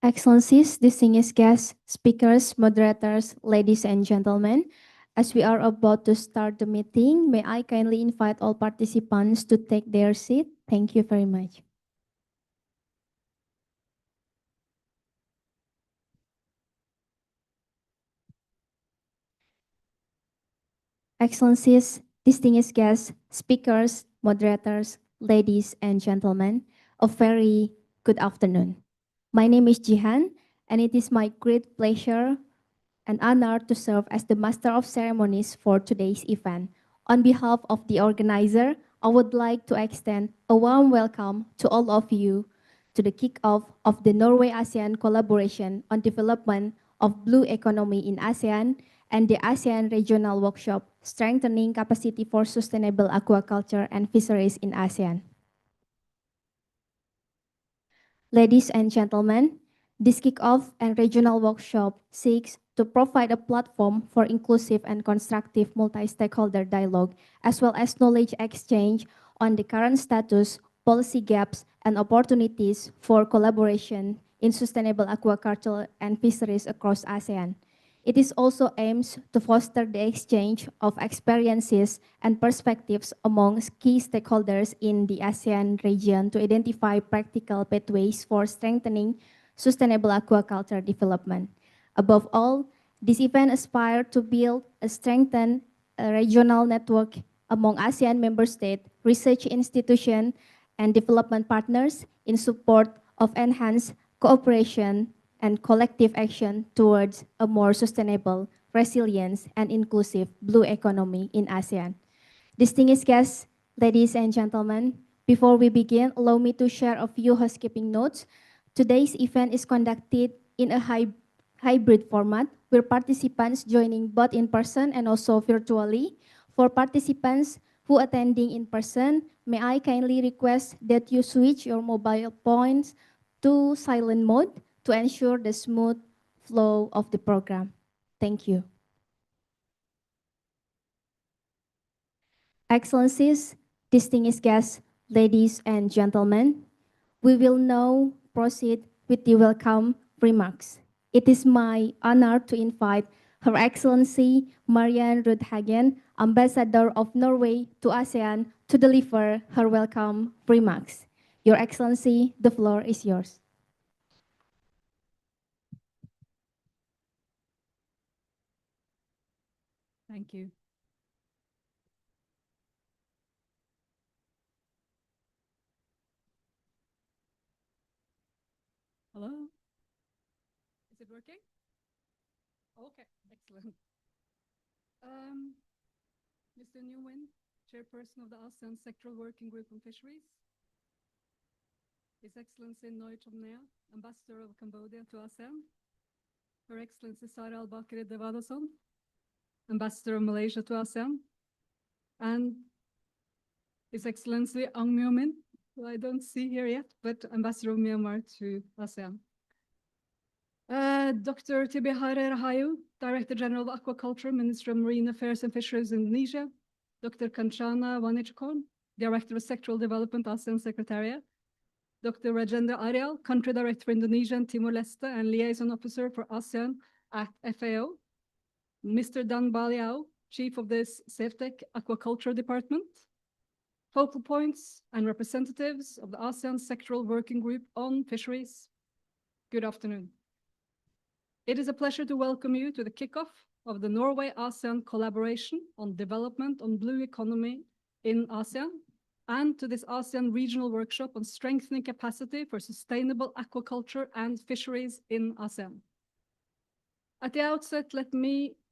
Excellencies, distinguished guests, speakers, moderators, ladies and gentlemen, as we are about to start the meeting, may I kindly invite all participants to take their seat. Thank you very much. Excellencies, distinguished guests, speakers, moderators, ladies and gentlemen, a very good afternoon. My name is Jihan, and it is my great pleasure and honor to serve as the Master of Ceremonies for today's event. On behalf of the organizer, I would like to extend a warm welcome to all of you to the kickoff of the Norway-ASEAN collaboration on development of blue economy in ASEAN and the ASEAN Regional Workshop, Strengthening Capacity for Sustainable Aquaculture and Fisheries in ASEAN. Ladies and gentlemen, this kickoff and regional workshop seeks to provide a platform for inclusive and constructive multi-stakeholder dialogue, as well as knowledge exchange on the current status, policy gaps, and opportunities for collaboration in sustainable aquaculture and fisheries across ASEAN. It is also aims to foster the exchange of experiences and perspectives among key stakeholders in the ASEAN region to identify practical pathways for strengthening sustainable aquaculture development. Above all, this event aspires to build a strengthened regional network among ASEAN member states, research institutions, and development partners in support of enhanced cooperation and collective action towards a more sustainable, resilient, and inclusive blue economy in ASEAN. Distinguished guests, ladies and gentlemen, before we begin, allow me to share a few housekeeping notes. Today's event is conducted in a hybrid format, with participants joining both in person and also virtually. For participants who are attending in person, may I kindly request that you switch your mobile phones to silent mode to ensure the smooth flow of the program. Thank you. Excellencies, distinguished guests, ladies and gentlemen, we will now proceed with the welcome remarks. It is my honor to invite Her Excellency Marianne Rudhagen, Ambassador of Norway to ASEAN, to deliver her welcome remarks. Your Excellency, the floor is yours. Thank you. Hello? Is it working? Okay, excellent. Mr. Nguyen, Chairperson of the ASEAN Sectoral Working Group on Fisheries. His Excellency Noy Chomnea, Ambassador of Cambodia to ASEAN. Her Excellency Sara Al-Bakri Devadason, Ambassador of Malaysia to ASEAN. And His Excellency Ang Myo Min, who I don't see here yet, but Ambassador of Myanmar to ASEAN. Dr. Tibihare Rahayu, Director General of Aquaculture, Ministry of Marine Affairs and Fisheries, Indonesia. Dr. Kanchana Wanichkon, Director of Sectoral Development, ASEAN Secretariat. Dr. Rajendra Aryal, Country Director for Indonesia and Timor-Leste and Liaison Officer for ASEAN at FAO. Mr. Dan Baliao, Chief of the SafeTech Aquaculture Department. Focal points and representatives of the ASEAN Sectoral Working Group on Fisheries. Good afternoon. It is a pleasure to welcome you to the kickoff of the Norway-ASEAN collaboration on development on blue economy in ASEAN, and to this ASEAN regional workshop on strengthening capacity for sustainable aquaculture and fisheries in ASEAN. At the outset,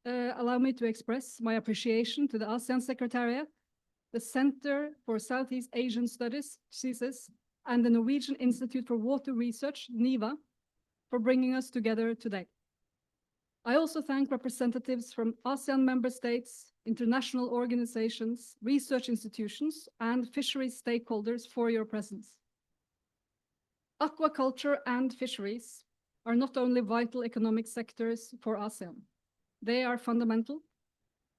allow me to express my appreciation to the ASEAN Secretariat, the Center for Southeast Asian Studies, CSEAS, and the Norwegian Institute for Water Research, NIVA, for bringing us together today. I also thank representatives from ASEAN member states, international organizations, research institutions, and fisheries stakeholders for your presence. Aquaculture and fisheries are not only vital economic sectors for ASEAN, they are fundamental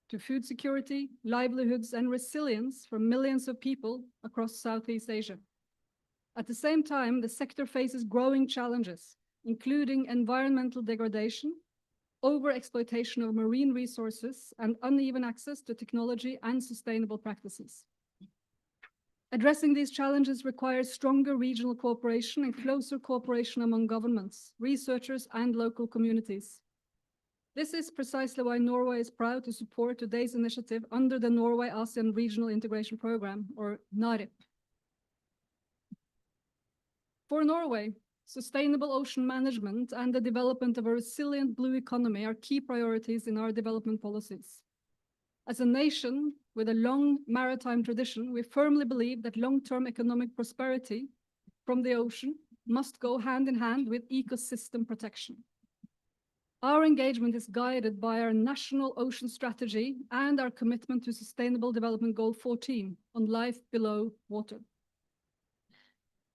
to food security, livelihoods, and resilience for millions of people across Southeast Asia. At the same time, the sector faces growing challenges, including environmental degradation, overexploitation of marine resources, and uneven access to technology and sustainable practices. Addressing these challenges requires stronger regional cooperation and closer cooperation among governments, researchers, and local communities. This is precisely why Norway is proud to support today's initiative under the Norway ASEAN Regional Integration Program, or NARIP. For Norway, sustainable ocean management and the development of a resilient blue economy are key priorities in our development policies. As a nation with a long maritime tradition, we firmly believe that long-term economic prosperity from the ocean must go hand in hand with ecosystem protection. Our engagement is guided by our national ocean strategy and our commitment to Sustainable Development Goal 14 on life below water.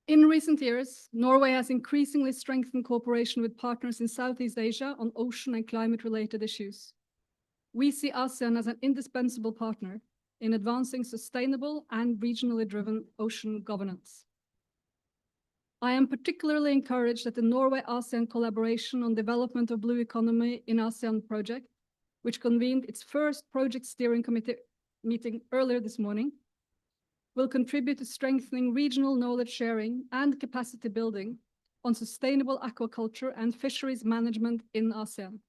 In recent years, Norway has increasingly strengthened cooperation with partners in Southeast Asia on ocean and climate-related issues. We see ASEAN as an indispensable partner in advancing sustainable and regionally driven ocean governance. I am particularly encouraged that the Norway-ASEAN collaboration on development of blue economy in ASEAN project, which convened its first project steering committee meeting earlier this morning, will contribute to strengthening regional knowledge sharing and capacity building on sustainable aquaculture and fisheries management in ASEAN.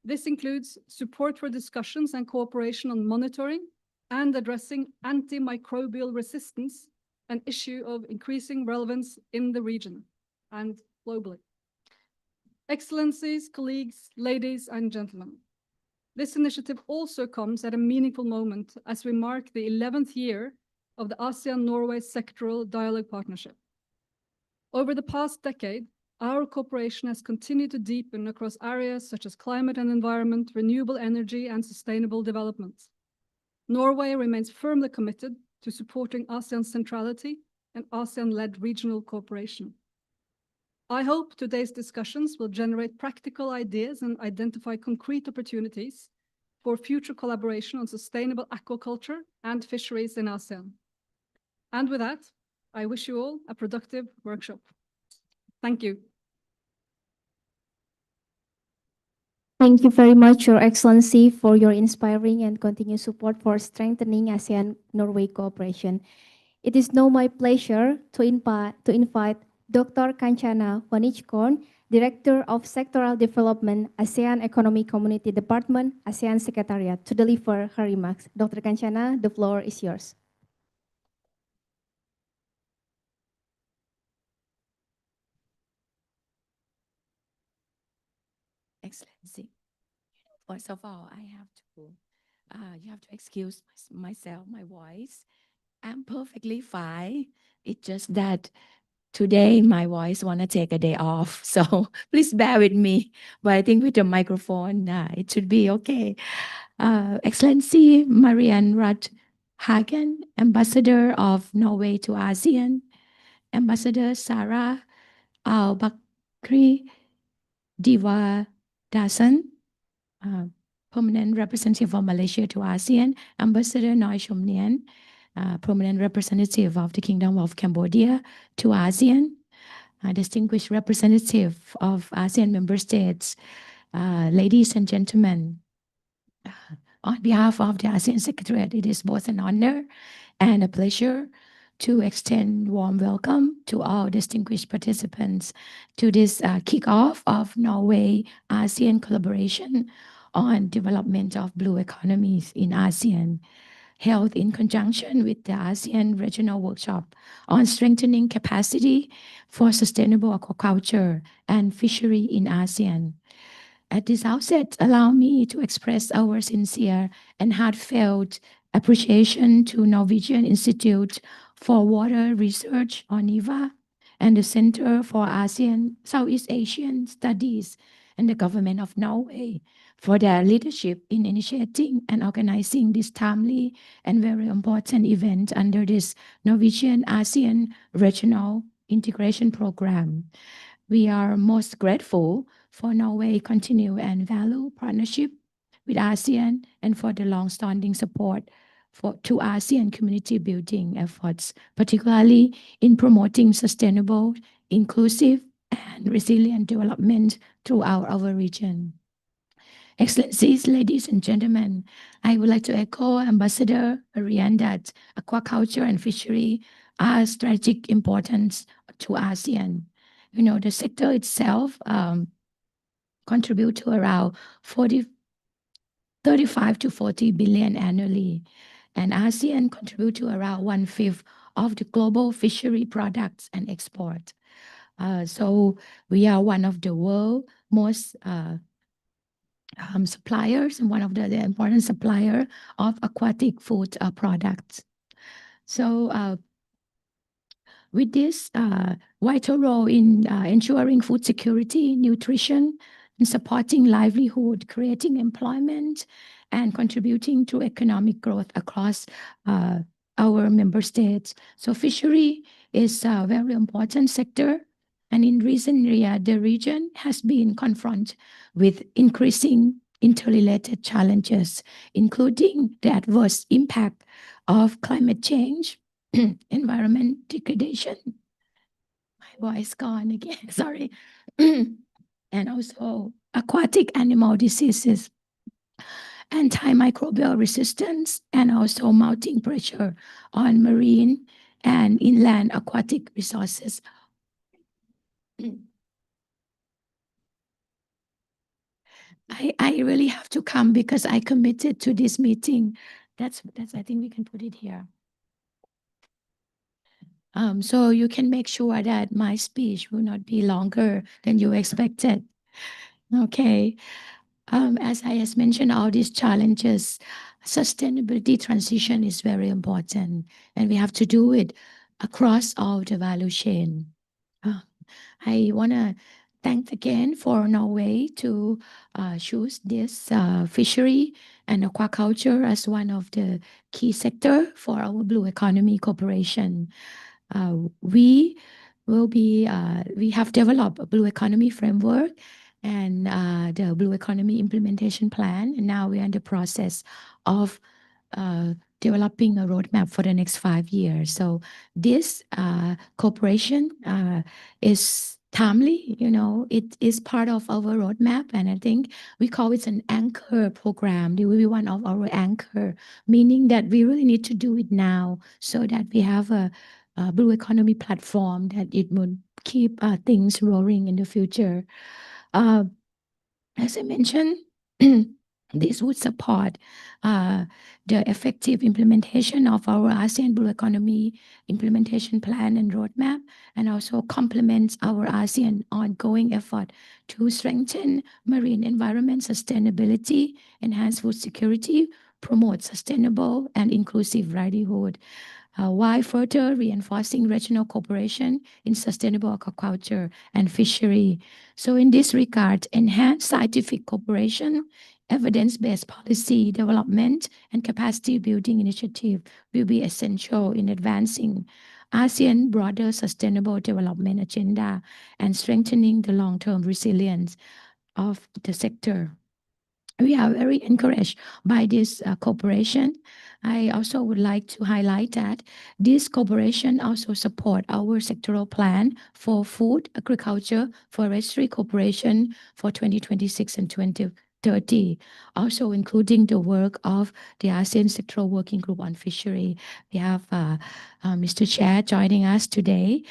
This includes support for discussions and cooperation on monitoring and addressing antimicrobial resistance, an issue of increasing relevance in the region and globally. Excellencies, colleagues, ladies and gentlemen, this initiative also comes at a meaningful moment as we mark the 11th year of the ASEAN-Norway Sectoral Dialogue Partnership. Over the past decade, our cooperation has continued to deepen across areas such as climate and environment, renewable energy, and sustainable development. Norway remains firmly committed to supporting ASEAN centrality and ASEAN-led regional cooperation. I hope today's discussions will generate practical ideas and identify concrete opportunities for future collaboration on sustainable aquaculture and fisheries in ASEAN. And with that, I wish you all a productive workshop. Thank you. Thank you very much, Your Excellency, for your inspiring and continued support for strengthening ASEAN-Norway cooperation. It is now my pleasure to invite Dr. Kanchana Wanichkorn, Director of Sectoral Development, ASEAN Economic Community Department, ASEAN Secretariat, to deliver her remarks. Dr. Kanchana, the floor is yours. Excellency, first of all, you have to excuse myself, my voice. I'm perfectly fine. It's just that today my voice want to take a day off, so please bear with me. But I think with the microphone, it should be okay. Excellency Marianne Rudd Hagen, Ambassador of Norway to ASEAN, Ambassador Sarah Al-Bakri Diva Dasan, Permanent Representative of Malaysia to ASEAN, Ambassador Noi Shom Nien, Permanent Representative of the Kingdom of Cambodia to ASEAN, Distinguished Representative of ASEAN Member States, ladies and gentlemen, on behalf of the ASEAN Secretariat, it is both an honor and a pleasure to extend warm welcome to all distinguished participants to this kickoff of Norway-ASEAN collaboration on development of blue economies in ASEAN, held in conjunction with the ASEAN Regional Workshop on strengthening capacity for sustainable aquaculture and fishery in ASEAN. At this outset, allow me to express our sincere and heartfelt appreciation to Norwegian Institute for Water Research, or NIVA, and the Center for ASEAN Southeast Asian Studies, and the government of Norway for their leadership in initiating and organizing this timely and very important event under this Norwegian ASEAN Regional Integration Program. We are most grateful for Norway continue and value partnership with ASEAN and for the long-standing support to ASEAN community building efforts, particularly in promoting sustainable, inclusive, and resilient development throughout our region. Excellencies, ladies and gentlemen, I would like to echo Ambassador Ariane that aquaculture and fishery are strategic importance to ASEAN. You know, the sector itself contribute to around 35 to 40 billion annually, and ASEAN contribute to around 1/5 of the global fishery products and export. So we are one of the world most suppliers and one of the important supplier of aquatic food products. So with this vital role in ensuring food security, nutrition, and supporting livelihood, creating employment, and contributing to economic growth across our member states. So fishery is a very important sector. And in recent years, the region has been confronted with increasing interrelated challenges, including the adverse impact of climate change, environment degradation. My voice gone again, sorry. And also aquatic animal diseases, antimicrobial resistance, and also mounting pressure on marine and inland aquatic resources. I really have to come because I committed to this meeting. That's I think we can put it here. So you can make sure that my speech will not be longer than you expected. Okay. As I has mentioned, all these challenges, sustainability transition is very important, and we have to do it across all the value chain. I want to thank again for Norway to choose this fishery and aquaculture as one of the key sector for our Blue Economy Cooperation. We have developed a Blue Economy framework and the Blue Economy Implementation Plan, and now we are in the process of developing a roadmap for the next 5 years. So this cooperation is timely, you know, it is part of our roadmap, and I think we call it an anchor program. It will be one of our anchor, meaning that we really need to do it now so that we have a Blue Economy platform that it would keep things rolling in the future. As I mentioned, this would support the effective implementation of our ASEAN Blue Economy Implementation Plan and Roadmap, and also complements our ASEAN ongoing effort to strengthen marine environment sustainability, enhance food security, promote sustainable and inclusive livelihood, while further reinforcing regional cooperation in sustainable aquaculture and fishery. So in this regard, enhanced scientific cooperation, evidence-based policy development, and capacity building initiative will be essential in advancing ASEAN broader sustainable development agenda and strengthening the long-term resilience of the sector. We are very encouraged by this cooperation. I also would like to highlight that this cooperation also support our sectoral plan for food, agriculture, forestry cooperation for 2026 and 2030, also including the work of the ASEAN Sectoral Working Group on Fishery. We have Mr. Chair joining us today.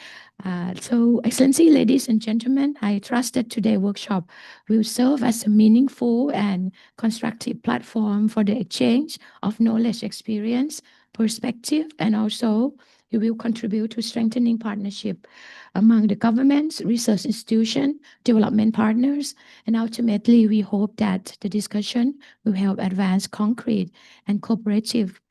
So, Excellency, ladies and gentlemen, I trust that today's workshop will serve as a meaningful and constructive platform for the exchange of knowledge, experience, perspective, and also it will contribute to strengthening partnership among the governments, research institutions, development partners, and ultimately we hope that the discussion will help advance concrete and cooperative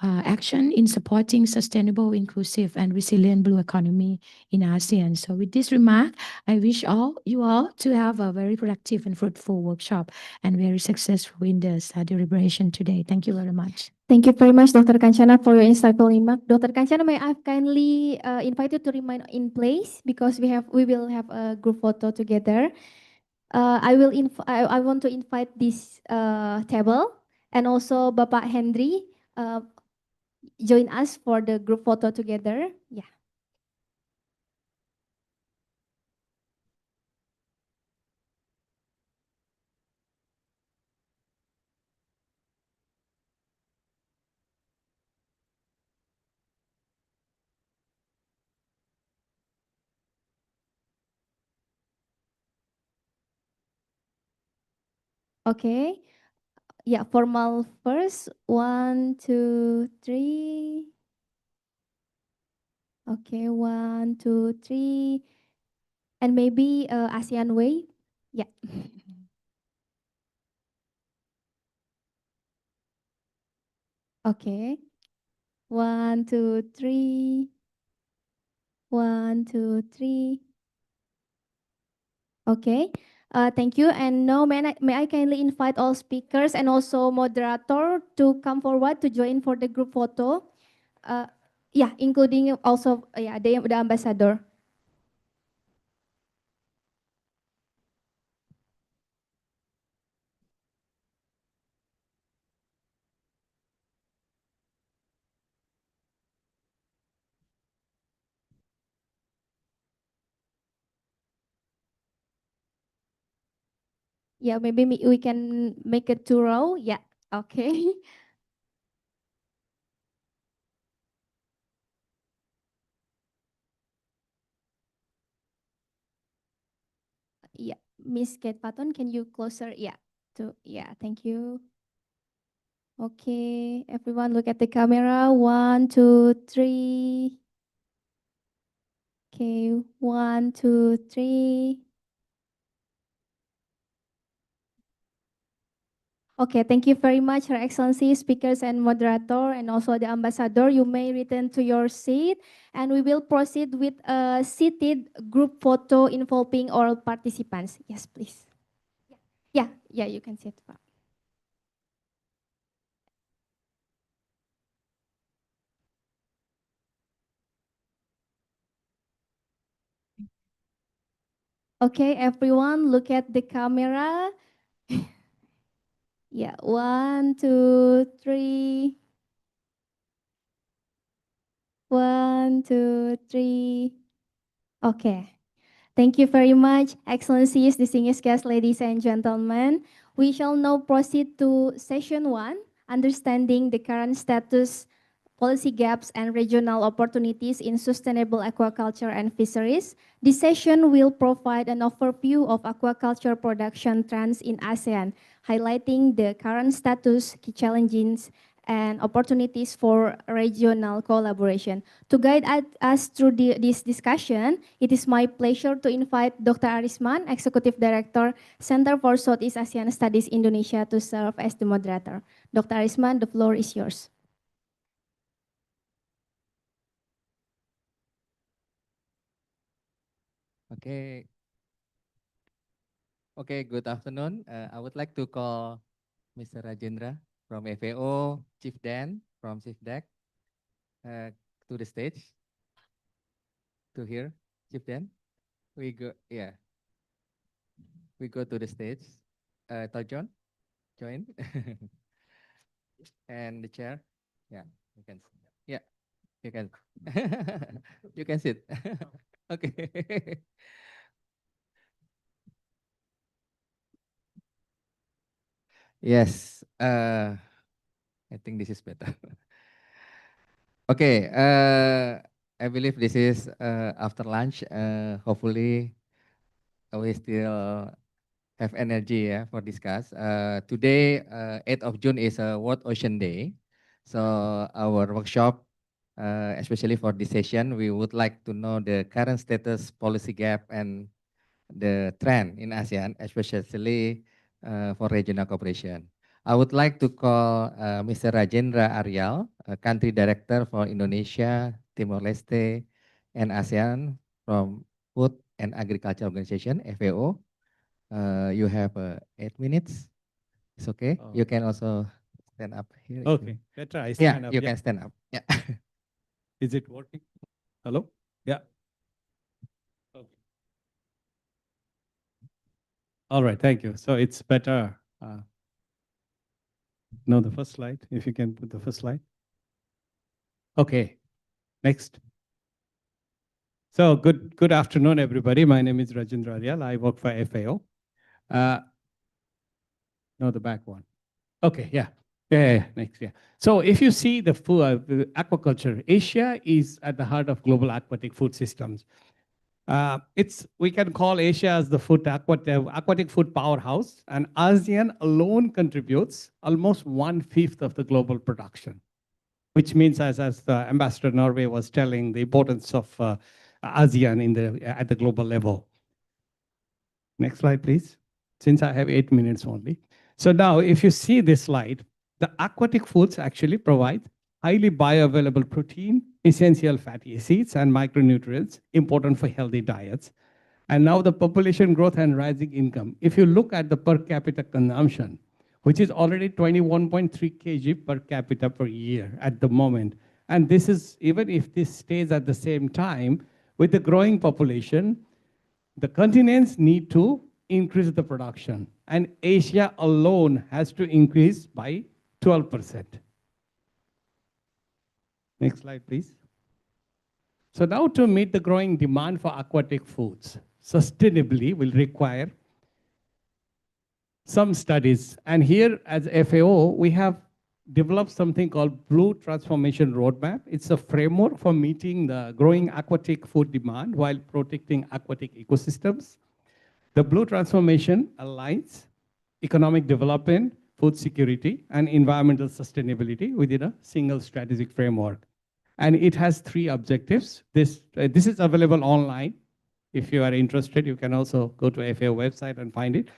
action in supporting sustainable, inclusive, and resilient blue economy in ASEAN. So with this remark, I wish you all to have a very productive and fruitful workshop and very successful in the deliberation today. Thank you very much. Thank you very much, Dr. Kanchana, for your insightful remark. Dr. Kanchana, may I kindly invite you to remain in place because we will have a group photo together. I want to invite this table and also Bapak Hendry join us for the group photo together. Yeah. Okay. Yeah, formal first. 1, 2, 3. Okay, 1, 2, 3. And maybe ASEAN way. Yeah. Okay. 1, 2, 3. 1, 2, 3. Okay. Thank you. And now may I kindly invite all speakers and also moderator to come forward to join for the group photo. Yeah, including also the ambassador. Yeah, maybe we can make it 2 row. Yeah. Okay. Yeah, Miss Kate Patton, can you closer? Yeah. Yeah, thank you. Okay, everyone look at the camera. 1, 2, 3. Okay, 1, 2, 3. Okay, thank you very much, Her Excellency, speakers and moderator, and also the ambassador. You may return to your seat, and we will proceed with a seated group photo involving all participants. Yes, please. Yeah, you can sit. Okay, everyone, look at the camera. Yeah, 1, 2, 3. 1, 2, 3. Okay. Thank you very much, Excellencies, distinguished guests, ladies and gentlemen. We shall now proceed to session 1, understanding the current status, policy gaps, and regional opportunities in sustainable aquaculture and fisheries. This session will provide an overview of aquaculture production trends in ASEAN, highlighting the current status, key challenges, and opportunities for regional collaboration. To guide us through this discussion, it is my pleasure to invite Dr. Arisman, Executive Director, Center for Southeast Asian Studies Indonesia, to serve as the moderator. Dr. Arisman, the floor is yours. Okay. Okay, good afternoon. I would like to call Mr. Rajendra from FAO, Chief Dan from CIFDAC to the stage to hear. Chief Dan, we go to the stage. Tojon, join. And the chair, yeah, you can, yeah, you can, you can sit. Okay. Yes, I think this is better. Okay, I believe this is after lunch. Hopefully, we still have energy for discuss. Today, 8th of June is a World Ocean Day. So our workshop, especially for this session, we would like to know the current status, policy gap, and the trend in ASEAN, especially for regional cooperation. I would like to call Mr. Rajendra Aryal country director for Indonesia, Timor-Leste, and ASEAN from Food and Agriculture Organization, FAO. You have 8 minutes. It's okay. Oh. You can also stand up here. Okay, better I Yeah, stand up. you can stand up. Yeah. Is it working? Hello? Yeah. Okay. All right, thank you. So it's better. No, the first slide, if you can put the first slide. Okay, next. So good afternoon, everybody. My name is Rajendra Aryal. I work for FAO. No, the back one. Okay, yeah. Yeah, next, yeah. So if you see the aquaculture, Asia is at the heart of global aquatic food systems. We can call Asia as the aquatic food powerhouse, and ASEAN alone contributes almost 1/5 of the global production, which means, as the Ambassador Norway was telling, the importance of ASEAN at the global level. Next slide, please. Since I have 8 minutes only. So now, if you see this slide, the aquatic foods actually provide highly bioavailable protein, essential fatty acids, and micronutrients important for healthy diets. And now the population growth and rising income. If you look at the per capita consumption, which is already 21.3 kg per capita per year at the moment. And this is, even if this stays at the same time, with the growing population, the continents need to increase the production. And Asia alone has to increase by 12%. Next slide, please. So now to meet the growing demand for aquatic foods, sustainably will require some studies. And here as FAO, we have developed something called Blue Transformation Roadmap. It's a framework for meeting the growing aquatic food demand while protecting aquatic ecosystems. The Blue Transformation aligns economic development, food security, and environmental sustainability within a single strategic framework. And it has 3 objectives. This is available online. If you are interested, you can also go to FAO website and find it.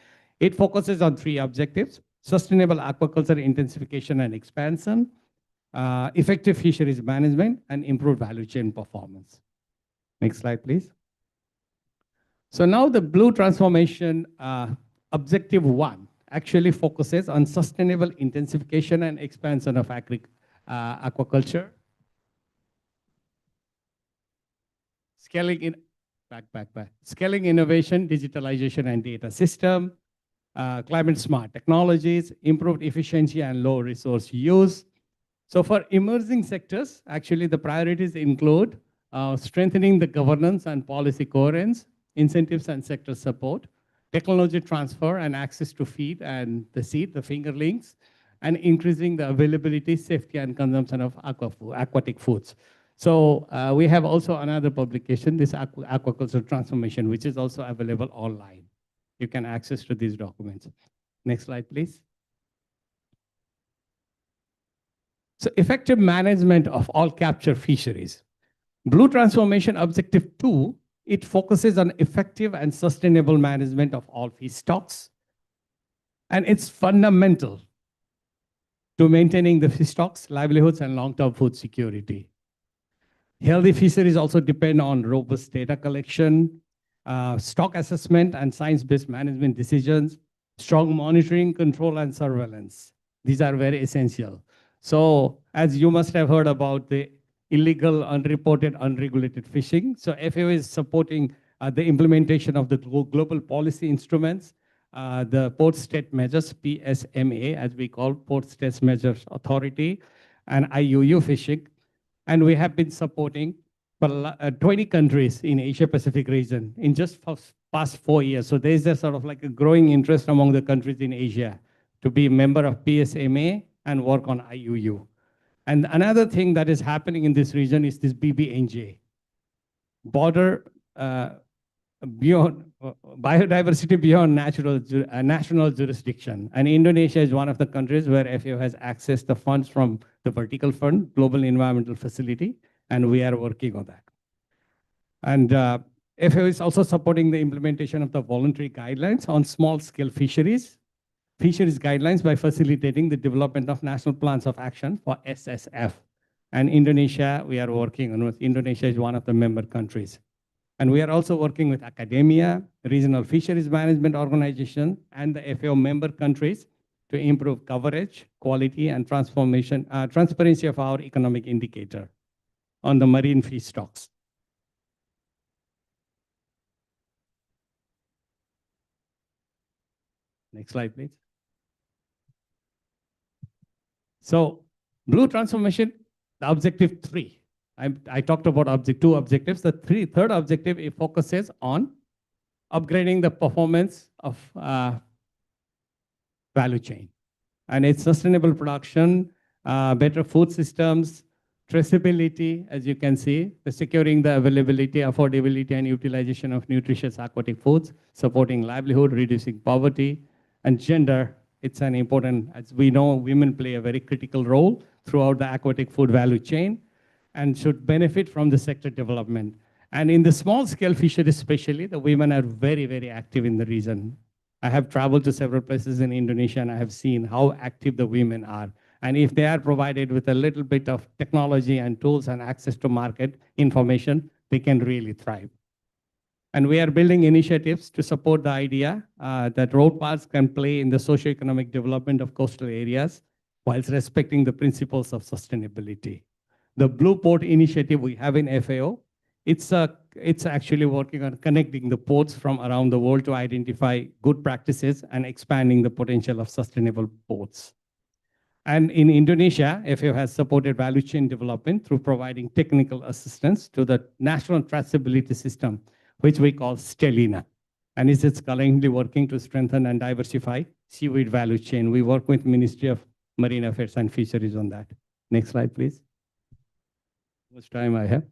It focuses on 3 objectives: sustainable aquaculture intensification and expansion, effective fisheries management, and improved value chain performance. Next slide, please. So now the Blue Transformation Objective 1 actually focuses on sustainable intensification and expansion of aquaculture. Scaling innovation, digitalization, and data system, climate smart technologies, improved efficiency and low resource use. So for emerging sectors, actually the priorities include strengthening the governance and policy coherence, incentives and sector support, technology transfer and access to feed and the seed, the fingerlings, and increasing the availability, safety, and consumption of aquatic foods. So we have also another publication, this Aquaculture Transformation, which is also available online. You can access to these documents. Next slide, please. So effective management of all capture fisheries. Blue Transformation Objective 2, it focuses on effective and sustainable management of all fish stocks. And it's fundamental to maintaining the fish stocks, livelihoods, and long-term food security. Healthy fisheries also depend on robust data collection, stock assessment, and science-based management decisions, strong monitoring, control, and surveillance. These are very essential. So as you must have heard about the illegal, unreported, unregulated fishing. So FAO is supporting the implementation of the global policy instruments, the Port State Measures, PSMA, as we call Port State Measures Authority, and IUU fishing. And we have been supporting 20 countries in Asia-Pacific region in just past 4 years. So there's a sort of like a growing interest among the countries in Asia to be a member of PSMA and work on IUU. And another thing that is happening in this region is this BBNJ, Border Beyond Biodiversity Beyond National Jurisdiction. And Indonesia is one of the countries where FAO has accessed the funds from the Vertical Fund, Global Environmental Facility, and we are working on that. And FAO is also supporting the implementation of the voluntary guidelines on small-scale fisheries guidelines by facilitating the development of national plans of action for SSF. And Indonesia, we are working on with Indonesia is one of the member countries. And we are also working with academia, regional fisheries management organization, and the FAO member countries to improve coverage, quality, and transparency of our economic indicator on the marine fish stocks. Next slide, please. So blue transformation, the objective 3. I talked about two objectives. The third objective, it focuses on upgrading the performance of value chain. And it's sustainable production, better food systems, traceability, as you can see, the securing the availability, affordability, and utilization of nutritious aquatic foods, supporting livelihood, reducing poverty, and gender. It's an important, as we know, women play a very critical role throughout the aquatic food value chain and should benefit from the sector development. And in the small scale fisheries especially, the women are very, very active in the region. I have traveled to several places in Indonesia and I have seen how active the women are. And if they are provided with a little bit of technology and tools and access to market information, they can really thrive. And we are building initiatives to support the idea that road paths can play in the socioeconomic development of coastal areas whilst respecting the principles of sustainability. The Blue Port initiative we have in FAO, it's actually working on connecting the ports from around the world to identify good practices and expanding the potential of sustainable ports. And in Indonesia, FAO has supported value chain development through providing technical assistance to the national traceability system, which we call Stellina. And it's currently working to strengthen and diversify seaweed value chain. We work with Ministry of Marine Affairs and Fisheries on that. Next slide, please. How much time I have?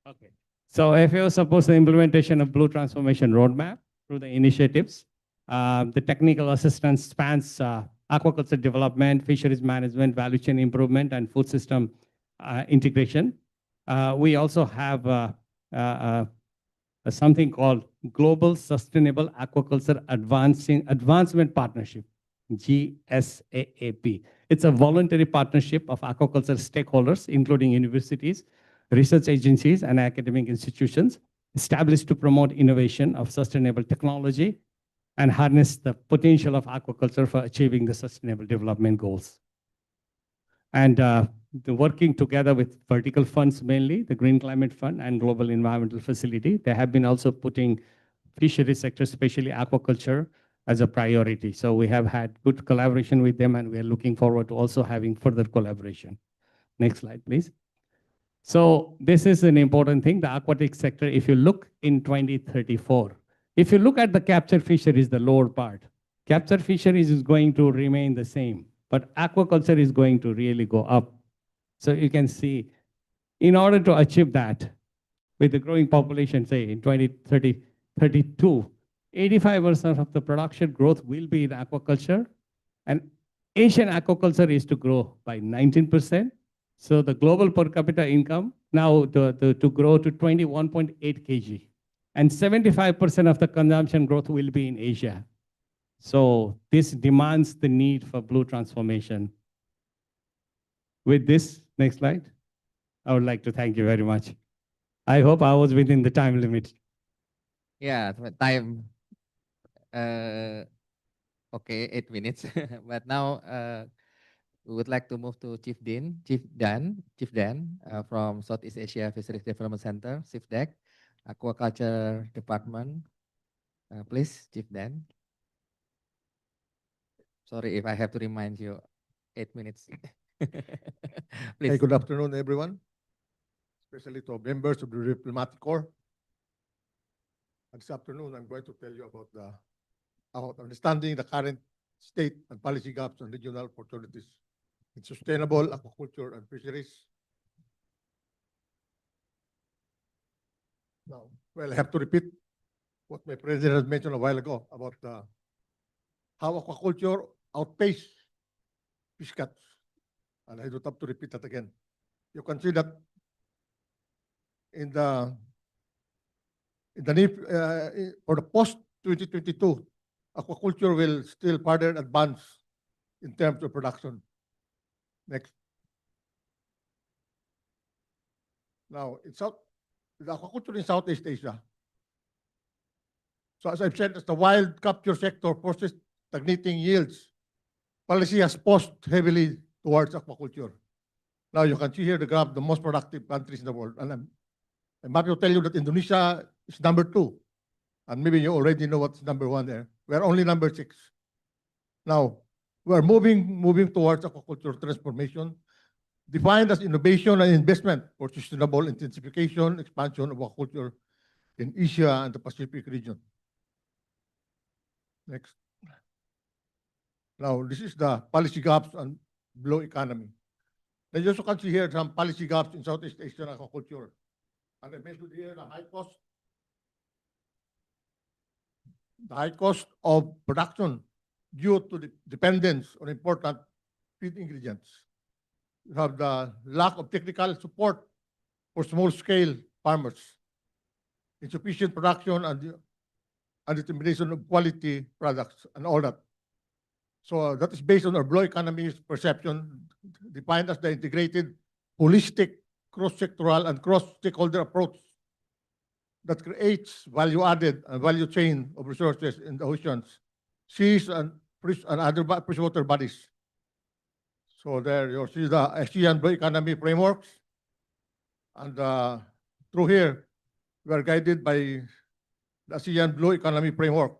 Okay. So FAO supports the implementation of Blue Transformation Roadmap through the initiatives. The technical assistance spans aquaculture development, fisheries management, value chain improvement, and food system integration. We also have something called Global Sustainable Aquaculture Advancement Partnership, GSAAP. It's a voluntary partnership of aquaculture stakeholders, including universities, research agencies, and academic institutions, established to promote innovation of sustainable technology and harness the potential of aquaculture for achieving the sustainable development goals. And working together with vertical funds mainly, the Green Climate Fund and Global Environmental Facility, they have been also putting fishery sector, especially aquaculture, as a priority. So we have had good collaboration with them and we are looking forward to also having further collaboration. Next slide, please. So this is an important thing, the aquatic sector. If you look in 2034, if you look at the capture fisheries, the lower part, capture fisheries is going to remain the same, but aquaculture is going to really go up. So you can see, in order to achieve that, with the growing population, say in 2032, 85% of the production growth will be in aquaculture, and Asian aquaculture is to grow by 19%. So the global per capita income now to grow to 21.8 kg. And 75% of the consumption growth will be in Asia. So this demands the need for blue transformation. With this, next slide, I would like to thank you very much. I hope I was within the time limit. Yeah, time. Okay, 8 minutes. But now we would like to move to Chief Dan from Southeast Asia Fisheries Development Center, CFDEC, Aquaculture Department. Please, Chief Dan. Sorry if I have to remind you, 8 minutes. Please. Hey, good afternoon, everyone, especially to members of the Diplomatic Corps. This afternoon, I'm going to tell you about understanding the current state and policy gaps and regional opportunities in sustainable aquaculture and fisheries. Now, well, I have to repeat what my president mentioned a while ago about how aquaculture outpaced fish catch. And I don't have to repeat that again. You can see that in the need for the post-2022, aquaculture will still further advance in terms of production. Next. Now, the aquaculture in Southeast Asia. So as I've said, as the wild capture sector forces stagnating yields, policy has pushed heavily towards aquaculture. Now you can see here the graph, the most productive countries in the world. And I'm happy to tell you that Indonesia is number 2. And maybe you already know what's number 1 there. We're only number 6. Now, we're moving towards aquaculture transformation, defined as innovation and investment for sustainable intensification, expansion of aquaculture in Asia and the Pacific region. Next. Now, this is the policy gaps and blue economy. And you also can see here some policy gaps in Southeast Asian aquaculture. And I mentioned here the high cost of production due to the dependence on important feed ingredients. You have the lack of technical support for small-scale farmers, insufficient production and determination of quality products and all that. So that is based on our blue economy's perception, defined as the integrated, holistic, cross-sectoral and cross-stakeholder approach that creates value-added and value chain of resources in the oceans, seas, and other freshwater bodies. So there you see the ASEAN Blue Economy frameworks. And through here, we are guided by the ASEAN Blue Economy framework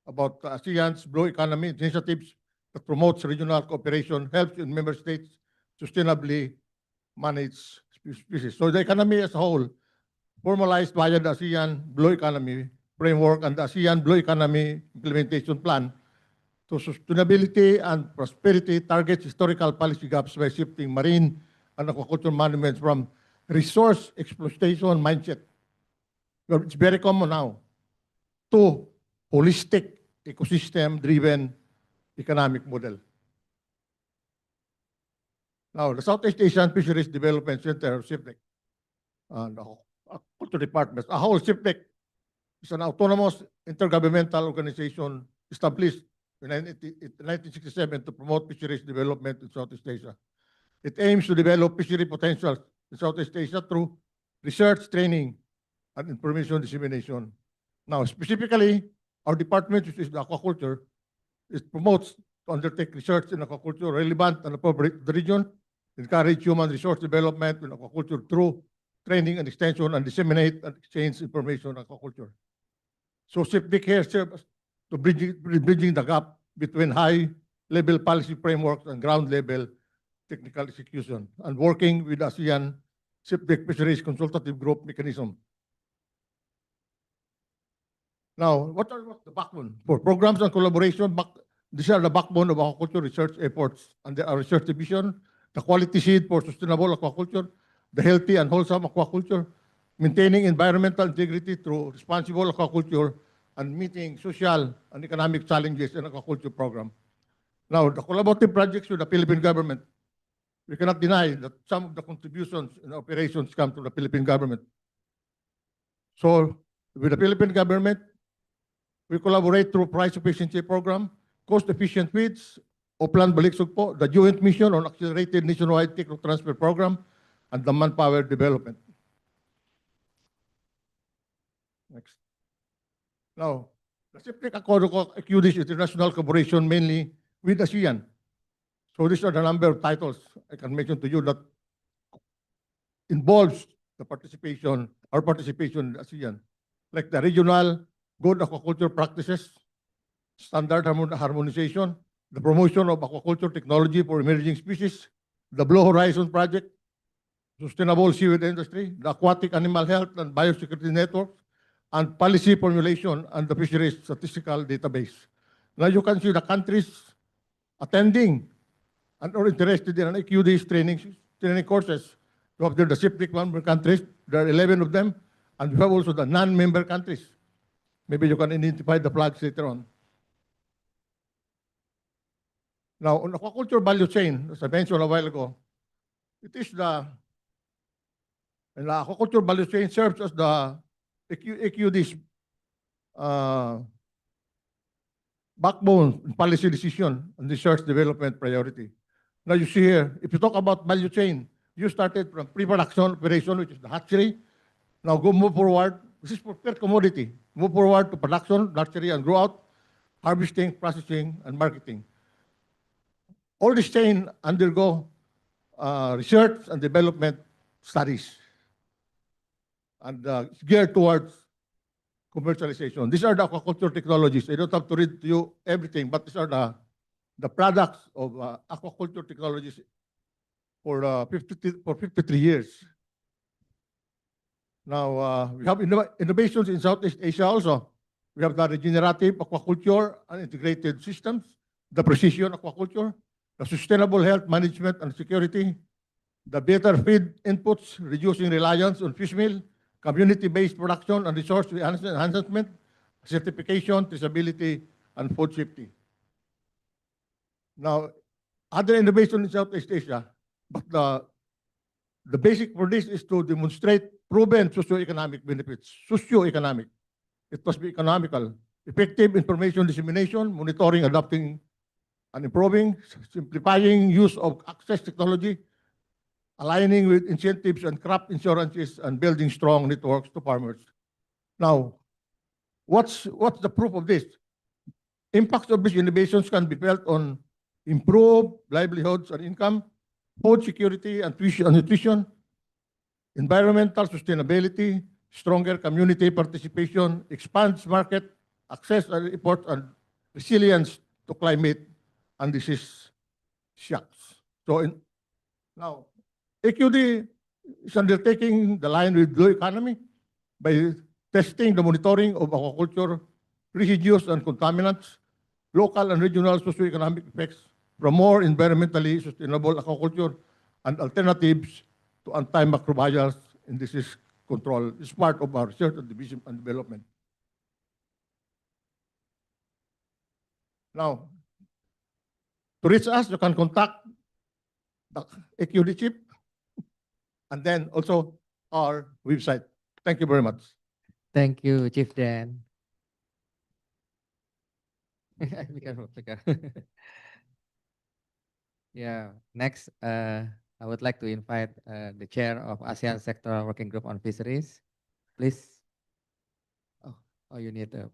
about ASEAN's Blue Economy initiatives that promotes regional cooperation, helps in member states sustainably manage species. So the economy as a whole, formalized via the ASEAN Blue Economy framework and the ASEAN Blue Economy implementation plan to sustainability and prosperity, targets historical policy gaps by shifting marine and aquaculture management from resource exploitation mindset, where it's very common now, to holistic ecosystem-driven economic model. Now, the Southeast Asian Fisheries Development Center, SEAPTEC, the Aquaculture Department, a whole SEAPTEC is an autonomous intergovernmental organization established in 1967 to promote fisheries development in Southeast Asia. It aims to develop fishery potentials in Southeast Asia through research, training, and information dissemination. Now, specifically, our department, which is the aquaculture, promotes to undertake research in aquaculture relevant and appropriate to the region, encourage human resource development in aquaculture through training and extension, and disseminate and exchange information on aquaculture. So SIPDIC here serves to bridging the gap between high-level policy frameworks and ground-level technical execution, and working with ASEAN SIPDIC Fisheries Consultative Group mechanism. Now, what's the backbone? For programs and collaboration, these are the backbone of aquaculture research efforts under our research division, the quality seed for sustainable aquaculture, the healthy and wholesome aquaculture, maintaining environmental integrity through responsible aquaculture, and meeting social and economic challenges in aquaculture program. Now, the collaborative projects with the Philippine government, we cannot deny that some of the contributions in operations come from the Philippine government. So, with the Philippine government, we collaborate through price efficiency program, cost-efficient feeds, Oplan Baliksugpo, the joint mission on accelerated nationwide tech transfer program, and the manpower development. Next. Now, the SIPTEC accomplishes international cooperation mainly with ASEAN. So these are the number of titles I can mention to you that involves the participation, our participation in ASEAN, like the regional good aquaculture practices, standard harmonization, the promotion of aquaculture technology for emerging species, the Blue Horizon Project, sustainable seaweed industry, the aquatic animal health and biosecurity network, and policy formulation and the fisheries statistical database. Now you can see the countries attending and are interested in an AQD's training courses. You have the SIPTEC member countries, there are 11 of them, and we have also the non-member countries. Maybe you can identify the flags later on. Now, on aquaculture value chain, as I mentioned a while ago, it is and the aquaculture value chain serves as the AQD's backbone in policy decision and research development priority. Now you see here, if you talk about value chain, You started from pre-production operation, which is the hatchery. Now move forward. This is for per commodity. Move forward to production, nursery, and grow out, harvesting, processing, and marketing. All this chain undergo research and development studies and geared towards commercialization. These are the aquaculture technologies. I don't have to read to you everything, but these are the products of aquaculture technologies for 53 years. Now, we have innovations in Southeast Asia also. We have the regenerative aquaculture and integrated systems, the precision aquaculture, the sustainable health management and security, the better feed inputs, reducing reliance on fish meal, community-based production and resource enhancement, certification, traceability, and food safety. Now, other innovation in Southeast Asia, but the basic for this is to demonstrate proven socioeconomic benefits. Socioeconomic. It must be economical. Effective information dissemination, monitoring, adopting, and improving, simplifying use of access technology, aligning with incentives and crop insurances, and building strong networks to farmers. Now, what's the proof of this? Impacts of these innovations can be felt on improved livelihoods and income, food security and nutrition, environmental sustainability, stronger community participation, expands market access and import, and resilience to climate and disease shocks. So now, AQD is undertaking the line with blue economy by testing the monitoring of aquaculture residues and contaminants, local and regional socioeconomic effects from more environmentally sustainable aquaculture and alternatives to antimicrobials in disease control. This is part of our research and development. Now, to reach us, you can contact the AQD chief and then also our website. Thank you very much. Thank you, Chief Dan. Be careful, be careful. Yeah, next, I would like to invite the chair of ASEAN Sectoral Working Group on Fisheries. Please. Oh, you need a...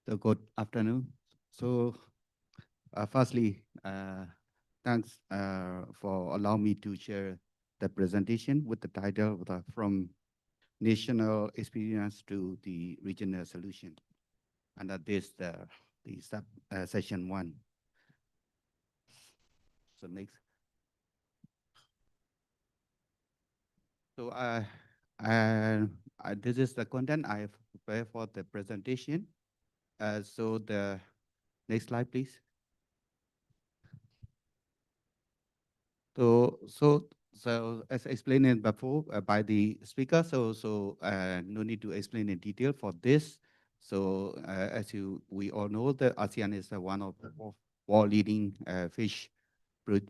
So good afternoon. So firstly, thanks for allowing me to share the presentation with the title From National Experience to the Regional Solution. And that is the session 1. So next. So this is the content I have prepared for the presentation. So the next slide, please. So as explained before by the speaker, so no need to explain in detail for this. So as we all know, that ASEAN is one of the world leading fish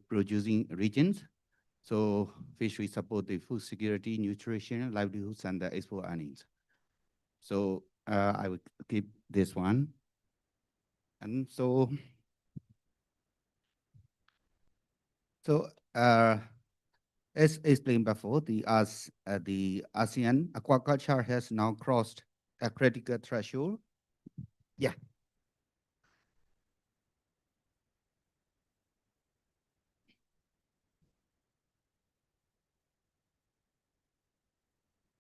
producing regions. So fisheries support the food security, nutrition, livelihoods, and the export earnings. So I would keep this one. And so as explained before, the ASEAN aquaculture has now crossed a critical threshold. Yeah.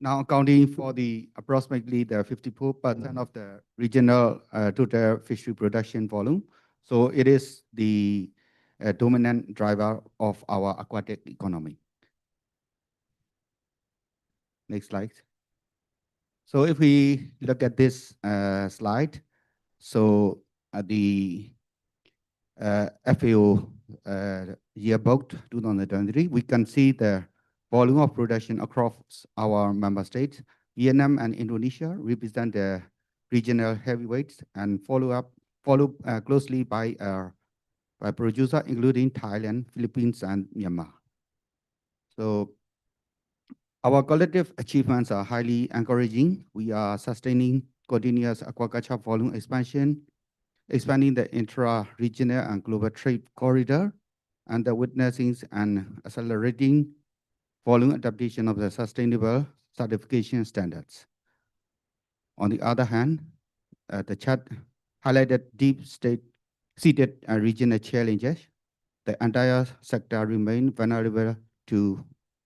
Now accounting for approximately the 54% of the regional total fishery production volume. So it is the dominant driver of our aquatic economy. Next slide. So if we look at this slide, So the FAO yearbook 2023, we can see the volume of production across our member states. Vietnam and Indonesia represent the regional heavyweights and followed closely by producers including Thailand, Philippines, and Myanmar. So our collective achievements are highly encouraging. We are sustaining continuous aquaculture volume expansion, expanding the intra-regional and global trade corridor, and the witnessing and accelerating volume adaptation of the sustainable certification standards. On the other hand, the chart highlighted deep-seated regional challenges. The entire sector remains vulnerable to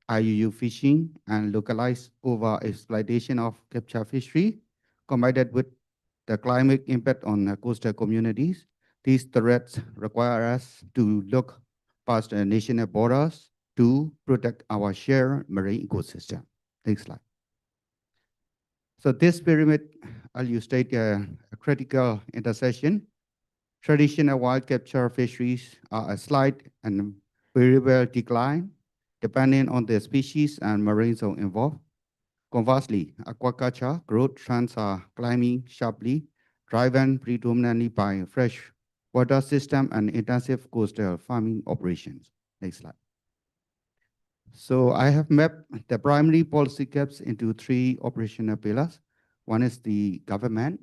IUU fishing and localized over-exploitation of capture fishery, combined with the climate impact on coastal communities. These threats require us to look past national borders to protect our shared marine ecosystem. Next slide. So this pyramid illustrates a critical intersection. Traditional wild capture fisheries are a slight and variable decline, depending on the species and marine zone involved. Conversely, aquaculture growth trends are climbing sharply, driven predominantly by fresh water system and intensive coastal farming operations. Next slide. So I have mapped the primary policy gaps into three operational pillars. One is the government.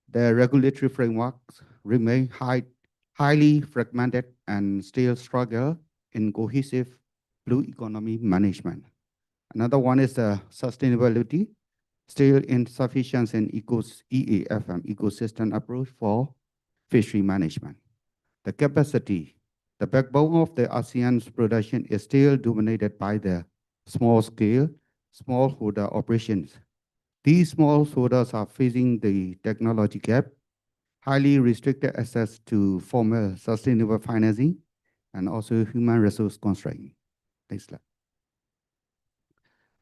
The regulatory frameworks remain highly fragmented and still struggle in cohesive blue economy management. Another one is the sustainability, still insufficient in EAFM, ecosystem approach for fishery management. The capacity, the backbone of the ASEAN's production is still dominated by the small-scale, smallholder operations. These smallholders are facing the technology gap, highly restricted access to formal sustainable financing, and also human resource constraint. Next slide.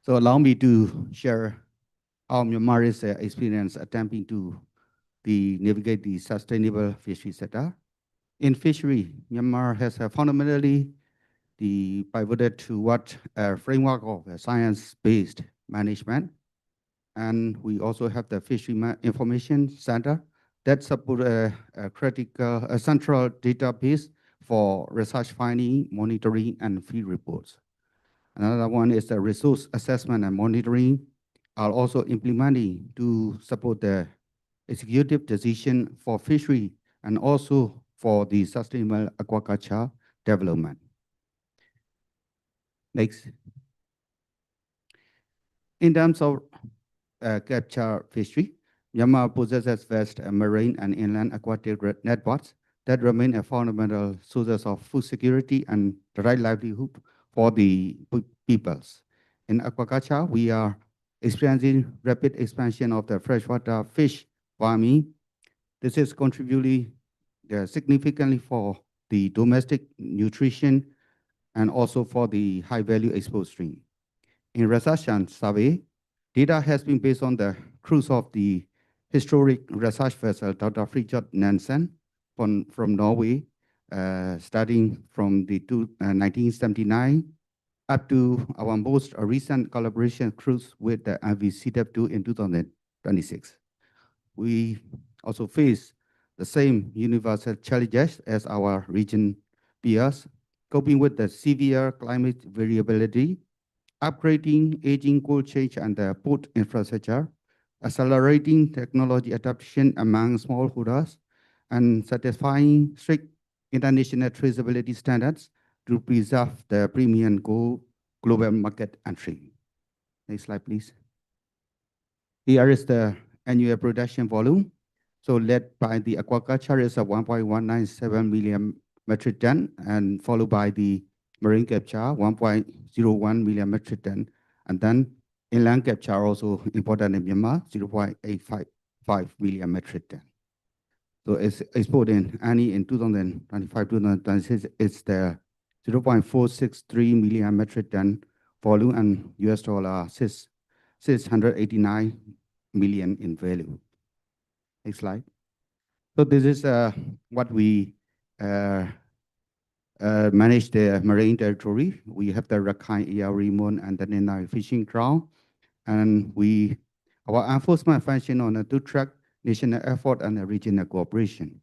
So allow me to share how Myanmar's experience attempting to navigate the sustainable fishery sector. In fishery, Myanmar has fundamentally pivoted toward a framework of science-based management. And we also have the Fishery Information Center that supports a central database for research finding, monitoring, and field reports. Another one is the resource assessment and monitoring are also implementing to support the executive decision for fishery and also for the sustainable aquaculture development. Next. In terms of capture fishery, Myanmar possesses vast marine and inland aquatic networks that remain a fundamental sources of food security and the right livelihood for the peoples. In aquaculture, we are experiencing rapid expansion of the freshwater fish farming. This is contributing significantly for the domestic nutrition and also for the high-value export stream. In research and survey, data has been based on the cruise of the historic research vessel Dr. Fridtjof Nansen from Norway, starting from the 1979 up to our most recent collaboration cruise with the MV CW in 2026. We also face the same universal challenges as our region peers, coping with the severe climate variability, upgrading aging cold change and the port infrastructure, accelerating technology adoption among smallholders, and satisfying strict international traceability standards to preserve the premium global market entry. Next slide, please. Here is the annual production volume. So led by the aquaculture is a 1.197 million metric ton, and followed by the marine capture, 1.01 million metric ton, and then inland capture also important in Myanmar, 0.855 million metric ton. So it's exporting annually in 2025-2026, it's the 0.463 million metric ton volume and $689 million in value. Next slide. So this is what we manage the marine territory. We have the Rakhine Rimon and the Nenai fishing ground, and our enforcement function on a two-track national effort and a regional cooperation.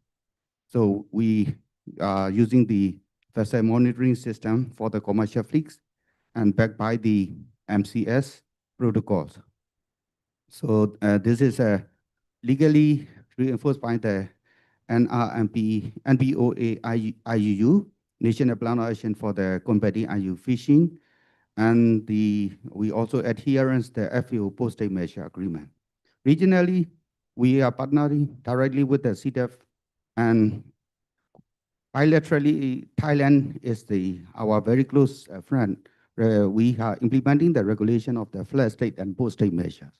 So we are using the vessel monitoring system for the commercial fleets and backed by the MCS protocols. So this is legally reinforced by the NRMP, NBOA IUU, National Plan of Action for the Combating IUU Fishing, and we also adherence the FAO Post-State Measure Agreement. Regionally, we are partnering directly with the CDF, and bilaterally, Thailand is our very close friend. We are implementing the regulation of the flat state and post-state measures.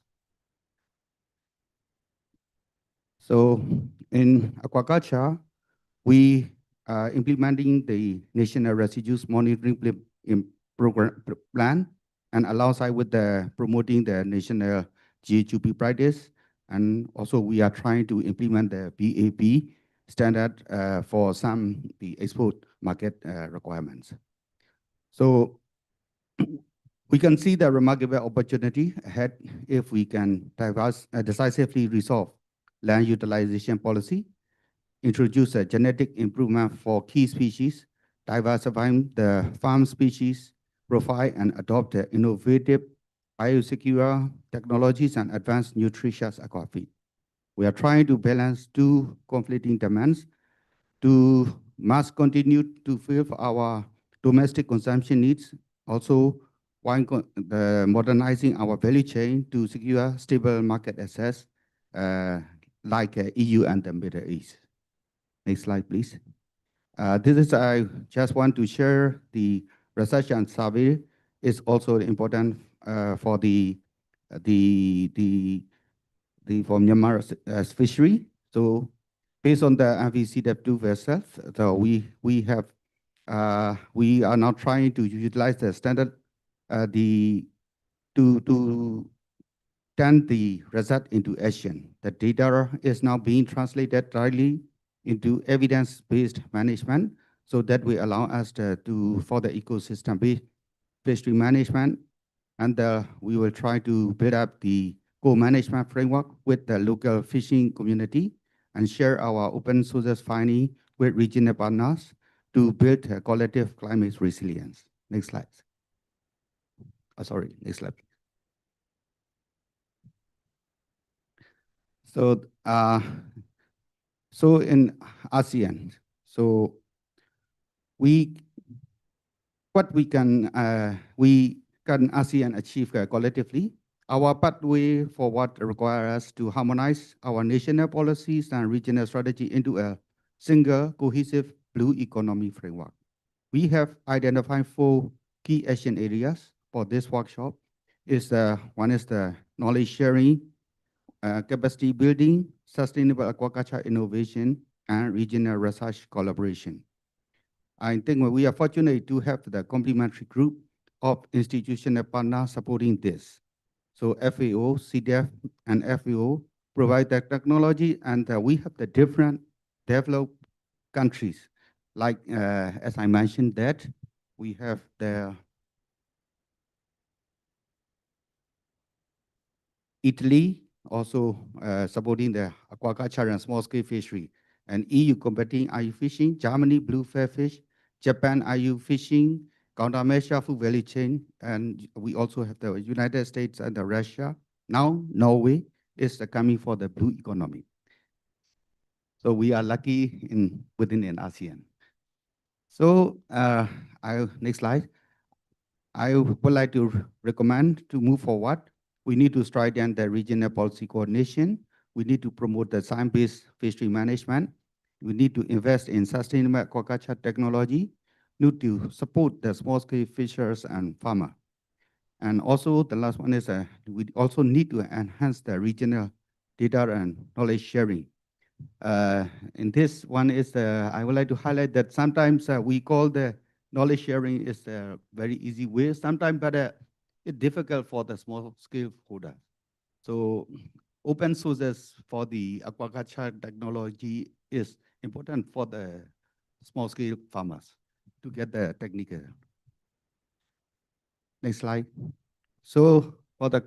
So in aquaculture, we are implementing the National Residues Monitoring Program plan and alongside with the promoting the national GHP practice. And also we are trying to implement the BAP standard for some the export market requirements. So we can see the remarkable opportunity ahead if we can decisively resolve land utilization policy, introduce a genetic improvement for key species, diversifying the farm species profile, and adopt innovative biosecure technologies and advanced nutritious aquafeed. We are trying to balance two conflicting demands to must continue to fulfill our domestic consumption needs, also while modernizing our value chain to secure stable market access like EU and the Middle East. Next slide, please. I just want to share the research and survey is also important for the for Myanmar fishery. So based on the MVCW vessels, so we are now trying to utilize the standard to turn the result into action. The data is now being translated directly into evidence-based management, so that will allow us for the ecosystem-based fishery management, and we will try to build up the co-management framework with the local fishing community and share our open sources finding with regional partners to build a collective climate resilience. Next slide. Sorry, next slide. So, so in ASEAN, so what we can ASEAN achieve collectively. Our pathway forward requires us to harmonize our national policies and regional strategy into a single cohesive blue economy framework. We have identified 4 key action areas for this workshop. One is the knowledge sharing, capacity building, sustainable aquaculture innovation, and regional research collaboration. I think we are fortunate to have the complementary group of institutional partners supporting this. So FAO, CDF, and FAO provide the technology, and we have the different developed countries. Like, as I mentioned that, we have the Italy also supporting the aquaculture and small-scale fishery, and EU combating IUU fishing, Germany blue fish, Japan IUU fishing, countermeasure food value chain, and we also have the United States and the Russia. Now Norway is coming for the blue economy. So we are lucky within ASEAN. So next slide. I would like to recommend to move forward. We need to strengthen the regional policy coordination. We need to promote the science-based fishery management. We need to invest in sustainable aquaculture technology. Need to support the small-scale fishers and farmers. And also the last one is we also need to enhance the regional data and knowledge sharing. In this one is I would like to highlight that sometimes we call the knowledge sharing is a very easy way sometimes, but it's difficult for the small scale holder. So open sources for the aquaculture technology is important for the small scale farmers to get the technical. Next slide. So for the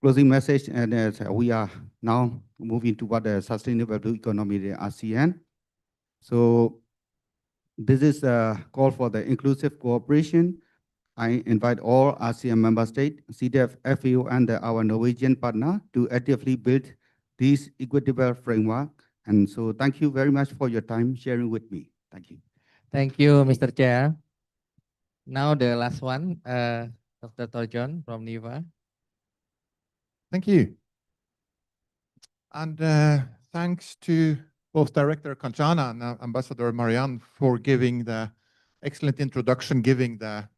closing message, and we are now moving toward the sustainable blue economy in ASEAN. So this is a call for the inclusive cooperation. I invite all ASEAN member states, CDF, FAO, and our Norwegian partner to actively build this equitable framework. And so thank you very much for your time sharing with me. Thank you. Thank you, Mr. Chair. Now the last one, Dr. Torjon from NIVA. Thank you. And thanks to both Director Kanchana and Ambassador Marianne for giving the excellent introduction, giving the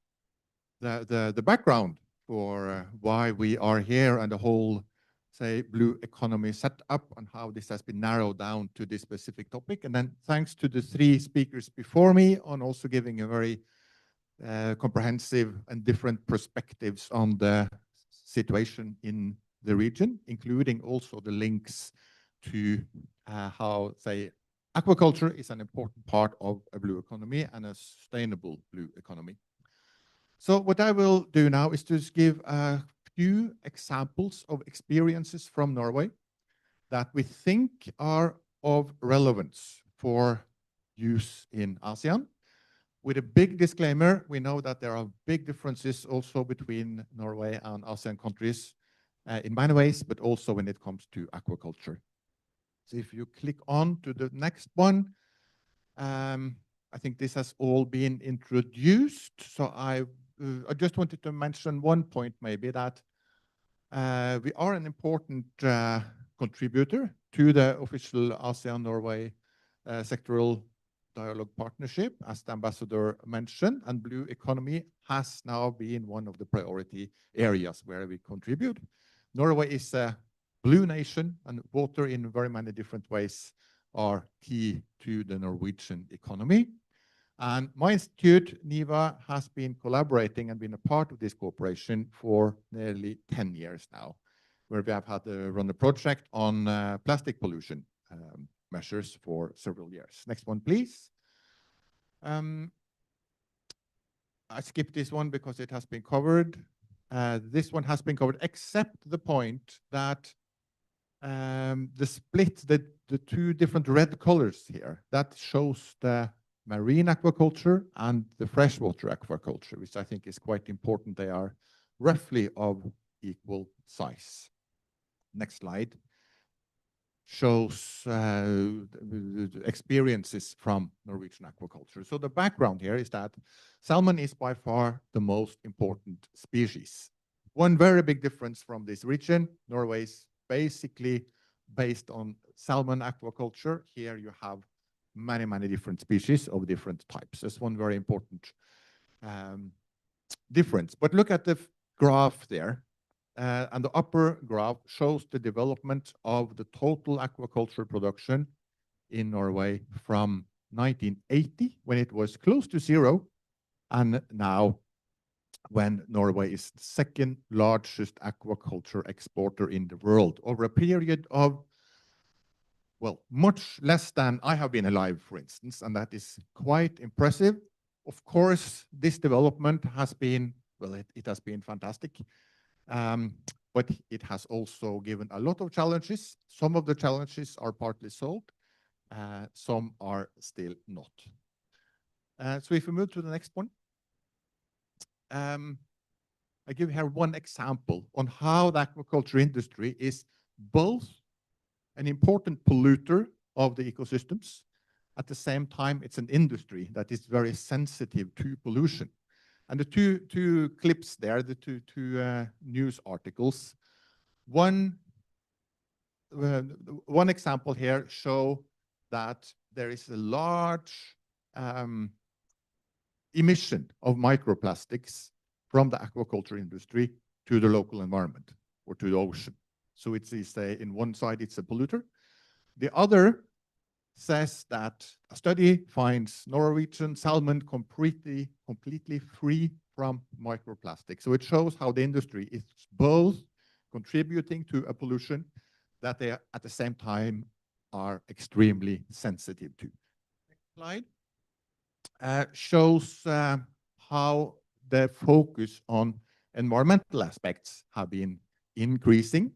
background for why we are here and the whole, say, blue economy setup and how this has been narrowed down to this specific topic. And then thanks to the three speakers before me on also giving a very comprehensive and different perspectives on the situation in the region, including also the links to how, say, aquaculture is an important part of a blue economy and a sustainable blue economy. So what I will do now is to give a few examples of experiences from Norway that we think are of relevance for use in ASEAN. With a big disclaimer, we know that there are big differences also between Norway and ASEAN countries in many ways, but also when it comes to aquaculture. So if you click on to the next one, I think this has all been introduced. So I just wanted to mention one point maybe that we are an important contributor to the official ASEAN-Norway sectoral dialogue partnership, as the ambassador mentioned, and blue economy has now been one of the priority areas where we contribute. Norway is a blue nation, and water in very many different ways are key to the Norwegian economy. And my institute, NIVA, has been collaborating and been a part of this cooperation for nearly 10 years now, where we have had run a project on plastic pollution measures for several years. Next one, please. I skipped this one because it has been covered. This one has been covered, except the point that the split, the two different red colors here, that shows the marine aquaculture and the freshwater aquaculture, which I think is quite important. They are roughly of equal size. Next slide shows the experiences from Norwegian aquaculture. So the background here is that salmon is by far the most important species. One very big difference from this region, Norway is basically based on salmon aquaculture. Here you have many, many different species of different types. That's one very important difference. But look at the graph there. And the upper graph shows the development of the total aquaculture production in Norway from 1980, when it was close to zero, and now when Norway is the second largest aquaculture exporter in the world, over a period of, well, much less than I have been alive, for instance, and that is quite impressive. Of course, this development has been, well, it has been fantastic. But it has also given a lot of challenges. Some of the challenges are partly solved, some are still not. So if we move to the next one, I give here one example on how the aquaculture industry is both an important polluter of the ecosystems. At the same time, it's an industry that is very sensitive to pollution. And the two clips there, the two news articles, one example here show that there is a large emission of microplastics from the aquaculture industry to the local environment or to the ocean. So it's in one side, it's a polluter. The other says that a study finds Norwegian salmon completely free from microplastics. So it shows how the industry is both contributing to a pollution that they at the same time are extremely sensitive to. Next slide shows how the focus on environmental aspects have been increasing.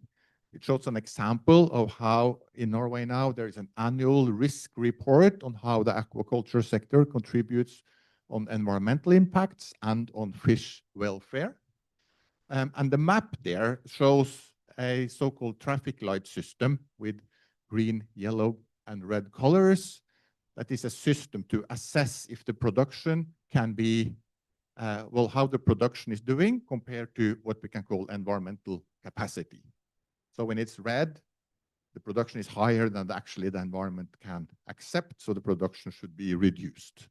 It shows an example of how in Norway now there is an annual risk report on how the aquaculture sector contributes on environmental impacts and on fish welfare. And the map there shows a so-called traffic light system with green, yellow, and red colors. That is a system to assess if the production can be, well, how the production is doing compared to what we can call environmental capacity. So when it's red, the production is higher than actually the environment can accept, so the production should be reduced.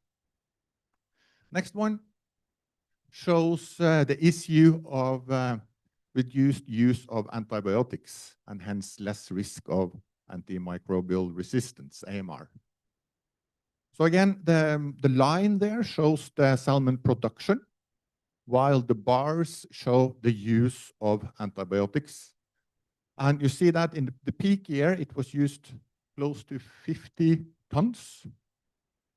Next one shows the issue of reduced use of antibiotics and hence less risk of antimicrobial resistance, AMR. So again, the line there shows the salmon production, while the bars show the use of antibiotics. And you see that in the peak year, it was used close to 50 tons.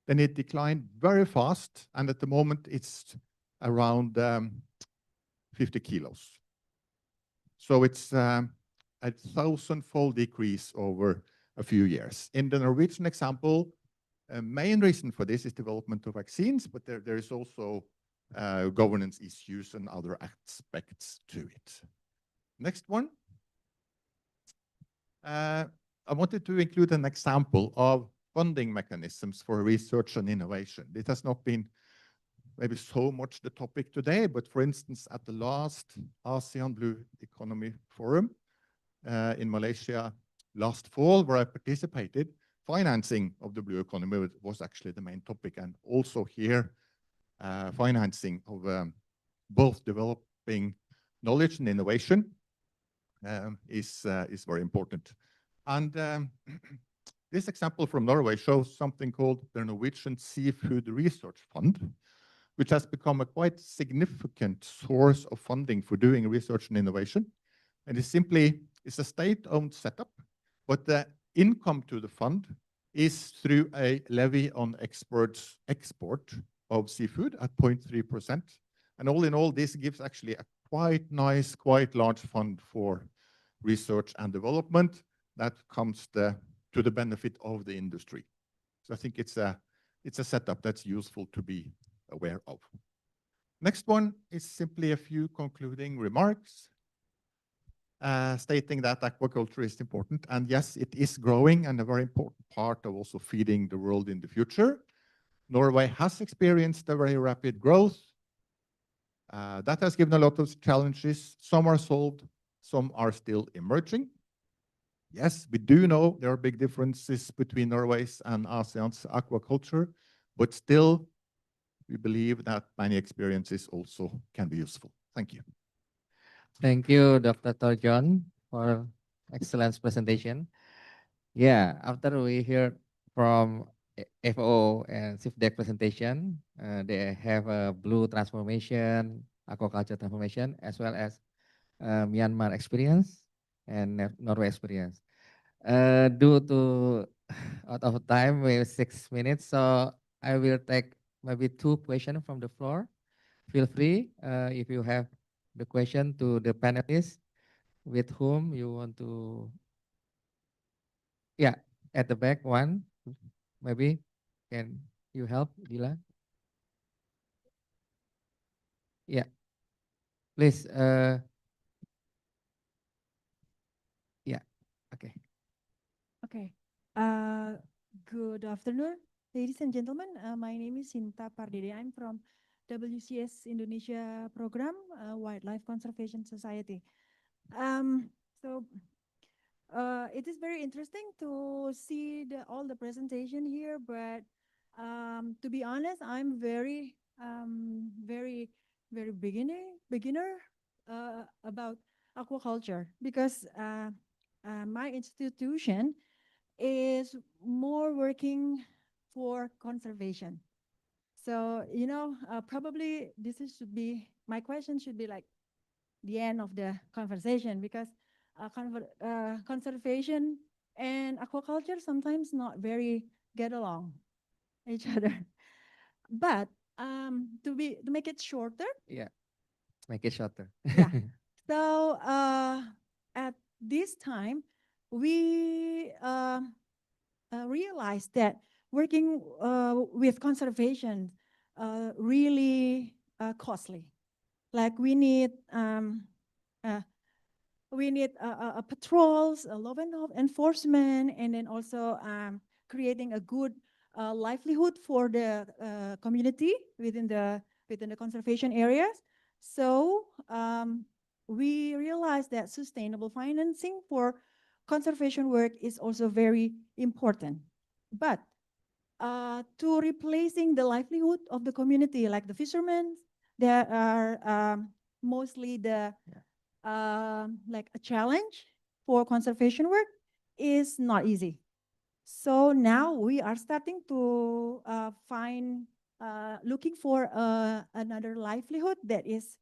Then it declined very fast, and at the moment it's around 50 kilos. So it's a 1,000-fold decrease over a few years. In the Norwegian example, a main reason for this is development of vaccines, but there is also governance issues and other aspects to it. Next one. I wanted to include an example of funding mechanisms for research and innovation. It has not been maybe so much the topic today, but for instance, at the last ASEAN Blue Economy Forum in Malaysia last fall, where I participated, financing of the blue economy was actually the main topic, and also here, financing of both developing knowledge and innovation is very important. And this example from Norway shows something called the Norwegian Seafood Research Fund, which has become a quite significant source of funding for doing research and innovation. And it's a state-owned setup, but the income to the fund is through a levy on export of seafood at 0.3%. And all in all, this gives actually a quite nice, quite large fund for research and development that comes to the benefit of the industry. So I think it's a setup that's useful to be aware of. Next one is simply a few concluding remarks, stating that aquaculture is important. And yes, it is growing and a very important part of also feeding the world in the future. Norway has experienced a very rapid growth. That has given a lot of challenges. Some are solved, some are still emerging. Yes, we do know there are big differences between Norway's and ASEAN's aquaculture, but still, we believe that many experiences also can be useful. Thank you. Thank you, Dr. Torjon, for excellent presentation. Yeah, after we hear from FO and CIFDEC presentation, they have a blue transformation, aquaculture transformation, as well as Myanmar experience and Norway experience. Due to out of time, we have 6 minutes, so I will take maybe 2 questions from the floor. Feel free if you have the question to the panelists with whom you want to. Yeah, at the back one, maybe can you help, Dila? Yeah, please. Yeah, okay. Okay. Good afternoon, ladies and gentlemen. My name is Sinta Pardede. I'm from WCS Indonesia Program, Wildlife Conservation Society. So it is very interesting to see all the presentation here, but to be honest, I'm very beginner about aquaculture, because my institution is more working for conservation. So, you know, probably my question should be like the end of the conversation, because conservation and aquaculture sometimes not very get along each other. But to make it shorter, Yeah, make it shorter. yeah. So at this time, we realized that working with conservation really costly. Like uh, we need patrols, law enforcement, and then also creating a good livelihood for the community within the conservation areas. So we realized that sustainable financing for conservation work is also very important. But to replacing the livelihood of the community, like the fishermen, there are mostly the like a challenge for conservation work is not easy. So now we are starting to looking for another livelihood that is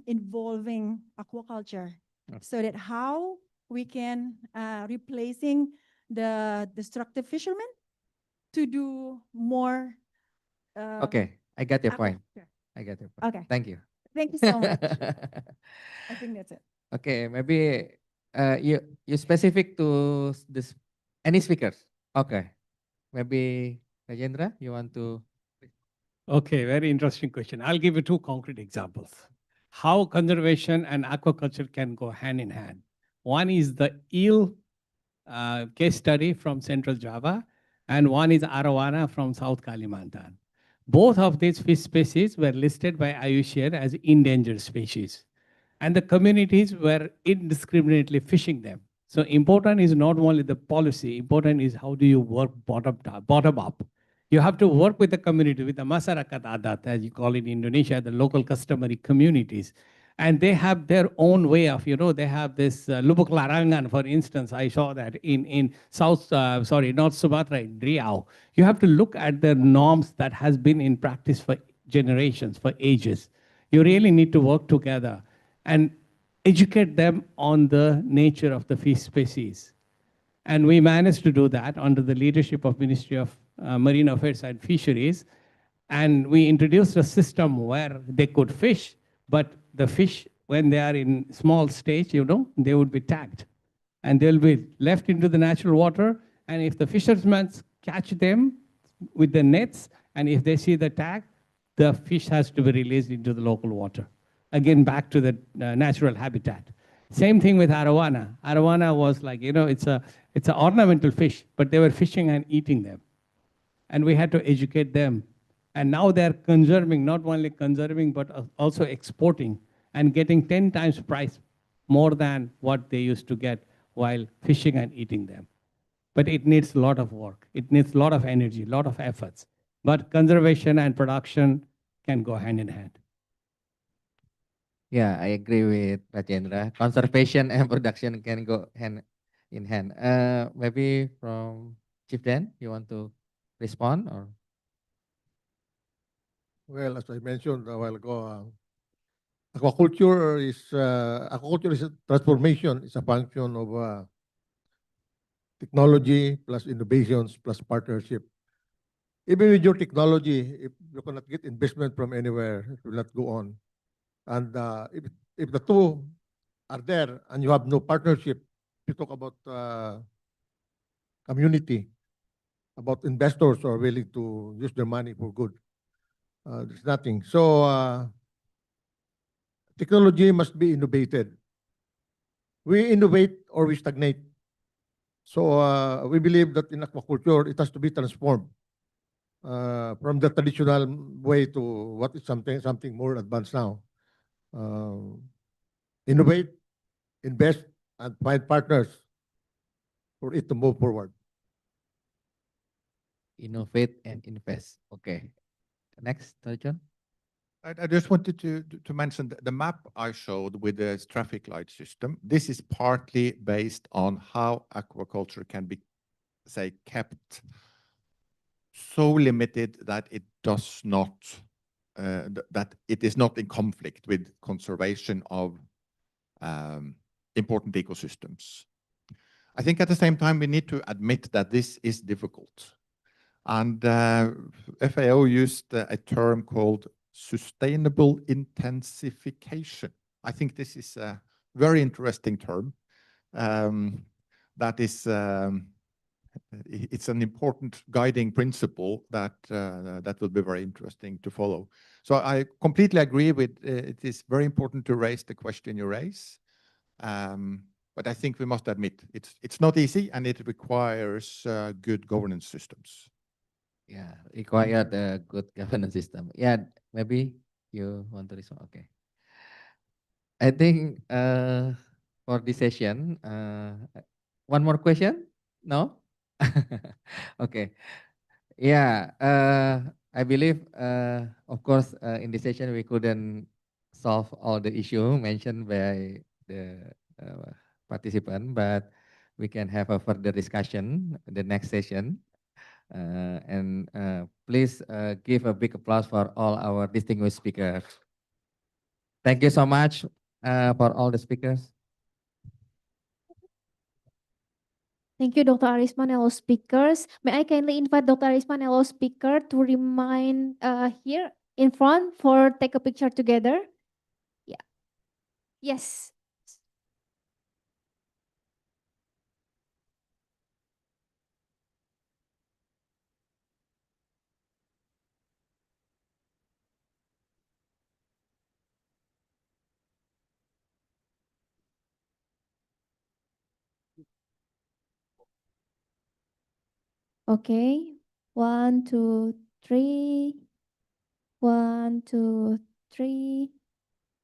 involving aquaculture, so that how we can replacing the destructive fishermen to do more. Okay, I got your point. Aquaculture. I got your point. Okay. Thank you. Thank you so much. I think that's it. Okay, maybe you specific to this any speakers. Okay, maybe Rajendra, you want to? Okay, very interesting question. I'll give you two concrete examples. How conservation and aquaculture can go hand in hand. One is the eel case study from Central Java, and one is arowana from South Kalimantan. Both of these fish species were listed by IUCN as endangered species, and the communities were indiscriminately fishing them. So important is not only the policy, important is how do you work bottom up. You have to work with the community, with the masyarakat adat, as you call it in Indonesia, the local customary communities. And they have their own way of, they have this Lubuk Larangan, for instance. I saw that in North Sumatra, in Riau. You have to look at the norms that has been in practice for generations, for ages. You really need to work together and educate them on the nature of the fish species. And we managed to do that under the leadership of Ministry of Marine Affairs and Fisheries. And we introduced a system where they could fish, but the fish, when they are in small stage, they would be tagged. And they'll be left into the natural water. And if the fishermen catch them with the nets, and if they see the tag, the fish has to be released into the local water. Again, back to the natural habitat. Same thing with arowana. Arowana was like, it's an ornamental fish, but they were fishing and eating them. And we had to educate them. And now they're conserving, not only conserving, but also exporting and getting 10 times price more than what they used to get while fishing and eating them. But it needs a lot of work. It needs a lot of energy, a lot of efforts. But conservation and production can go hand in hand. Yeah, I agree with Rajendra. Conservation and production can go hand in hand. Maybe from Chief Dan, you want to respond or? Well, as I mentioned a while ago, aquaculture is a transformation. It's a function of technology plus innovations plus partnership. Even with your technology, if you cannot get investment from anywhere, it will not go on. And if the two are there and you have no partnership, you talk about community, about investors who are willing to use their money for good. There's nothing. So technology must be innovated. We innovate or we stagnate. So we believe that in aquaculture, it has to be transformed from the traditional way to what is something more advanced now. Innovate, invest, and find partners for it to move forward. Innovate and invest. Okay. Next, John. I just wanted to mention the map I showed with the traffic light system. This is partly based on how aquaculture can be, say, kept so limited that it does not, that it is not in conflict with conservation of important ecosystems. I think at the same time, we need to admit that this is difficult. And FAO used a term called sustainable intensification. I think this is a very interesting term. That is, it's an important guiding principle that that will be very interesting to follow. So I completely agree with it is very important to raise the question you raise. But I think we must admit it's not easy and it requires good governance systems. Yeah, required a good governance system. Yeah, maybe you want to respond. Okay. I think for this session, one more question? No? Okay. Yeah, I believe, of course, in this session we couldn't solve all the issue mentioned by the participant, but we can have a further discussion in the next session. And please give a big applause for all our distinguished speakers. Thank you so much for all the speakers. Thank you, Dr. Arisman and all speakers. May I kindly invite Dr. Arisman and all speaker to remain here in front for take a picture together. Yeah. Yes. Okay. 1, 2, 3. 1, 2, 3.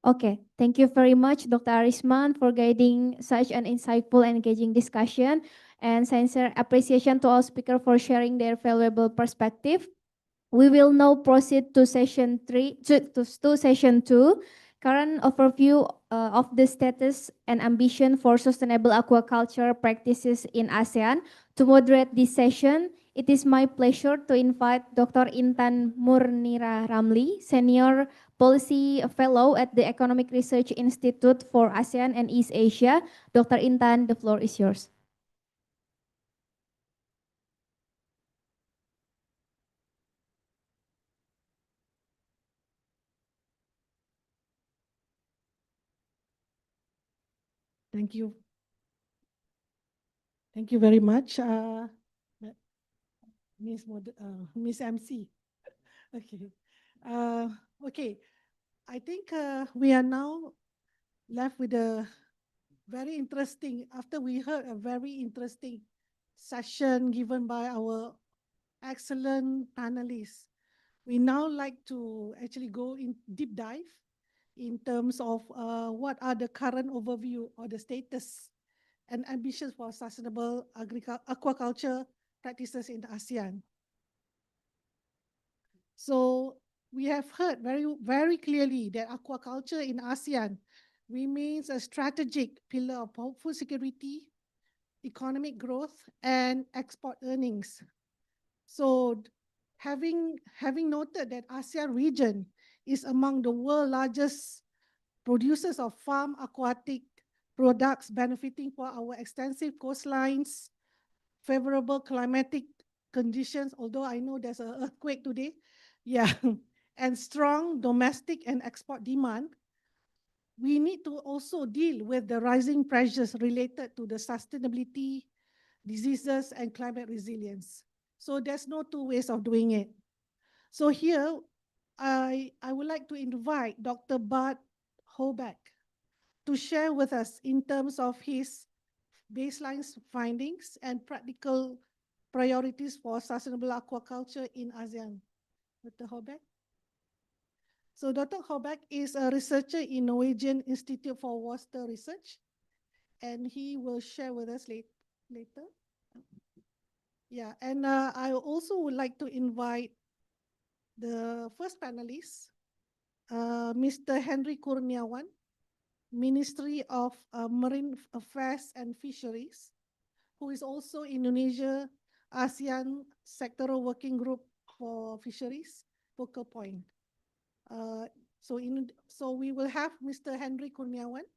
Okay, thank you very much, Dr. Arisman, for guiding such an insightful and engaging discussion, and sincere appreciation to all speakers for sharing their valuable perspective. We will now proceed to session 3, to session 2, current overview of the status and ambition for sustainable aquaculture practices in ASEAN. To moderate this session, it is my pleasure to invite Dr. Intan Murnira Ramli, Senior Policy Fellow at the Economic Research Institute for ASEAN and East Asia. Dr. Intan, the floor is yours. Thank you. Thank you very much, Miss MC. Okay. Okay. I think we are now left with a very interesting, after we heard a very interesting session given by our excellent panelists. We now like to actually go in deep dive in terms of what are the current overview or the status and ambitions for sustainable aquaculture practices in ASEAN. So we have heard very clearly that aquaculture in ASEAN remains a strategic pillar of food security, economic growth, and export earnings. So having noted that ASEAN region is among the world's largest producers of farm aquatic products, benefiting from our extensive coastlines, favorable climatic conditions, although I know there's an earthquake today, yeah, and strong domestic and export demand, we need to also deal with the rising pressures related to the sustainability, diseases, and climate resilience. So there's no two ways of doing it. So here, I would like to invite Dr. Bart Hoback to share with us in terms of his baseline findings and practical priorities for sustainable aquaculture in ASEAN. Dr. Hoback. So Dr. Hoback is a researcher in Norwegian Institute for Water Research, and he will share with us later. Yeah, and I also would like to invite the first panelist, Mr. Henry Kurniawan, Ministry of Marine Affairs and Fisheries, who is also Indonesia ASEAN Sectoral Working Group for Fisheries, focal point. So we will have Mr. Henry Kurniawan.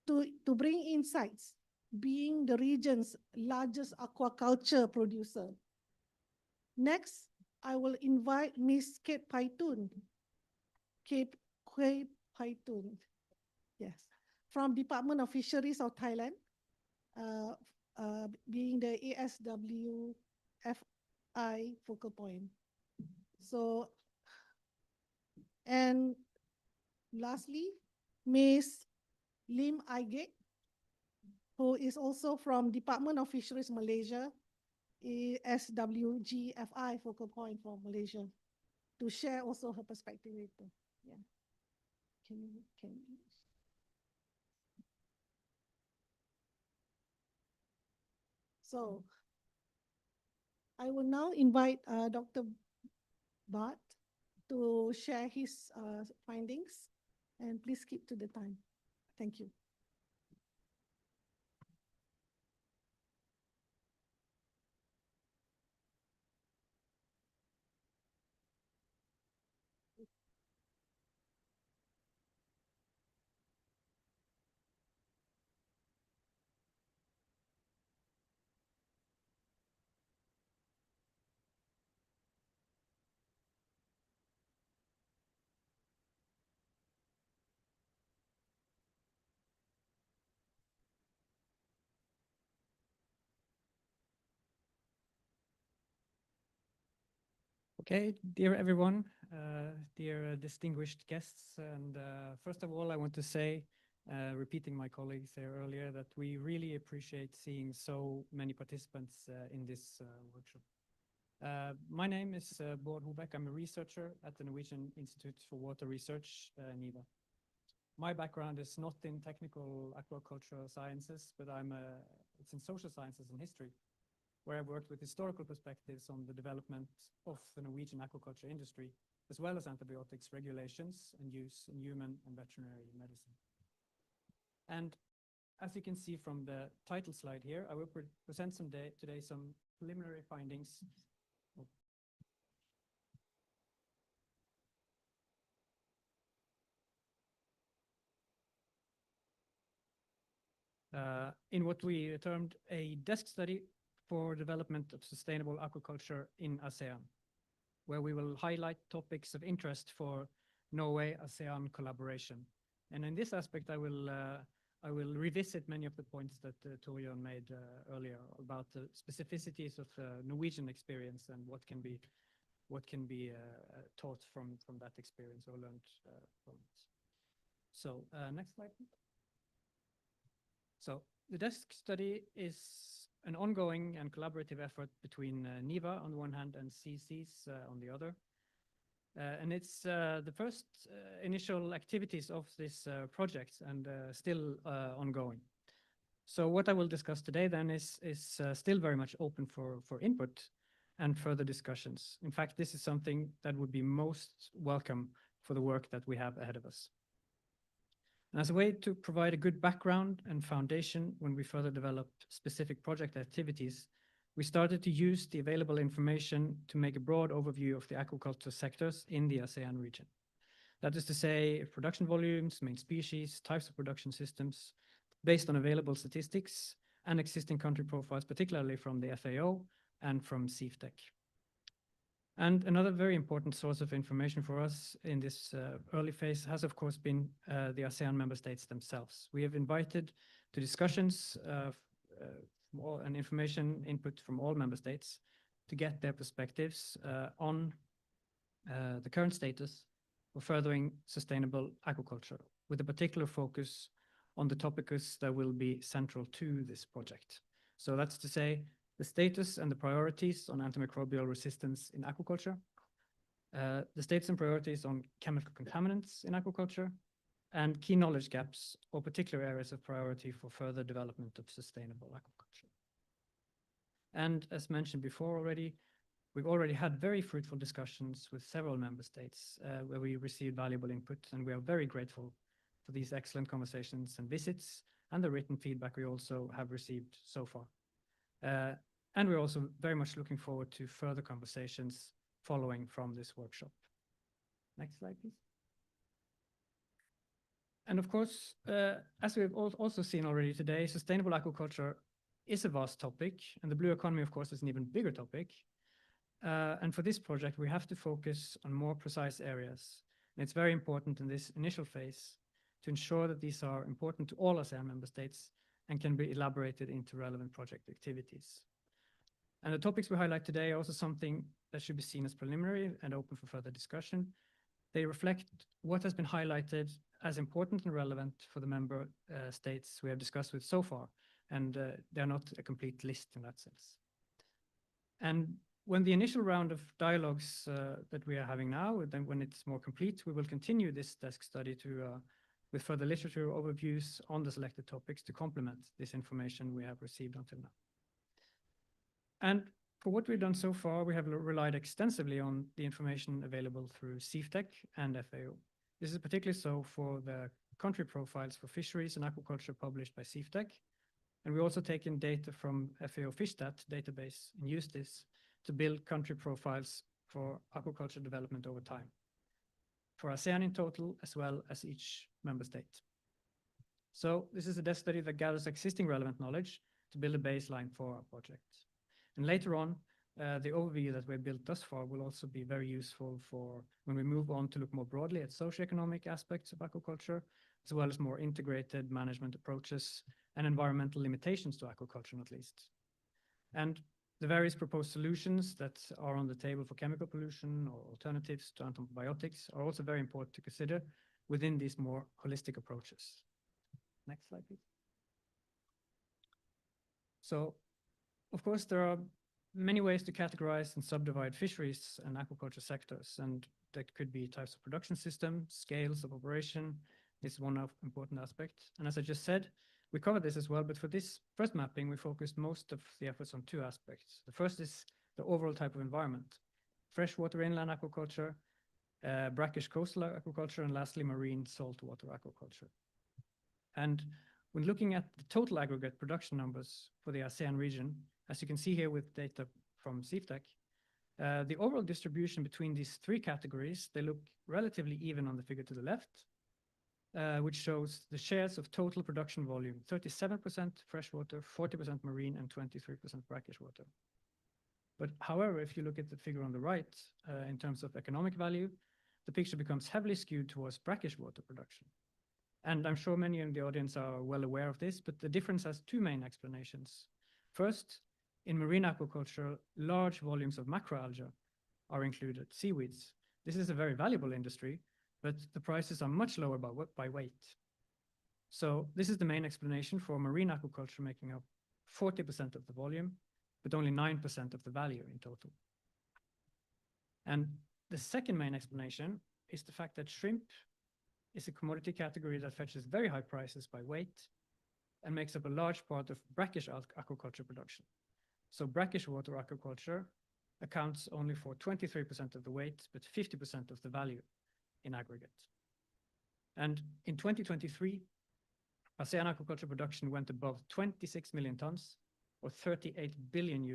to bring insights, being the region's largest aquaculture producer. Next, I will invite Ms. Kate Paitun. Kate Paitun, yes, from Department of Fisheries of Thailand, being the ASWGFi focal point. So, and lastly, Ms. Lim Aigek, who is also from Department of Fisheries Malaysia, ASWGFi focal point for Malaysia, to share also her perspective later. Yeah. Can you? So I will now invite Dr. Bhatt to share his findings, and please keep to the time. Thank you. Okay, dear everyone, dear distinguished guests, and first of all, I want to say, repeating my colleagues there earlier, that we really appreciate seeing so many participants in this workshop. My name is Bård Hobeck. I'm a researcher at the Norwegian Institute for Water Research, NIVA. My background is not in technical aquaculture sciences, but it's in social sciences and history, where I've worked with historical perspectives on the development of the Norwegian aquaculture industry, as well as antibiotics regulations and use in human and veterinary medicine. And as you can see from the title slide here, I will present today some preliminary findings. In what we termed a desk study for development of sustainable aquaculture in ASEAN, where we will highlight topics of interest for Norway-ASEAN collaboration. And in this aspect, I will revisit many of the points that Torbjørn made earlier about the specificities of Norwegian experience and what can be taught from that experience or learned from it. So next slide, please. So the desk study is an ongoing and collaborative effort between NIVA on the one hand and CSEAS on the other. And it's the first initial activities of this project and still ongoing. So what I will discuss today then is still very much open for input and further discussions. In fact, this is something that would be most welcome for the work that we have ahead of us. And as a way to provide a good background and foundation when we further develop specific project activities, we started to use the available information to make a broad overview of the aquaculture sectors in the ASEAN region. That is to say, production volumes, main species, types of production systems, based on available statistics and existing country profiles, particularly from the FAO and from CFTech. And another very important source of information for us in this early phase has, of course, been the ASEAN member states themselves. We have invited to discussions and information input from all member states to get their perspectives on the current status of furthering sustainable aquaculture, with a particular focus on the topics that will be central to this project. So that's to say, the status and the priorities on antimicrobial resistance in aquaculture, the status and priorities on chemical contaminants in aquaculture, and key knowledge gaps or particular areas of priority for further development of sustainable aquaculture. And as mentioned before already, we've already had very fruitful discussions with several member states where we received valuable input, and we are very grateful for these excellent conversations and visits and the written feedback we also have received so far. And we're also very much looking forward to further conversations following from this workshop. Next slide, please. And of course, as we've also seen already today, sustainable aquaculture is a vast topic, and the blue economy, of course, is an even bigger topic. And for this project, we have to focus on more precise areas. And it's very important in this initial phase to ensure that these are important to all ASEAN member states and can be elaborated into relevant project activities. And the topics we highlight today are also something that should be seen as preliminary and open for further discussion. They reflect what has been highlighted as important and relevant for the member states we have discussed with so far, and they're not a complete list in that sense. And when the initial round of dialogues that we are having now, then when it's more complete, we will continue this desk study with further literature overviews on the selected topics to complement this information we have received until now. And for what we've done so far, we have relied extensively on the information available through CFTech and FAO. This is particularly so for the country profiles for fisheries and aquaculture published by CFTech. And we also taken data from FAO FishStat database and used this to build country profiles for aquaculture development over time, for ASEAN in total, as well as each member state. So this is a desk study that gathers existing relevant knowledge to build a baseline for our project. And later on, the overview that we've built thus far will also be very useful for when we move on to look more broadly at socioeconomic aspects of aquaculture, as well as more integrated management approaches and environmental limitations to aquaculture, not least. And the various proposed solutions that are on the table for chemical pollution or alternatives to antibiotics are also very important to consider within these more holistic approaches. Next slide, please. So, of course, there are many ways to categorize and subdivide fisheries and aquaculture sectors, and that could be types of production system, scales of operation. This is one important aspect. And as I just said, we covered this as well, but for this first mapping, we focused most of the efforts on two aspects. The first is the overall type of environment, freshwater inland aquaculture, brackish coastal aquaculture, and lastly, marine saltwater aquaculture. And when looking at the total aggregate production numbers for the ASEAN region, as you can see here with data from CFTech, the overall distribution between these three categories, they look relatively even on the figure to the left, which shows the shares of total production volume, 37% freshwater, 40% marine, and 23% brackish water. But however, if you look at the figure on the right, in terms of economic value, the picture becomes heavily skewed towards brackish water production. And I'm sure many in the audience are well aware of this, but the difference has two main explanations. First, in marine aquaculture, large volumes of macroalgae are included, seaweeds. This is a very valuable industry, but the prices are much lower by weight. So this is the main explanation for marine aquaculture making up 40% of the volume, but only 9% of the value in total. And the second main explanation is the fact that shrimp is a commodity category that fetches very high prices by weight and makes up a large part of brackish aquaculture production. So brackish water aquaculture accounts only for 23% of the weight, but 50% of the value in aggregate. And in 2023, ASEAN aquaculture production went above 26 million tons, or $38 billion.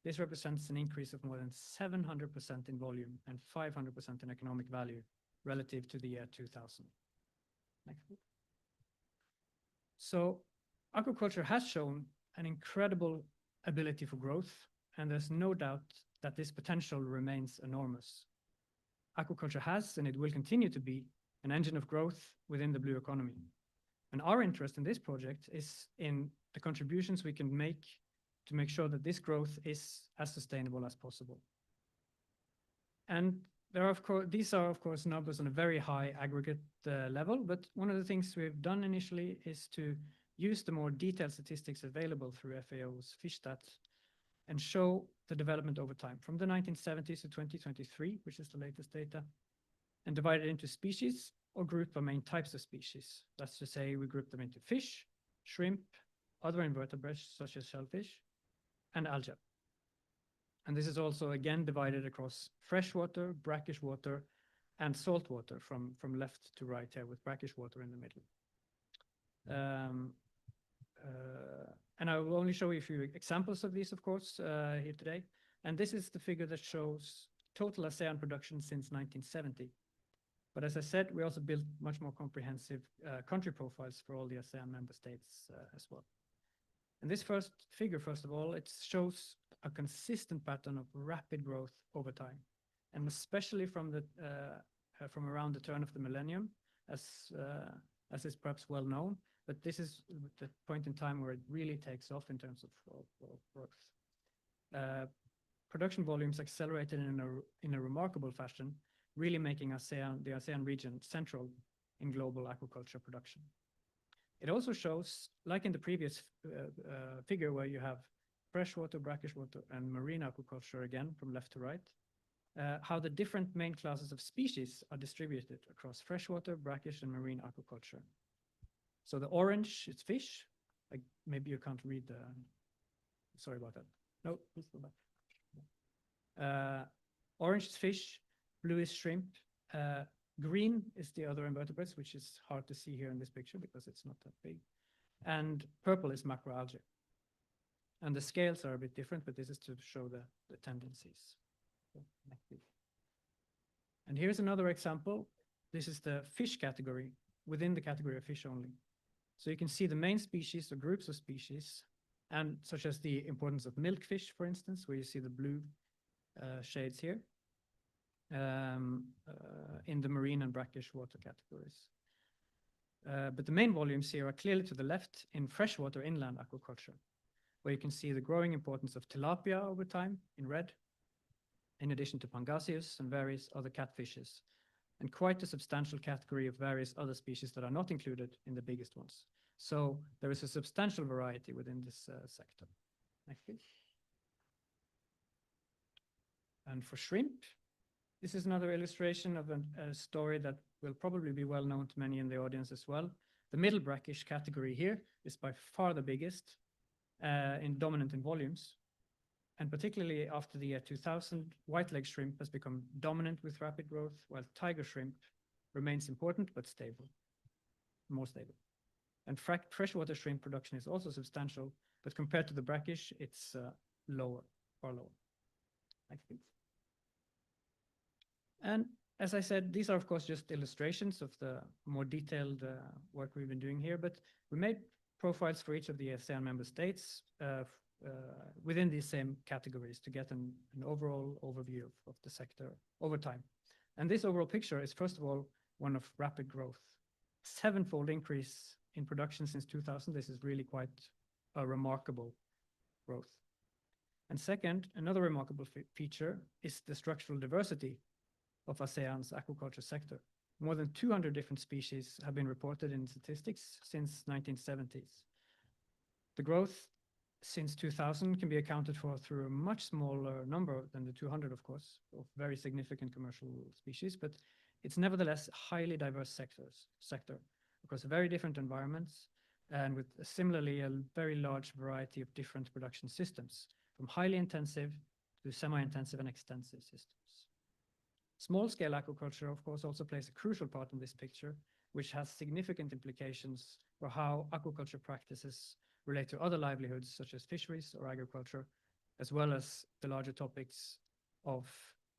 This represents an increase of more than 700% in volume and 500% in economic value relative to the year 2000. Next, please. So aquaculture has shown an incredible ability for growth, and there's no doubt that this potential remains enormous. Aquaculture has, and it will continue to be, an engine of growth within the blue economy. And our interest in this project is in the contributions we can make to make sure that this growth is as sustainable as possible. And there are, these are, of course, numbers on a very high aggregate level, but one of the things we've done initially is to use the more detailed statistics available through FAO's FishStat and show the development over time from the 1970s to 2023, which is the latest data, and divide it into species or group by main types of species. That's to say, we group them into fish, shrimp, other invertebrates such as shellfish, and algae. And this is also again divided across freshwater, brackish water, and saltwater from left to right here, with brackish water in the middle. And I will only show you a few examples of these, of course, here today. And this is the figure that shows total ASEAN production since 1970. But as I said, we also built much more comprehensive country profiles for all the ASEAN member states as well. And this first figure, first of all, it shows a consistent pattern of rapid growth over time, and especially from around the turn of the millennium, as is perhaps well known. But this is the point in time where it really takes off in terms of growth. Production volumes accelerated in a remarkable fashion, really making the ASEAN region central in global aquaculture production. It also shows, like in the previous figure where you have freshwater, brackish water, and marine aquaculture again from left to right, how the different main classes of species are distributed across freshwater, brackish, and marine aquaculture. So the orange is fish. Maybe you can't read the, sorry about that. No, please go back. Orange is fish, blue is shrimp, green is the other invertebrates, which is hard to see here in this picture because it's not that big, and purple is macroalgae. And the scales are a bit different, but this is to show the tendencies. And here's another example. This is the fish category within the category of fish only. So you can see the main species or groups of species, and such as the importance of milkfish, for instance, where you see the blue shades here, in the marine and brackish water categories. But the main volumes here are clearly to the left in freshwater inland aquaculture, where you can see the growing importance of tilapia over time in red, in addition to pangasius and various other catfishes, and quite a substantial category of various other species that are not included in the biggest ones. So there is a substantial variety within this sector. Next, please. And for shrimp, this is another illustration of a story that will probably be well known to many in the audience as well. The middle brackish category here is by far the biggest, dominant in volumes. And particularly after the year 2000, white-leg shrimp has become dominant with rapid growth, while tiger shrimp remains important but stable, more stable. And freshwater shrimp production is also substantial, but compared to the brackish, it's lower, far lower. Next, please. And as I said, these are, of course, just illustrations of the more detailed work we've been doing here, but we made profiles for each of the ASEAN member states within these same categories to get an overall overview of the sector over time. And this overall picture is, first of all, one of rapid growth. 7-fold increase in production since 2000. This is really quite a remarkable growth. And second, another remarkable feature is the structural diversity of ASEAN's aquaculture sector. More than 200 different species have been reported in statistics since 1970s. The growth since 2000 can be accounted for through a much smaller number than the 200, of course, of very significant commercial species, but it's nevertheless a highly diverse sector across very different environments and with similarly a very large variety of different production systems, from highly intensive to semi-intensive and extensive systems. Small-scale aquaculture, of course, also plays a crucial part in this picture, which has significant implications for how aquaculture practices relate to other livelihoods, such as fisheries or agriculture, as well as the larger topics of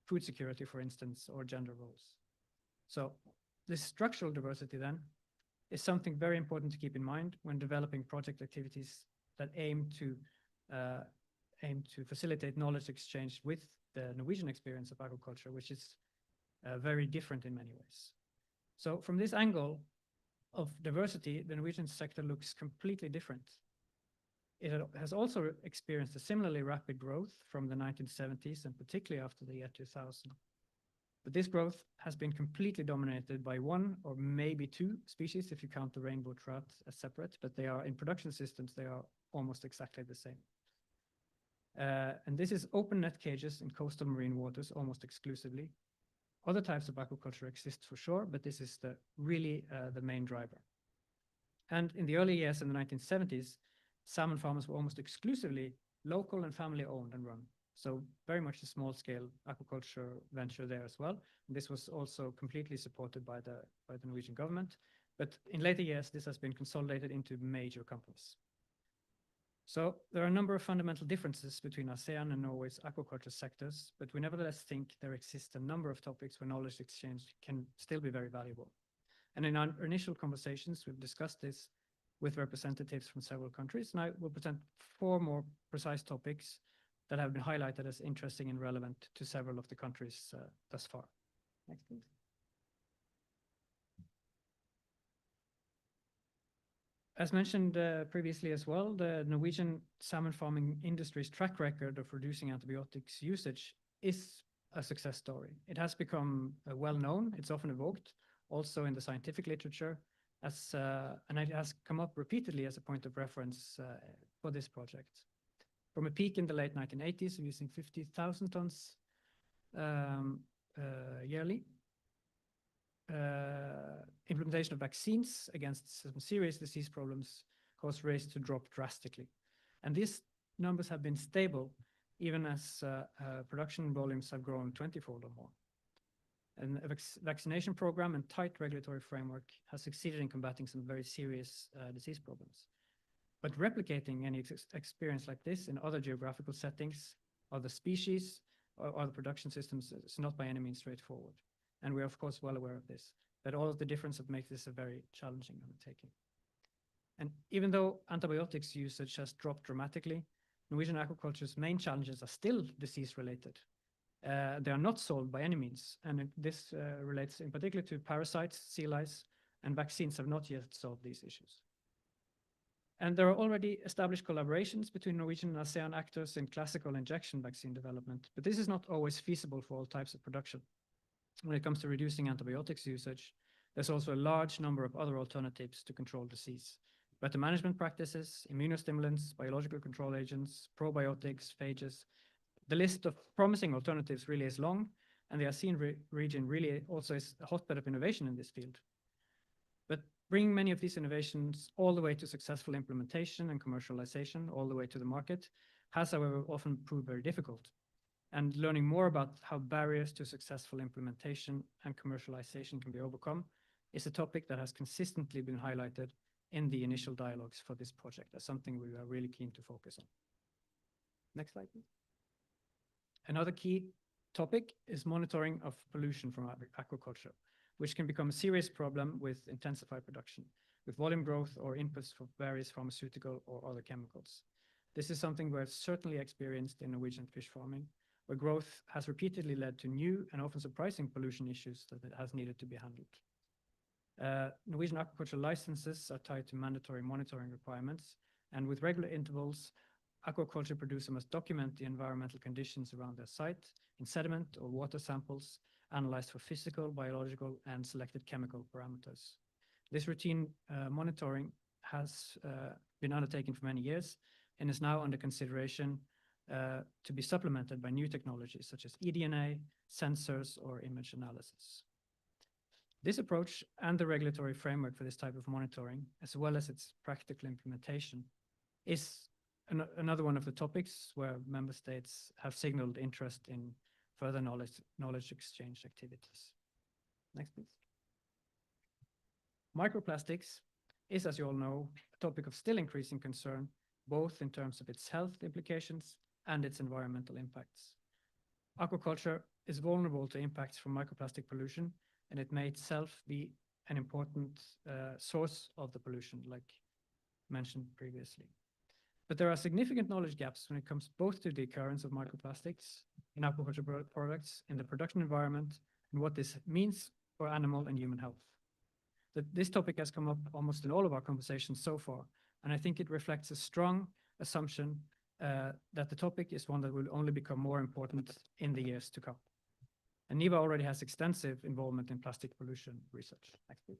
food security, for instance, or gender roles. So this structural diversity, then, is something very important to keep in mind when developing project activities that aim to facilitate knowledge exchange with the Norwegian experience of aquaculture, which is very different in many ways. So from this angle of diversity, the Norwegian sector looks completely different. It has also experienced a similarly rapid growth from the 1970s and particularly after the year 2000. But this growth has been completely dominated by one or maybe two species, if you count the rainbow trout as separate, but they are in production systems, they are almost exactly the same. And this is open net cages in coastal marine waters almost exclusively. Other types of aquaculture exist for sure, but this is really the main driver. And in the early years in the 1970s, salmon farmers were almost exclusively local and family owned and run. So very much a small scale aquaculture venture there as well. And this was also completely supported by the Norwegian government. But in later years, this has been consolidated into major companies. So there are a number of fundamental differences between ASEAN and Norway's aquaculture sectors, but we nevertheless think there exist a number of topics where knowledge exchange can still be very valuable. And in our initial conversations, we've discussed this with representatives from several countries, and I will present 4 more precise topics that have been highlighted as interesting and relevant to several of the countries thus far. Next, please. As mentioned previously as well, the Norwegian salmon farming industry's track record of reducing antibiotics usage is a success story. It has become well known. It's often evoked, also in the scientific literature, and it has come up repeatedly as a point of reference for this project. From a peak in the late 1980s of using 50,000 tons yearly, implementation of vaccines against some serious disease problems caused rates to drop drastically. And these numbers have been stable even as production volumes have grown 20-fold or more. And a vaccination program and tight regulatory framework has succeeded in combating some very serious disease problems. But replicating any experience like this in other geographical settings, other species, or other production systems is not by any means straightforward. And we're of course well aware of this, but all of the difference that makes this a very challenging undertaking. And even though antibiotics usage has dropped dramatically, Norwegian aquaculture's main challenges are still disease-related. They are not solved by any means, and this relates in particular to parasites, sea lice, and vaccines have not yet solved these issues. And there are already established collaborations between Norwegian and ASEAN actors in classical injection vaccine development, but this is not always feasible for all types of production. When it comes to reducing antibiotics usage, there's also a large number of other alternatives to control disease. Better management practices, immunostimulants, biological control agents, probiotics, phages. The list of promising alternatives really is long, and the ASEAN region really also is a hotbed of innovation in this field. But bringing many of these innovations all the way to successful implementation and commercialization, all the way to the market, has, however, often proved very difficult. And learning more about how barriers to successful implementation and commercialization can be overcome is a topic that has consistently been highlighted in the initial dialogues for this project as something we are really keen to focus on. Next slide, please. Another key topic is monitoring of pollution from aquaculture, which can become a serious problem with intensified production, with volume growth or inputs for various pharmaceutical or other chemicals. This is something we've certainly experienced in Norwegian fish farming, where growth has repeatedly led to new and often surprising pollution issues that it has needed to be handled. Norwegian aquaculture licenses are tied to mandatory monitoring requirements, and with regular intervals, aquaculture producers must document the environmental conditions around their site in sediment or water samples, analyzed for physical, biological, and selected chemical parameters. This routine monitoring has been undertaken for many years and is now under consideration to be supplemented by new technologies such as eDNA, sensors, or image analysis. This approach and the regulatory framework for this type of monitoring, as well as its practical implementation, is another one of the topics where member states have signaled interest in further knowledge exchange activities. Next, please. Microplastics is, as you all know, a topic of still increasing concern, both in terms of its health implications and its environmental impacts. Aquaculture is vulnerable to impacts from microplastic pollution, and it may itself be an important source of the pollution, like mentioned previously. But there are significant knowledge gaps when it comes both to the occurrence of microplastics in aquaculture products, in the production environment, and what this means for animal and human health. This topic has come up almost in all of our conversations so far, and I think it reflects a strong assumption that the topic is one that will only become more important in the years to come. And NIVA already has extensive involvement in plastic pollution research. Next, please.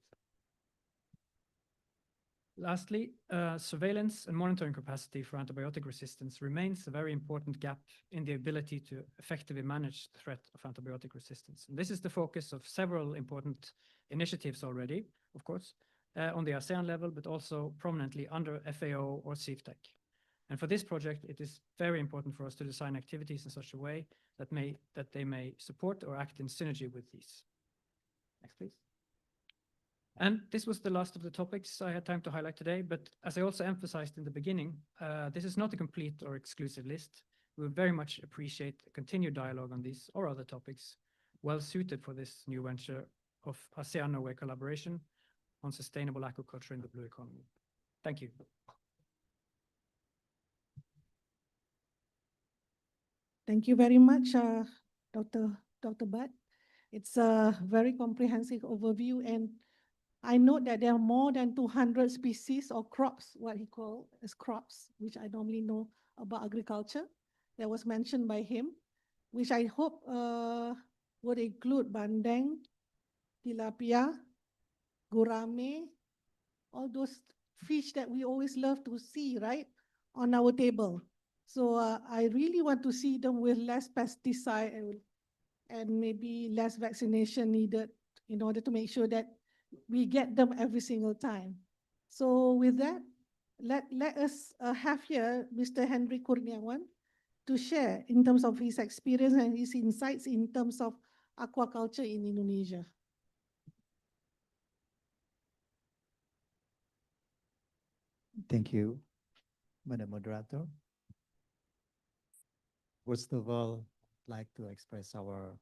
Lastly, surveillance and monitoring capacity for antibiotic resistance remains a very important gap in the ability to effectively manage the threat of antibiotic resistance. And this is the focus of several important initiatives already, of course, on the ASEAN level, but also prominently under FAO or CFTEC. And for this project, it is very important for us to design activities in such a way that they may support or act in synergy with these. Next, please. And this was the last of the topics I had time to highlight today, but as I also emphasized in the beginning, this is not a complete or exclusive list. We would very much appreciate a continued dialogue on these or other topics well suited for this new venture of ASEAN-Norway collaboration on sustainable aquaculture in the blue economy. Thank you. Thank you very much, Dr. Butt. It's a very comprehensive overview, and I note that there are more than 200 species or crops, what he called as crops, which I normally know about agriculture, that was mentioned by him, which I hope would include bandeng, tilapia, gurame, all those fish that we always love to see, right, on our table. So I really want to see them with less pesticide and maybe less vaccination needed in order to make sure that we get them every single time. So with that, let us have here Mr. Henry Kurniawan to share in terms of his experience and his insights in terms of aquaculture in Indonesia. Thank you, Madam Moderator. First of all, I'd like to express our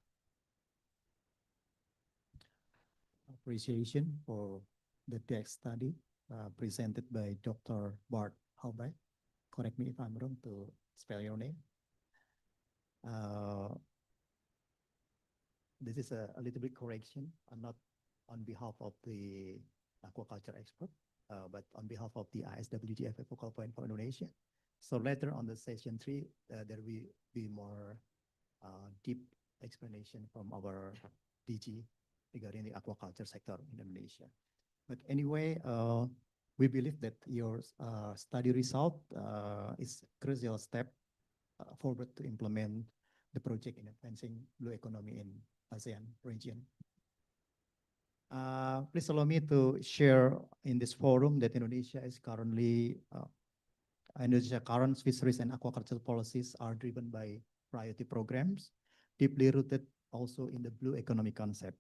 appreciation for the text study presented by Dr. Bart Halbrecht. Correct me if I'm wrong to spell your name. This is a little bit correction, not on behalf of the aquaculture expert, but on behalf of the ASWGFi focal point for Indonesia. So later on the session 3, there will be more deep explanation from our DG regarding the aquaculture sector in Indonesia. But anyway, we believe that your study result is a crucial step forward to implement the project in advancing blue economy in ASEAN region. Please allow me to share in this forum that Indonesia is currently Indonesia's current fisheries and aquaculture policies are driven by priority programs, deeply rooted also in the blue economy concept.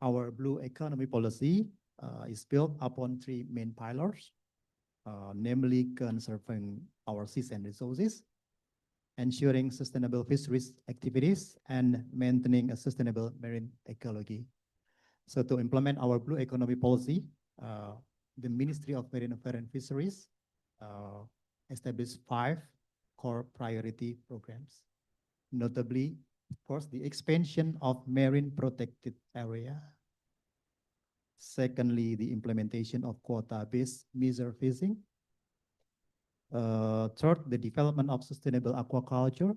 Our blue economy policy is built upon 3 main pillars, namely conserving our seas and resources, ensuring sustainable fisheries activities, and maintaining a sustainable marine ecology. So to implement our blue economy policy, the Ministry of Marine Affairs and Fisheries established 5 core priority programs. Notably, first, the expansion of marine protected area. Secondly, the implementation of quota-based measure fishing. Third, the development of sustainable aquaculture.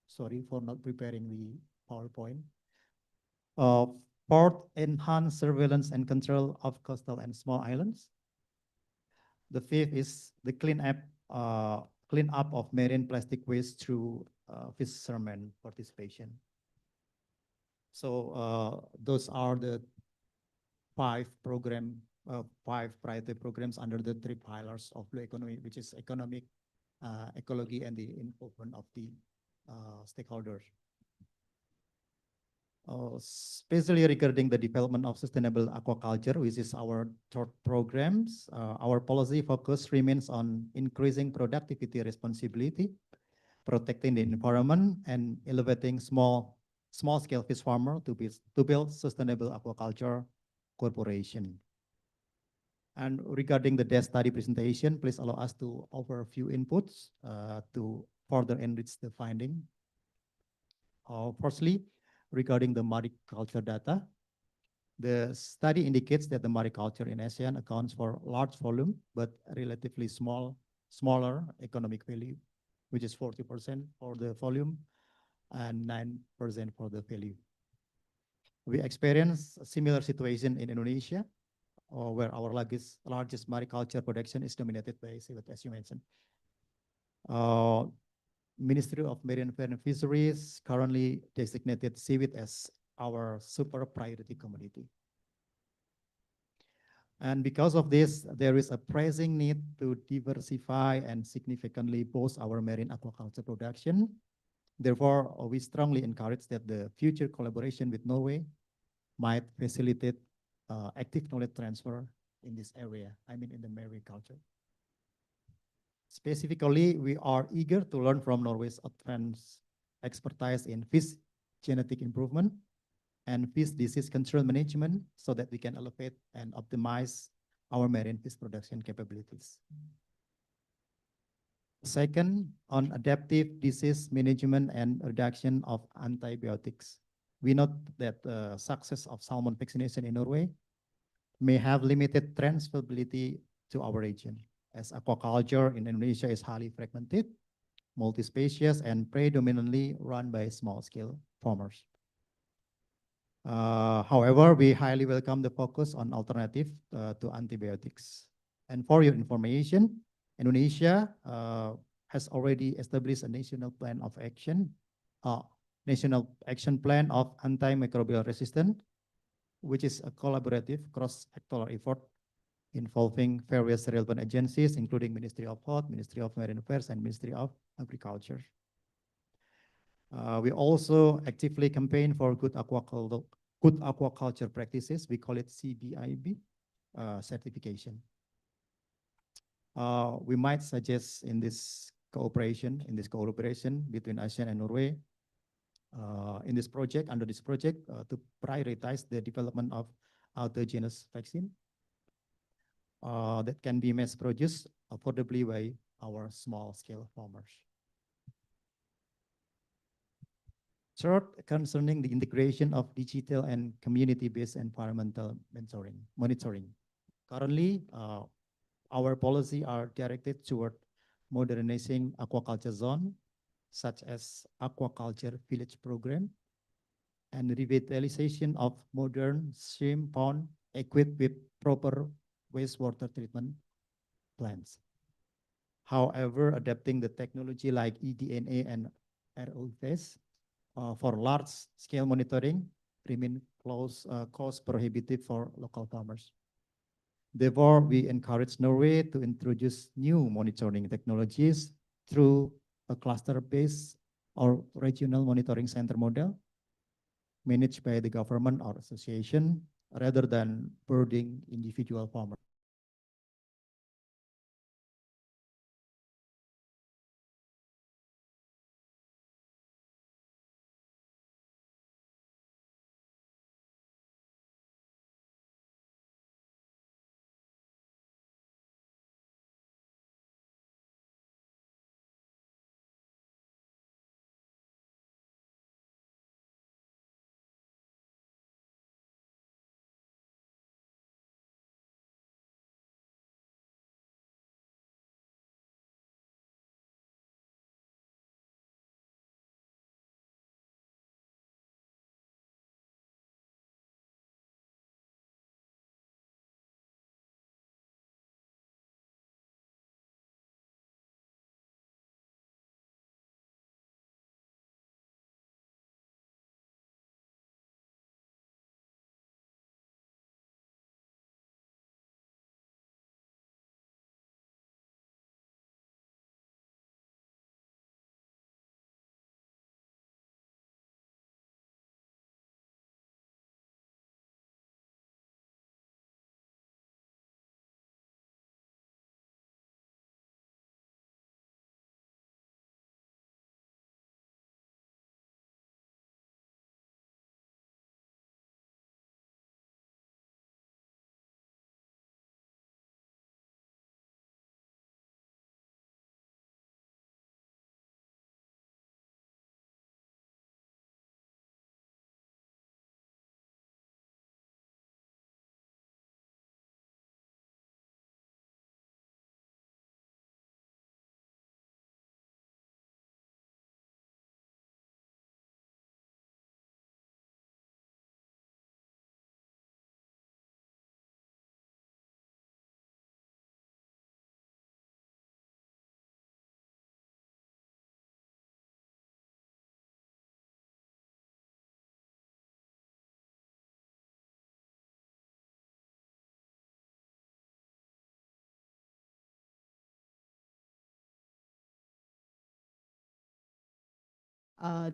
Sorry for not preparing the PowerPoint. Fourth, enhanced surveillance and control of coastal and small islands. The fifth is the cleanup of marine plastic waste through fishermen participation. So those are the 5 priority programs under the 3 pillars of blue economy, which is economic, ecology, and the involvement of the stakeholders. Especially regarding the development of sustainable aquaculture, which is our 3rd programs, our policy focus remains on increasing productivity responsibility, protecting the environment, and elevating small-scale fish farmer to build sustainable aquaculture corporation. And regarding the desk study presentation, please allow us to offer a few inputs to further enrich the finding. Firstly, regarding the mariculture data, the study indicates that the mariculture in ASEAN accounts for large volume, but relatively smaller economic value, which is 40% for the volume and 9% for the value. We experience a similar situation in Indonesia, where our largest mariculture production is dominated by seaweed, as you mentioned. Ministry of Marine Affairs and Fisheries currently designated seaweed as our super priority commodity. And because of this, there is a pressing need to diversify and significantly boost our marine aquaculture production. Therefore, we strongly encourage that the future collaboration with Norway might facilitate active knowledge transfer in this area, I mean in the mariculture. Specifically, we are eager to learn from Norway's advanced expertise in fish genetic improvement and fish disease control management so that we can elevate and optimize our marine fish production capabilities. Second, on adaptive disease management and reduction of antibiotics. We note that the success of salmon vaccination in Norway may have limited transferability to our region, as aquaculture in Indonesia is highly fragmented, multi-species, and predominantly run by small-scale farmers. However, we highly welcome the focus on alternative to antibiotics. And for your information, Indonesia has already established a national plan of action, national action plan of antimicrobial resistance, which is a collaborative cross-sectoral effort involving various relevant agencies, including Ministry of Health, Ministry of Marine Affairs, and Ministry of Agriculture. We also actively campaign for good aquaculture practices. We call it CBIB certification. We might suggest in this cooperation between ASEAN and Norway, under this project, to prioritize the development of autogenous vaccine that can be mass-produced affordably by our small-scale farmers. Third, concerning the integration of digital and community-based environmental monitoring. Currently, our policy are directed toward modernizing aquaculture zone, such as aquaculture village program, and revitalization of modern shrimp pond equipped with proper wastewater treatment plants. However, adapting the technology like eDNA and ROVs for large-scale monitoring remain cost prohibitive for local farmers. Therefore, we encourage Norway to introduce new monitoring technologies through a cluster-based or regional monitoring center model managed by the government or association rather than burdening individual farmers.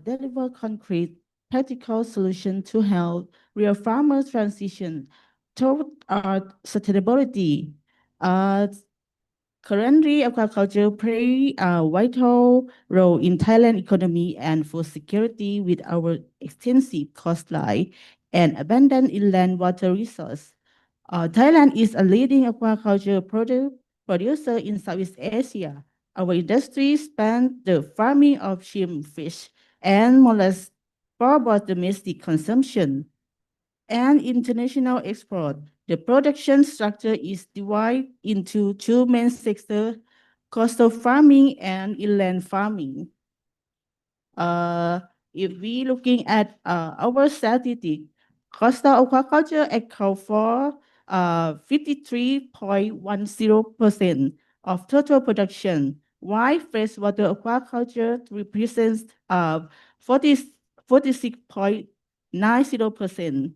Deliver concrete, practical solution to help real farmers transition toward sustainability. Uh, Currently, aquaculture play a vital role in Thailand economy and food security with our extensive coastline and abundant inland water resource. Thailand is a leading aquaculture producer in Southeast Asia. Our industry spans the farming of shrimp, fish, and mollusks for both domestic consumption and international export. The production structure is divided into two main sectors, coastal farming and inland farming. If we looking at our statistic, coastal aquaculture account for 53.10% of total production, while freshwater aquaculture represents 46.90%.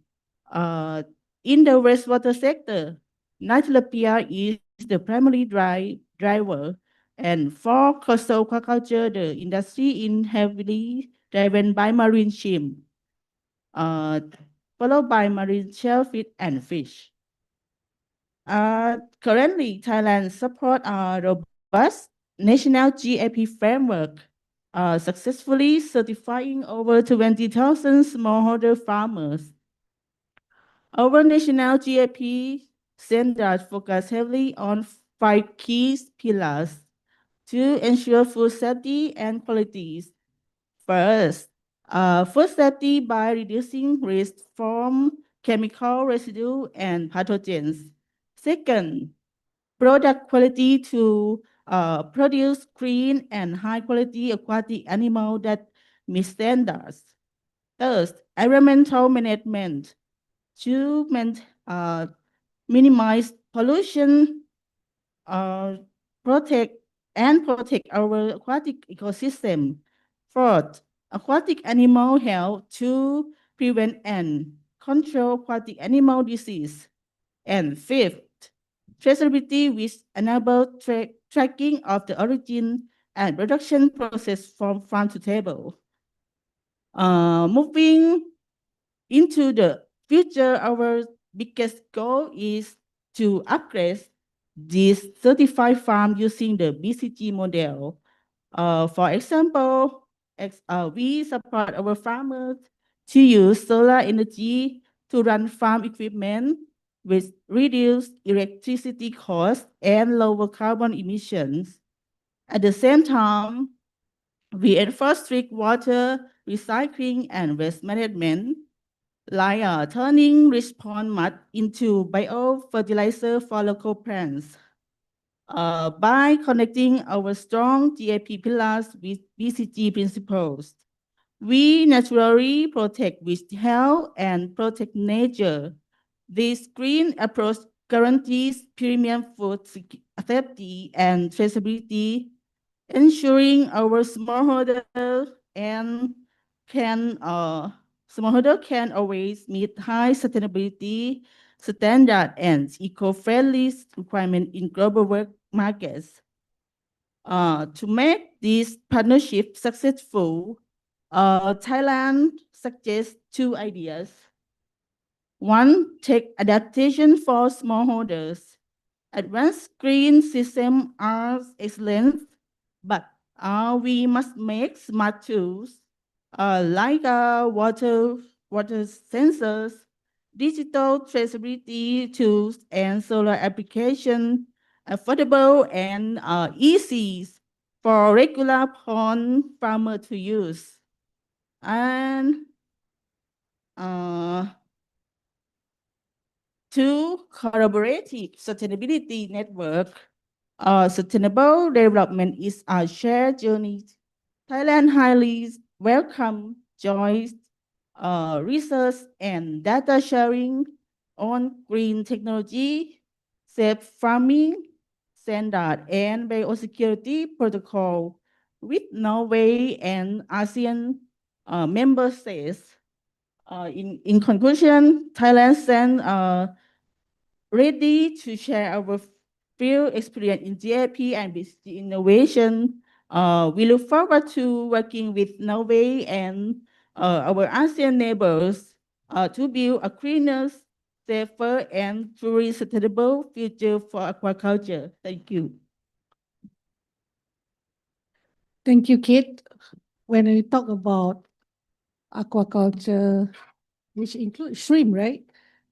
In the wastewater sector, tilapia is the primary driver, and for coastal aquaculture, the industry is heavily driven by marine shrimp, followed by marine shellfish and fish. Currently, Thailand supports a robust national GAP framework, successfully certifying over 20,000 smallholder farmers. Our national GAP standards focus heavily on 5 key pillars to ensure food safety and quality. First, food safety by reducing risk from chemical residue and pathogens. Second, product quality to produce clean and high quality aquatic animals that meet standards. Third, environmental management to minimize pollution, protect our aquatic ecosystem. Fourth, aquatic animal health to prevent and control aquatic animal disease. And fifth, traceability which enable tracking of the origin and production process from farm to table. Moving into the future, our biggest goal is to upgrade this certified farm using the BCG model. For example, we support our farmers to use solar energy to run farm equipment with reduced electricity costs and lower carbon emissions. At the same time, we enforce strict water recycling and waste management, like turning respawn mud into biofertilizer for local plants. By connecting our strong GAP pillars with BCG principles, we naturally protect fish health and protect nature. This green approach guarantees premium food safety and traceability, ensuring our smallholder can always meet high sustainability standard and eco-friendly requirement in global work markets. To make this partnership successful, Thailand suggests 2 ideas. One, tech adaptation for smallholders. Advanced screen systems are excellent, but we must make smart tools like water sensors, digital traceability tools, and solar application affordable and easy for regular pond farmer to use. And two, collaborative sustainability network. Sustainable development is a shared journey. Thailand highly welcome joint research and data sharing on green technology, safe farming standard, and biosecurity protocol with Norway and ASEAN member states. In conclusion, Thailand stands ready to share our field experience in GAP and BCG innovation. We look forward to working with Norway and our ASEAN neighbors to build a cleaner, safer, and truly sustainable future for aquaculture. Thank you. Thank you, Kate. When we talk about aquaculture, which includes shrimp, right?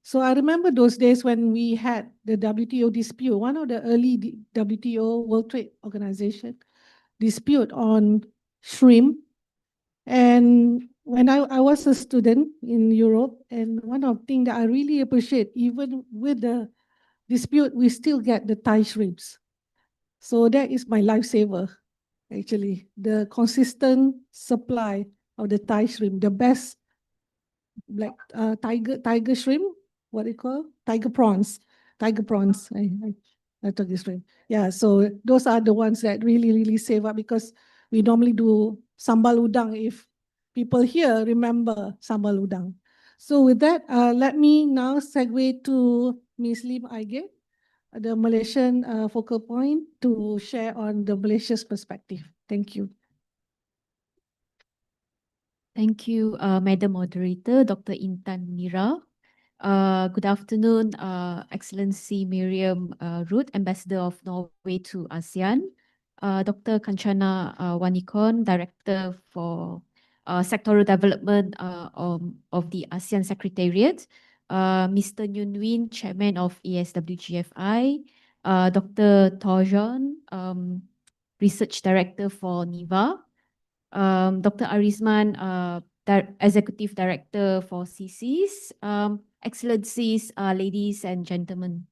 So I remember those days when we had the WTO dispute, one of the early WTO, World Trade Organization, dispute on shrimp. And when I was a student in Europe, and one of the things that I really appreciate, even with the dispute, we still get the Thai shrimps. So that is my lifesaver, actually. The consistent supply of the Thai shrimp, the best, like tiger shrimp, what do you call? Tiger prawns. Tiger prawns. I took this shrimp. Yeah, so those are the ones that really save up, because we normally do sambal udang if people here remember sambal udang. So with that, let me now segue to Ms. Lim Aige, the Malaysian focal point, to share on the Malaysia's perspective. Thank you. Thank you, Madam Moderator, Dr. Intan Mira. Good afternoon, Excellency Miriam Ruth, Ambassador of Norway to ASEAN, Dr. Kanchana Wanikon, Director for Sectoral Development of the ASEAN Secretariat, Mr. Nguyen Nguyen, Chairman of ASWGFi, Dr. Torjon, Research Director for NIVA, Dr. Arisman, Executive Director for CSEAS, Excellencies, ladies and gentlemen.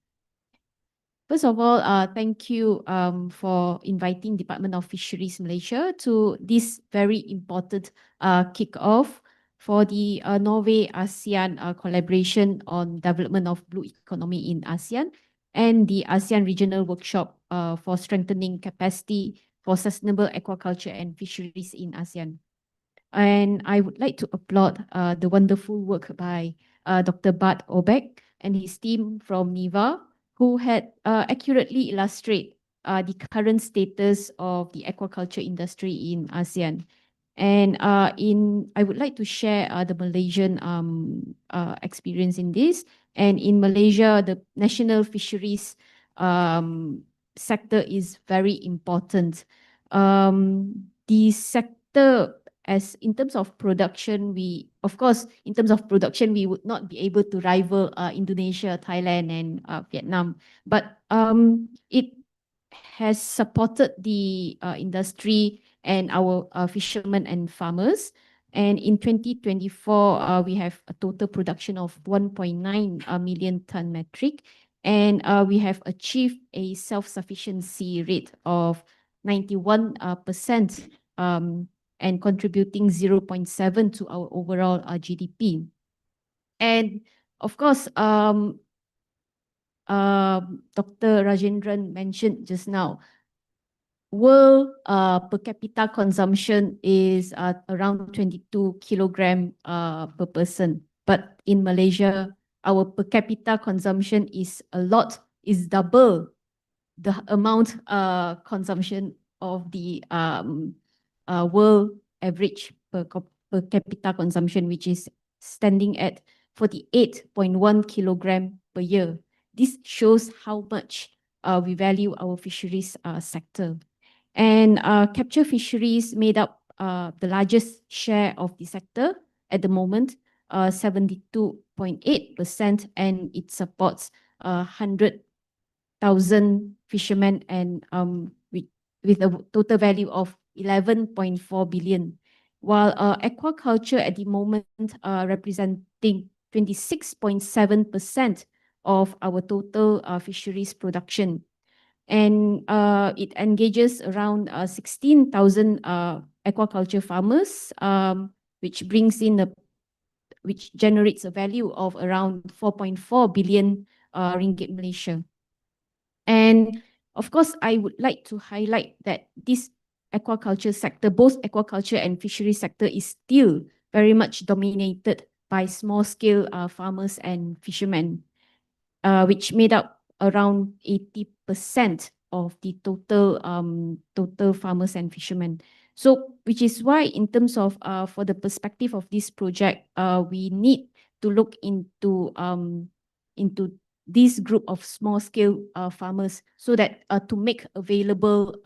First of all, thank you for inviting Department of Fisheries Malaysia to this very important kick-off for the Norway-ASEAN collaboration on development of blue economy in ASEAN and the ASEAN Regional Workshop for strengthening capacity for sustainable aquaculture and fisheries in ASEAN. And I would like to applaud the wonderful work by Dr. Bart Obeck and his team from NIVA, who had accurately illustrate the current status of the aquaculture industry in ASEAN. And I would like to share the Malaysian experience in this. And in Malaysia, the national fisheries sector is very important. The sector, as in terms of production, of course, in terms of production, we would not be able to rival Indonesia, Thailand, and Vietnam. But it has supported the industry and our fishermen and farmers. And in 2024, we have a total production of 1.9 million ton metric. And we have achieved a self-sufficiency rate of 91%, and contributing 0.7 to our overall GDP. And of course, Dr. Rajendran mentioned just now, world per capita consumption is around 22 kilogram per person. But in Malaysia, our per capita consumption is double the amount consumption of the world average per capita consumption, which is standing at 48.1 kilogram per year. This shows how much we value our fisheries sector. And capture fisheries made up the largest share of the sector at the moment, 72.8%, and it supports 100,000 fishermen and with a total value of 11.4 billion. While aquaculture at the moment representing 26.7% of our total fisheries production. And it engages around 16,000 aquaculture farmers, which generates a value of around 4.4 billion ringgit Malaysia. And of course, I would like to highlight that this aquaculture sector, both aquaculture and fishery sector, is still very much dominated by small-scale farmers and fishermen, which made up around 80% of the total farmers and fishermen. So, which is why, in terms of for the perspective of this project, we need to look into into this group of small scale farmers, so that to make available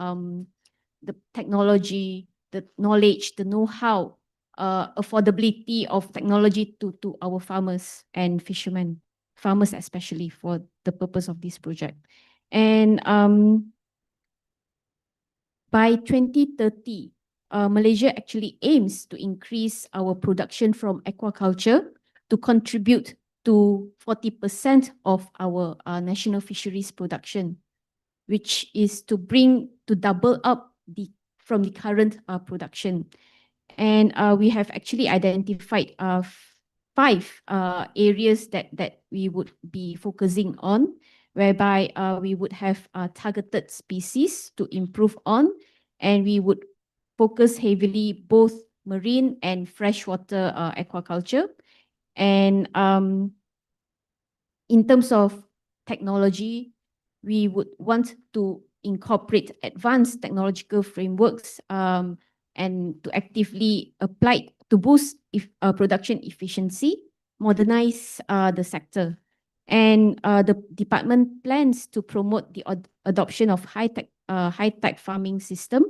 the technology, the knowledge, the know-how, affordability of technology to our farmers and fishermen, farmers especially, for the purpose of this project. And by 2030, Malaysia actually aims to increase our production from aquaculture to contribute to 40% of our national fisheries production, which is to double up from the current production. And we have actually identified 5 areas that we would be focusing on, whereby we would have targeted species to improve on, and we would focus heavily both marine and freshwater aquaculture. And in terms of technology, we would want to incorporate advanced technological frameworks and to actively apply to boost production efficiency, modernize the sector. And the department plans to promote the adoption of high-tech farming system,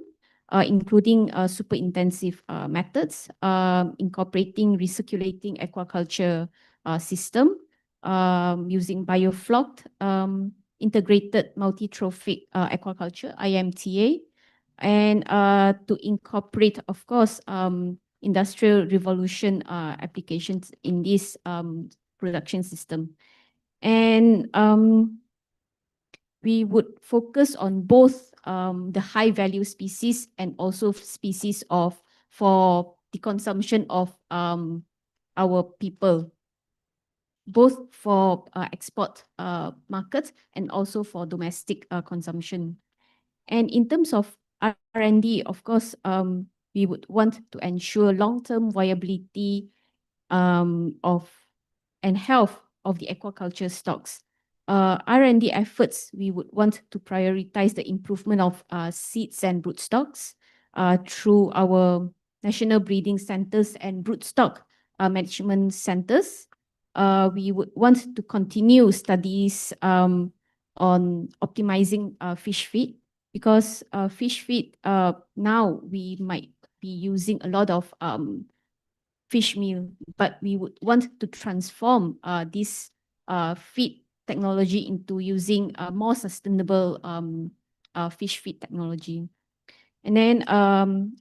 including super intensive methods, incorporating recirculating aquaculture system, using biofloc, integrated multi-trophic aquaculture, IMTA, and to incorporate, of course, industrial revolution applications in this production system. And we would focus on both the high value species and also species for the consumption of our people, both for export markets and also for domestic consumption. And in terms of R&D, of course, we would want to ensure long-term viability of and health of the aquaculture stocks. R&D efforts, we would want to prioritize the improvement of seeds and broodstocks through our national breeding centers and broodstock management centers. We would want to continue studies on optimizing fish feed, because fish feed, now we might be using a lot of fish meal, but we would want to transform this feed technology into using more sustainable fish feed technology. And then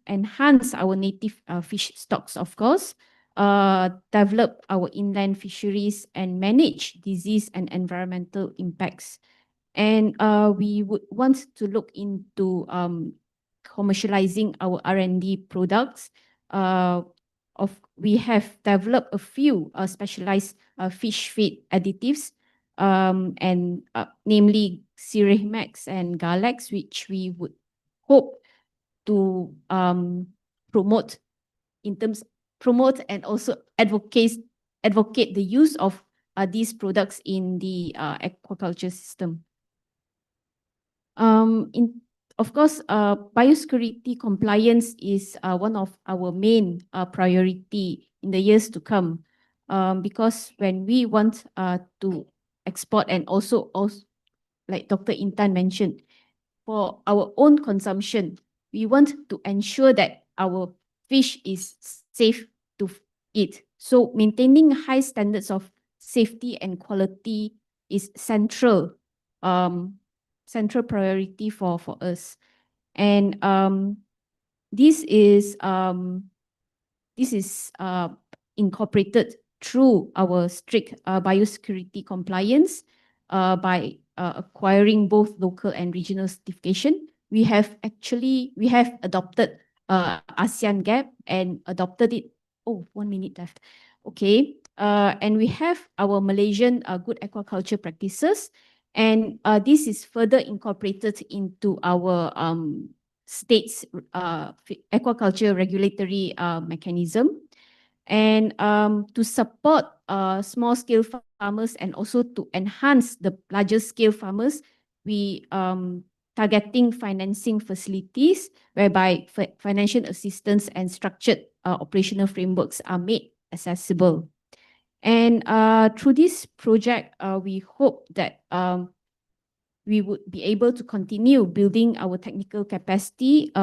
enhance our native fish stocks, of course, develop our inland fisheries and manage disease and environmental impacts. And we would want to look into commercializing our R&D products. We have developed a few specialized fish feed additives, and namely Cirehmax and Galex, which we would hope to promote and also advocate the use of these products in the aquaculture system. Of course, biosecurity compliance is one of our main priority in the years to come, because when we want to export and also like Dr. Intan mentioned, for our own consumption, we want to ensure that our fish is safe to eat. So maintaining high standards of safety and quality is central priority for us. And this is incorporated through our strict biosecurity compliance by acquiring both local and regional certification. We have adopted ASEAN and adopted it. Oh, 1 minute left. Okay. And we have our Malaysian good aquaculture practices, and this is further incorporated into our state's aquaculture regulatory mechanism. And to support small scale farmers and also to enhance the larger scale farmers, we targeting financing facilities whereby financial assistance and structured operational frameworks are made accessible. And through this project, we hope that we would be able to continue building our technical capacity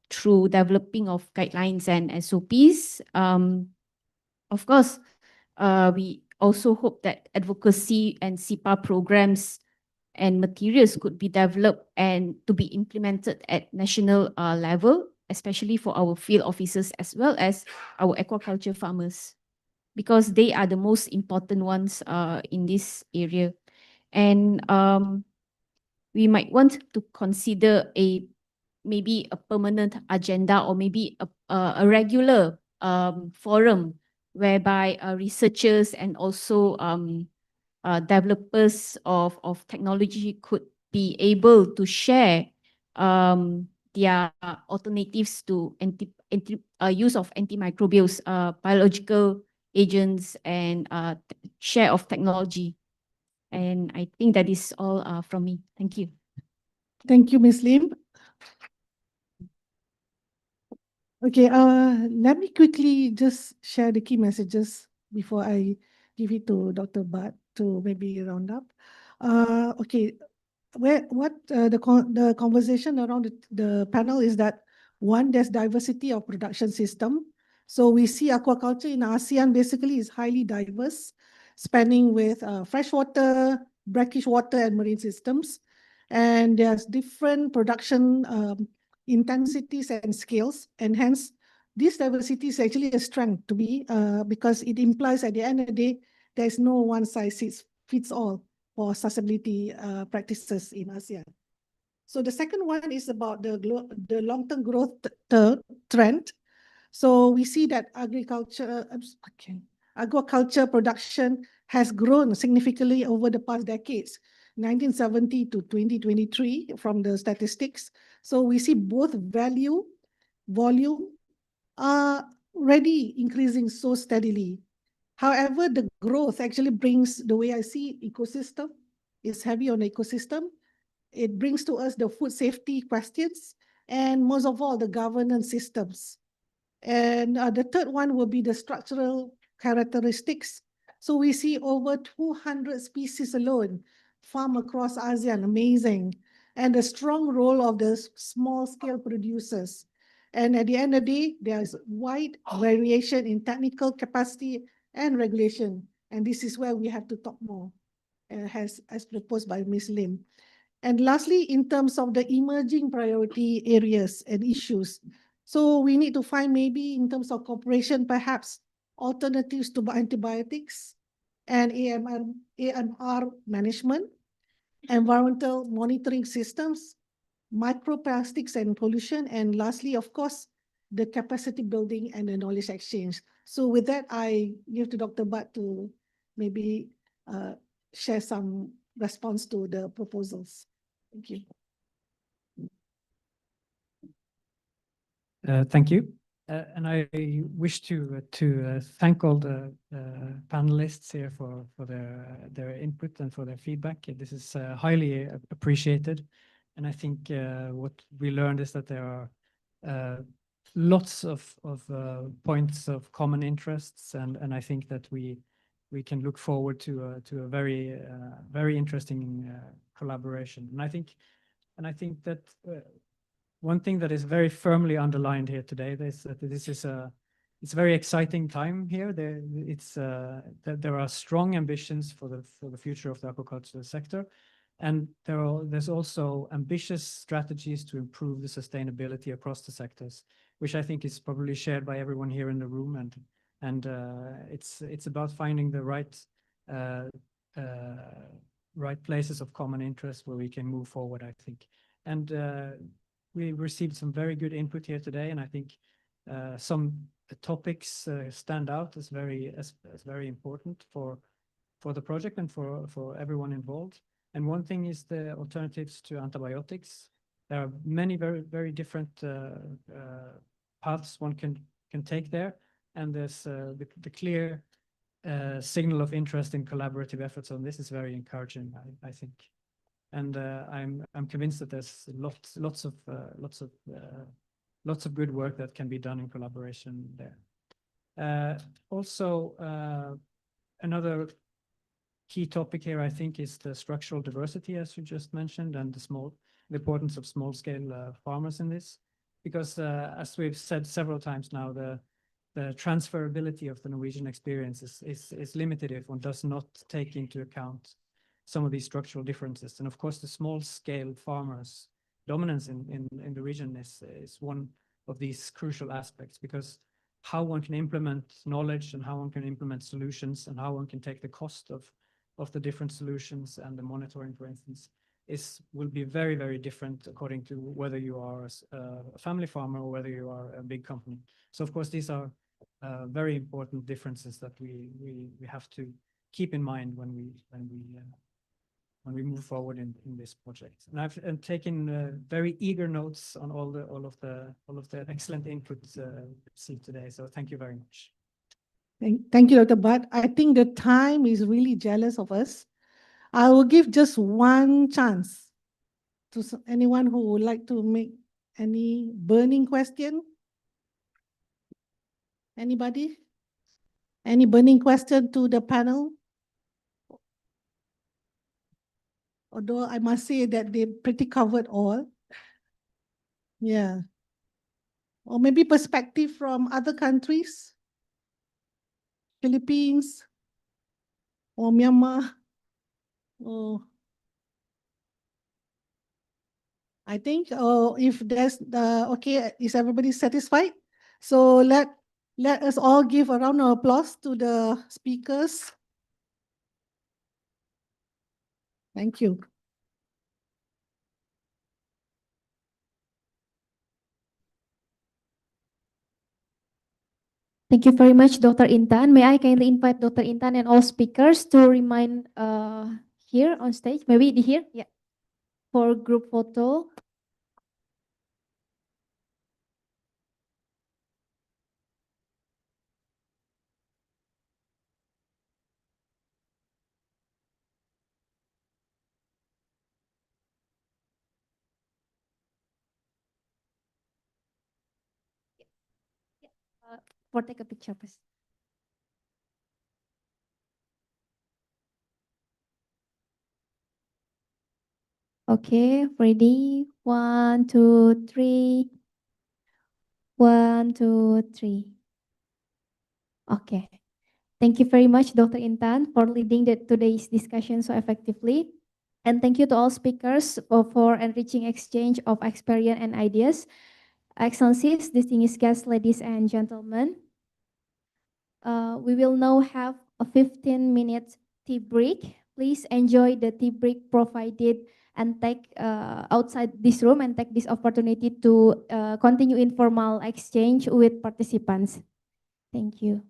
through developing of guidelines and SOPs. Of course, we also hope that advocacy and SIPA programs and materials could be developed and to be implemented at national level, especially for our field officers as well as our aquaculture farmers, because they are the most important ones in this area. And we might want to consider maybe a permanent agenda or maybe a regular forum whereby researchers and also developers of technology could be able to share their alternatives to use of antimicrobials, biological agents, and share of technology. And I think that is all from me. Thank you. Thank you, Ms. Lim. Okay, let me quickly just share the key messages before I give it to Dr. Bhatt to maybe round up. Okay, the conversation around the panel is that one, there's diversity of production system. So we see aquaculture in ASEAN basically is highly diverse, spanning with freshwater, brackish water, and marine systems. And there's different production intensities and scales, and hence this diversity is actually a strength to be because it implies at the end of the day there is no one size fits all for sustainability practices in ASEAN. So the second one is about the long-term growth trend. So we see that aquaculture production has grown significantly over the past decades, 1970 to 2023 from the statistics. So we see both value, volume are already increasing so steadily. However, the growth actually brings, the way I see ecosystem, is heavy on ecosystem. It brings to us the food safety questions and most of all the governance systems. And the third one will be the structural characteristics. So we see over 200 species alone farmed across ASEAN, amazing. And the strong role of the small scale producers. And at the end of the day, there's wide variation in technical capacity and regulation. And this is where we have to talk more, as proposed by Ms. Lim. And lastly, in terms of the emerging priority areas and issues, so we need to find maybe in terms of cooperation, perhaps alternatives to antibiotics and AMR management, environmental monitoring systems, microplastics and pollution, and lastly, of course, the capacity building and the knowledge exchange. So with that, I give to Dr. Bhatt to maybe share some response to the proposals. Thank you. Thank you. And I wish to thank all the panelists here for their input and for their feedback. This is highly appreciated. And I think what we learned is that there are lots of points of common interests, and I think that we can look forward to a very interesting collaboration. And I think that one thing that is very firmly underlined here today is that it's a very exciting time here. There are strong ambitions for the future of the aquaculture sector, and there's also ambitious strategies to improve the sustainability across the sectors, which I think is probably shared by everyone here in the room. And it's about finding the right places of common interest where we can move forward, I think. And we received some very good input here today, and I think some topics stand out as very important for the project and for everyone involved. And one thing is the alternatives to antibiotics. There are many very different paths one can take there, and there's the clear signal of interest in collaborative efforts on this is very encouraging, I think. And I'm convinced that there's lots of good work that can be done in collaboration there. Also, Another key topic here, I think, is the structural diversity, as you just mentioned, and the importance of small-scale farmers in this. Because as we've said several times now, the transferability of the Norwegian experience is limited if one does not take into account some of these structural differences. And of course, the small-scale farmers' dominance in the region is one of these crucial aspects, because how one can implement knowledge and how one can implement solutions and how one can take the cost of the different solutions and the monitoring, for instance, will be very, very different according to whether you are a family farmer or whether you are a big company. So of course, these are very important differences that we have to keep in mind when we move forward in this project. And I've taken very eager notes on all of the excellent inputs received today. So thank you very much. Thank you, Dr. Butt. I think the time is really jealous of us. I will give just one chance to anyone who would like to make any burning question. Anybody? Any burning question to the panel? Although I must say that they pretty covered all. Yeah. Or maybe perspective from other countries, Philippines or Myanmar. Or I think if there's okay, is everybody satisfied? So let us all give a round of applause to the speakers. Thank you. Thank you very much, Dr. Intan. May I kindly invite Dr. Intan and all speakers to remain here on stage? Maybe here, yeah, for group photo. For take a picture, please. Okay, ready? 1, 2, 3. 1, 2, 3. Okay. Thank you very much, Dr. Intan, for leading today's discussion so effectively. And thank you to all speakers for enriching exchange of experience and ideas. Excellencies, distinguished guests, ladies and gentlemen. We will now have a 15-minute tea break. Please enjoy the tea break provided and take outside this room and take this opportunity to continue informal exchange with participants. Thank you.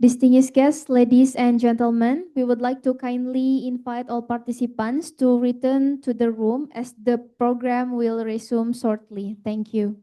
Distinguished guests, ladies and gentlemen, we would like to kindly invite all participants to return to the room as the program will resume shortly. Thank you.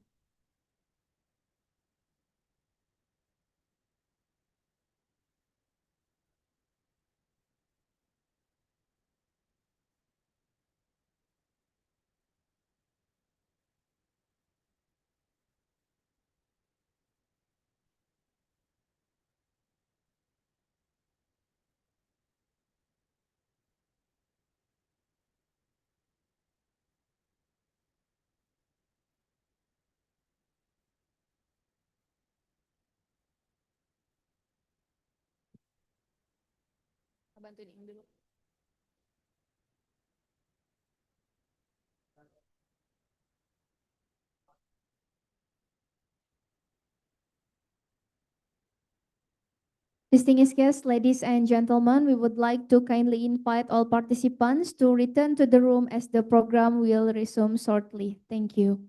Distinguished guests, ladies and gentlemen, we would like to kindly invite all participants to return to the room as the program will resume shortly. Thank you.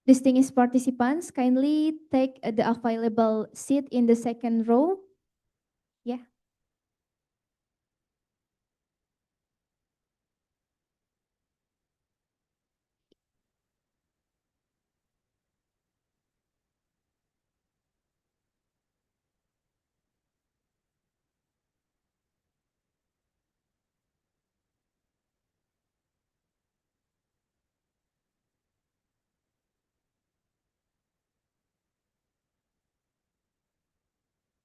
Distinguished participants, kindly take the available seat in the second row. Yeah.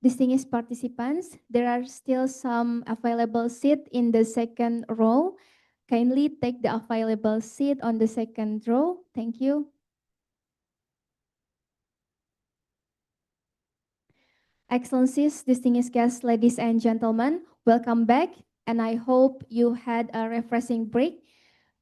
Distinguished participants, there are still some available seats in the second row. Kindly take the available seat on the second row. Thank you. Excellencies, distinguished guests, ladies and gentlemen, welcome back, and I hope you had a refreshing break.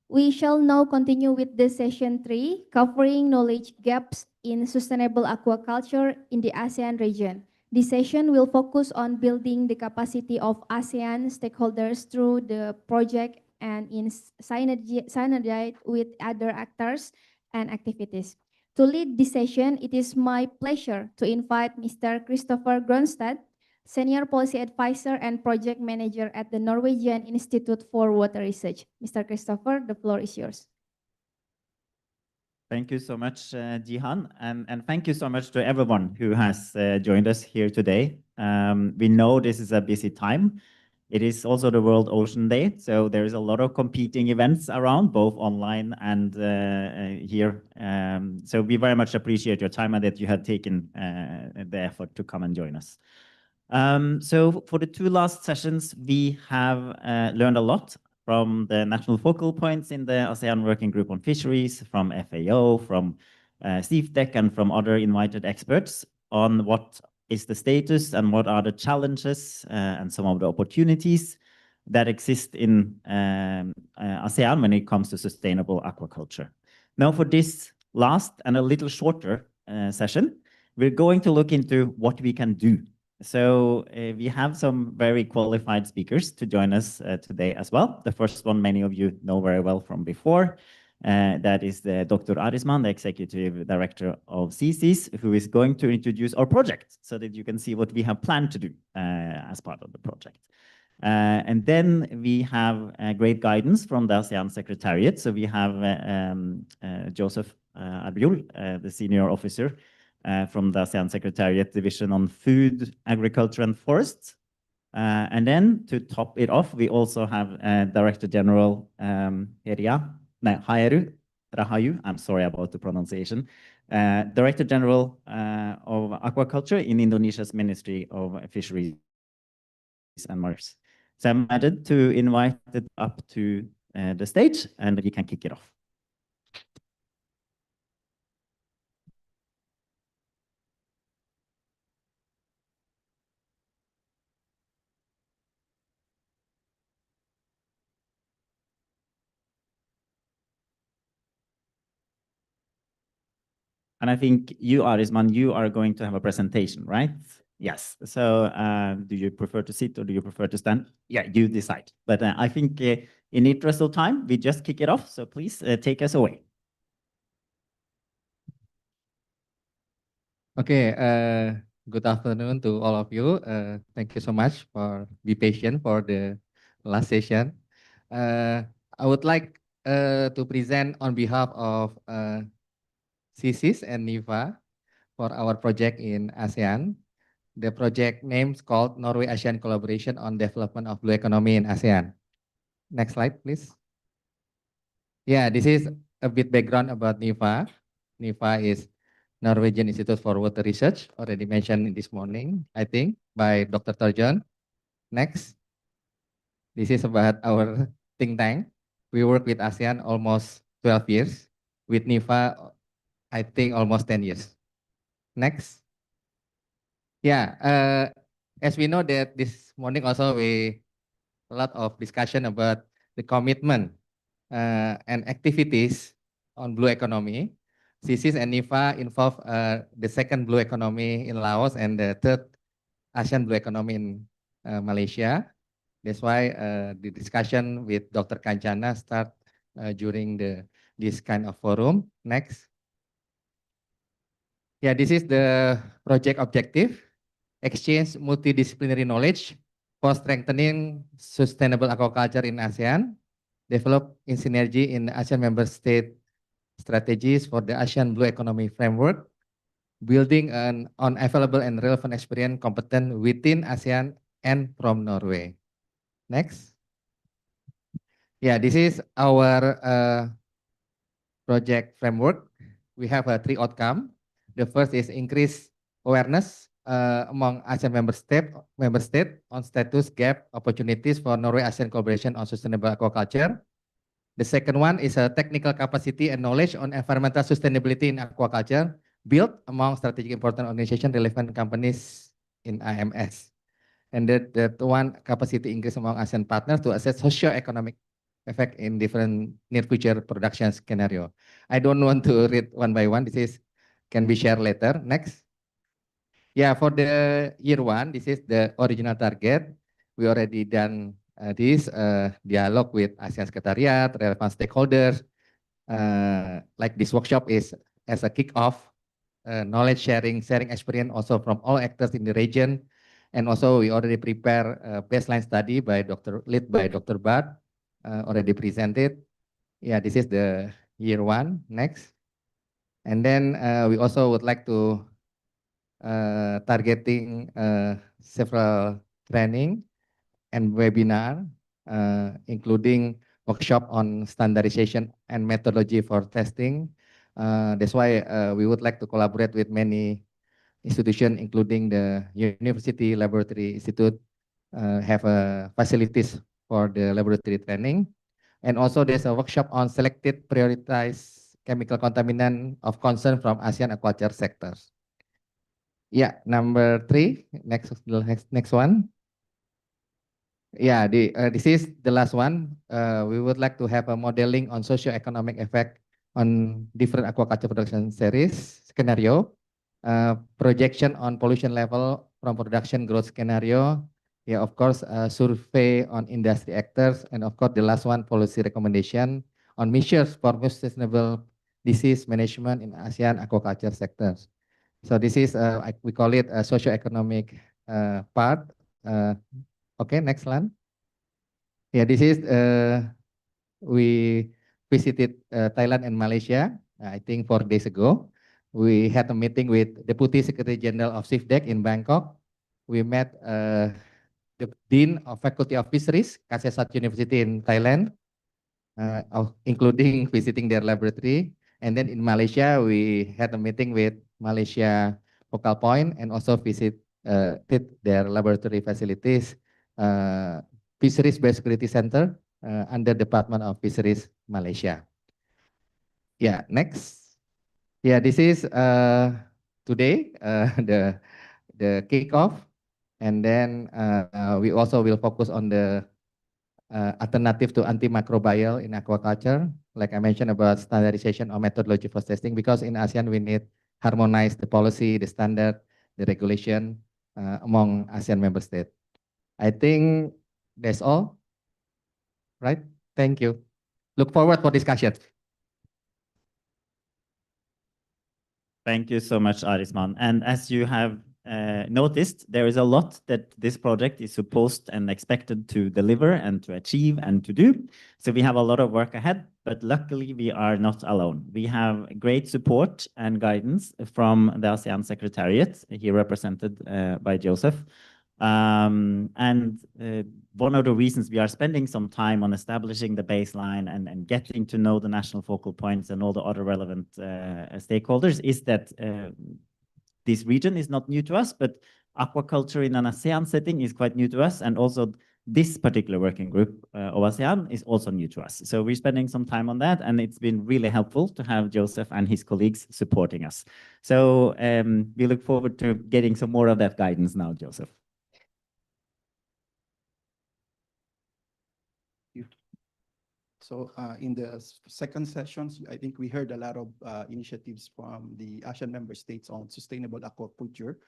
We shall now continue with the session 3, covering knowledge gaps in sustainable aquaculture in the ASEAN region. This session will focus on building the capacity of ASEAN stakeholders through the project and in synergy with other actors and activities. To lead this session, it is my pleasure to invite Mr. Christopher Gronstad, Senior Policy Advisor and Project Manager at the Norwegian Institute for Water Research. Mr. Christopher, the floor is yours. Thank you so much, Jihan, and thank you so much to everyone who has joined us here today. We know this is a busy time It is also the World Ocean Day, so there is a lot of competing events around, both online and here. So we very much appreciate your time and that you have taken the effort to come and join us. So for the two last sessions, we have learned a lot from the national focal points in the ASEAN Working Group on Fisheries, from FAO, from CFTEC, and from other invited experts on what is the status and what are the challenges and some of the opportunities that exist in ASEAN when it comes to sustainable aquaculture. Now for this last and a little shorter session, we're going to look into what we can do. So we have some very qualified speakers to join us today as well. The first one many of you know very well from before. That is Dr. Arisman, the Executive Director of CSEAS, who is going to introduce our project so that you can see what we have planned to do as part of the project. And then we have great guidance from the ASEAN Secretariat. So we have Joseph Arbiul, the Senior Officer from the ASEAN Secretariat Division on Food, Agriculture and Forests. And then to top it off, we also have Director General Hayaru Rahayu, I'm sorry about the pronunciation, Director General of Aquaculture in Indonesia's Ministry of Fisheries and Maritime. So I'm excited to invite it up to the stage and we can kick it off. And I think you, Arisman, you are going to have a presentation, right? Yes. So do you prefer to sit or do you prefer to stand? Yeah, you decide. But I think in the interest of time, we just kick it off. So please take us away. Okay, good afternoon to all of you. Thank you so much for be patient for the last session. I would like to present on behalf of CSEAS and NIVA for our project in ASEAN. The project name is called Norway ASEAN Collaboration on Development of Blue Economy in ASEAN. Next slide, please. Yeah, this is a bit background about NIVA. NIVA is Norwegian Institute for Water Research, already mentioned this morning, I think, by Dr. Torjon. Next. This is about our think tank. We work with ASEAN almost 12 years. With NIVA, I think almost 10 years. Next. Yeah, as we know that this morning also a lot of discussion about the commitment and activities on blue economy. CSEAS and NIVA involve the second blue economy in Laos and the third ASEAN blue economy in Malaysia. That's why the discussion with Dr. Kanchana start during this kind of forum. Next. Yeah, this is the project objective. Exchange multidisciplinary knowledge for strengthening sustainable aquaculture in ASEAN. Develop in synergy in ASEAN member state strategies for the ASEAN Blue Economy Framework, building on available and relevant experience competent within ASEAN and from Norway. Next. Yeah, this is our project framework. We have three outcomes. The first is increase awareness among ASEAN member state on status gap opportunities for Norway ASEAN collaboration on sustainable aquaculture. The second one is a technical capacity and knowledge on environmental sustainability in aquaculture built among strategic important organizations, relevant companies in IMS. And the one, capacity increase among ASEAN partners to assess socio-economic effect in different near future production scenario. I don't want to read one by one. This is can be shared later. Next. Yeah, for the year one, this is the original target. We already done this dialogue with ASEAN Secretariat, relevant stakeholders. Like this workshop is as a kick-off, knowledge sharing experience also from all actors in the region. And also we already prepare a baseline study by led by Dr. Bart, already presented. Yeah, this is the year one. Next. And then we also would like to targeting several training and webinar, including workshop on standardization and methodology for testing. That's why we would like to collaborate with many institutions, including the university, laboratory institute, have facilities for the laboratory training. And also there's a workshop on selected prioritized chemical contaminant of concern from ASEAN aquaculture sectors. Yeah, number 3, next one. Yeah, this is the last one. We would like to have a modeling on socio-economic effect on different aquaculture production scenario, projection on pollution level from production growth scenario. Yeah, of course, survey on industry actors, and of course, the last one, policy recommendation on measures for more sustainable disease management in ASEAN aquaculture sectors. So this is, we call it a socio-economic part. Okay, next one. Yeah, this is, we visited Thailand and Malaysia, I think 4 days ago. We had a meeting with Deputy Secretary General of CIFDEC in Bangkok. We met the Dean of Faculty of Fisheries, CSEAS University in Thailand, including visiting their laboratory. And then in Malaysia, we had a meeting with Malaysia Focal Point and also visited their laboratory facilities, Fisheries Biosecurity Center under Department of Fisheries, Malaysia. Yeah, next. Yeah, this is today the kickoff, and then we also will focus on the alternative to antimicrobial in aquaculture, like I mentioned about standardization or methodology for testing, because in ASEAN we need harmonize the policy, the standard, the regulation among ASEAN member states. I think that's all, right? Thank you. Look forward for discussion. Thank you so much, Arisman. And as you have noticed, there is a lot that this project is supposed and expected to deliver and to achieve and to do. So we have a lot of work ahead, but luckily we are not alone. We have great support and guidance from the ASEAN Secretariat, here represented by Joseph. One of the reasons we are spending some time on establishing the baseline and getting to know the national focal points and all the other relevant stakeholders is that this region is not new to us, but aquaculture in an ASEAN setting is quite new to us, and also this particular working group of ASEAN is also new to us. So we're spending some time on that, and it's been really helpful to have Joseph and his colleagues supporting us. So we look forward to getting some more of that guidance now, Joseph. So in the second sessions, I think we heard a lot of initiatives from the ASEAN member states on sustainable aquaculture.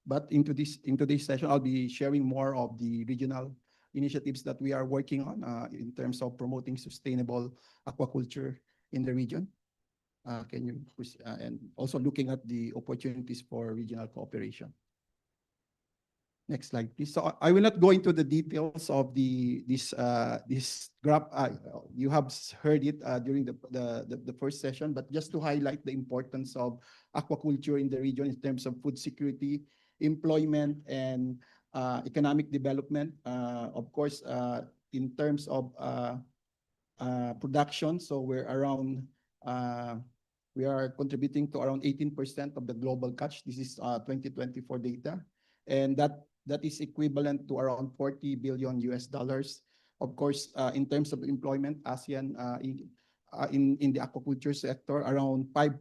But in today's session, I'll be sharing more of the regional initiatives that we are working on in terms of promoting sustainable aquaculture in the region. And also looking at the opportunities for regional cooperation. Next slide, please. So I will not go into the details of this graph. You have heard it during the first session, but just to highlight the importance of aquaculture in the region in terms of food security, employment, and economic development. Of course, in terms of production, so we are contributing to around 18% of the global catch. This is 2024 data, and that is equivalent to around $40 billion. Of course, in terms of employment, ASEAN in the aquaculture sector, around 5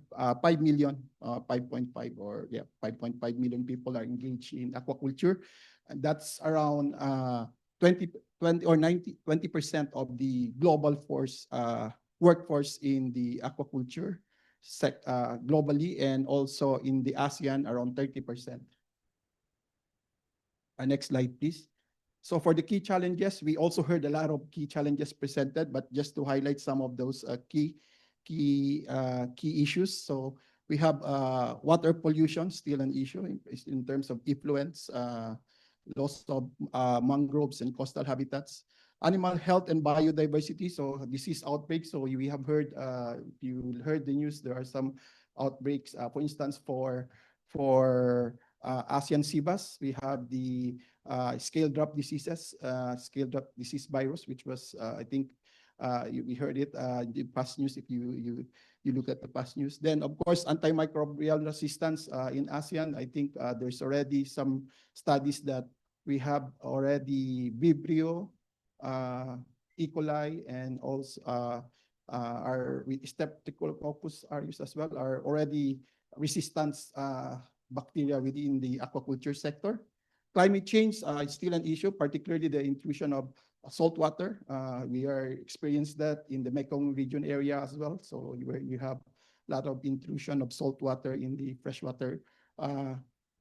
million, 5.5 or yeah, 5.5 million people are engaged in aquaculture, and that's around 20% of the global workforce in the aquaculture globally, and also in the ASEAN around 30%. Next slide, please. So for the key challenges, we also heard a lot of key challenges presented, but just to highlight some of those key issues. So we have water pollution, still an issue in terms of effluents, loss of mangroves and coastal habitats, animal health and biodiversity, so disease outbreaks. So we have heard, you heard the news, there are some outbreaks, for instance, for ASEAN CBAS. We have the scale drop diseases, scale drop disease virus, which was, I think, we heard it in the past news if you look at the past news. Then, of course, antimicrobial resistance in ASEAN. I think there's already some studies that we have already Vibrio, E. coli, and also our Streptococcus aureus as well are already resistance bacteria within the aquaculture sector. Climate change is still an issue, particularly the intrusion of salt water. We are experiencing that in the Mekong region area as well. So where you have a lot of intrusion of salt water in the freshwater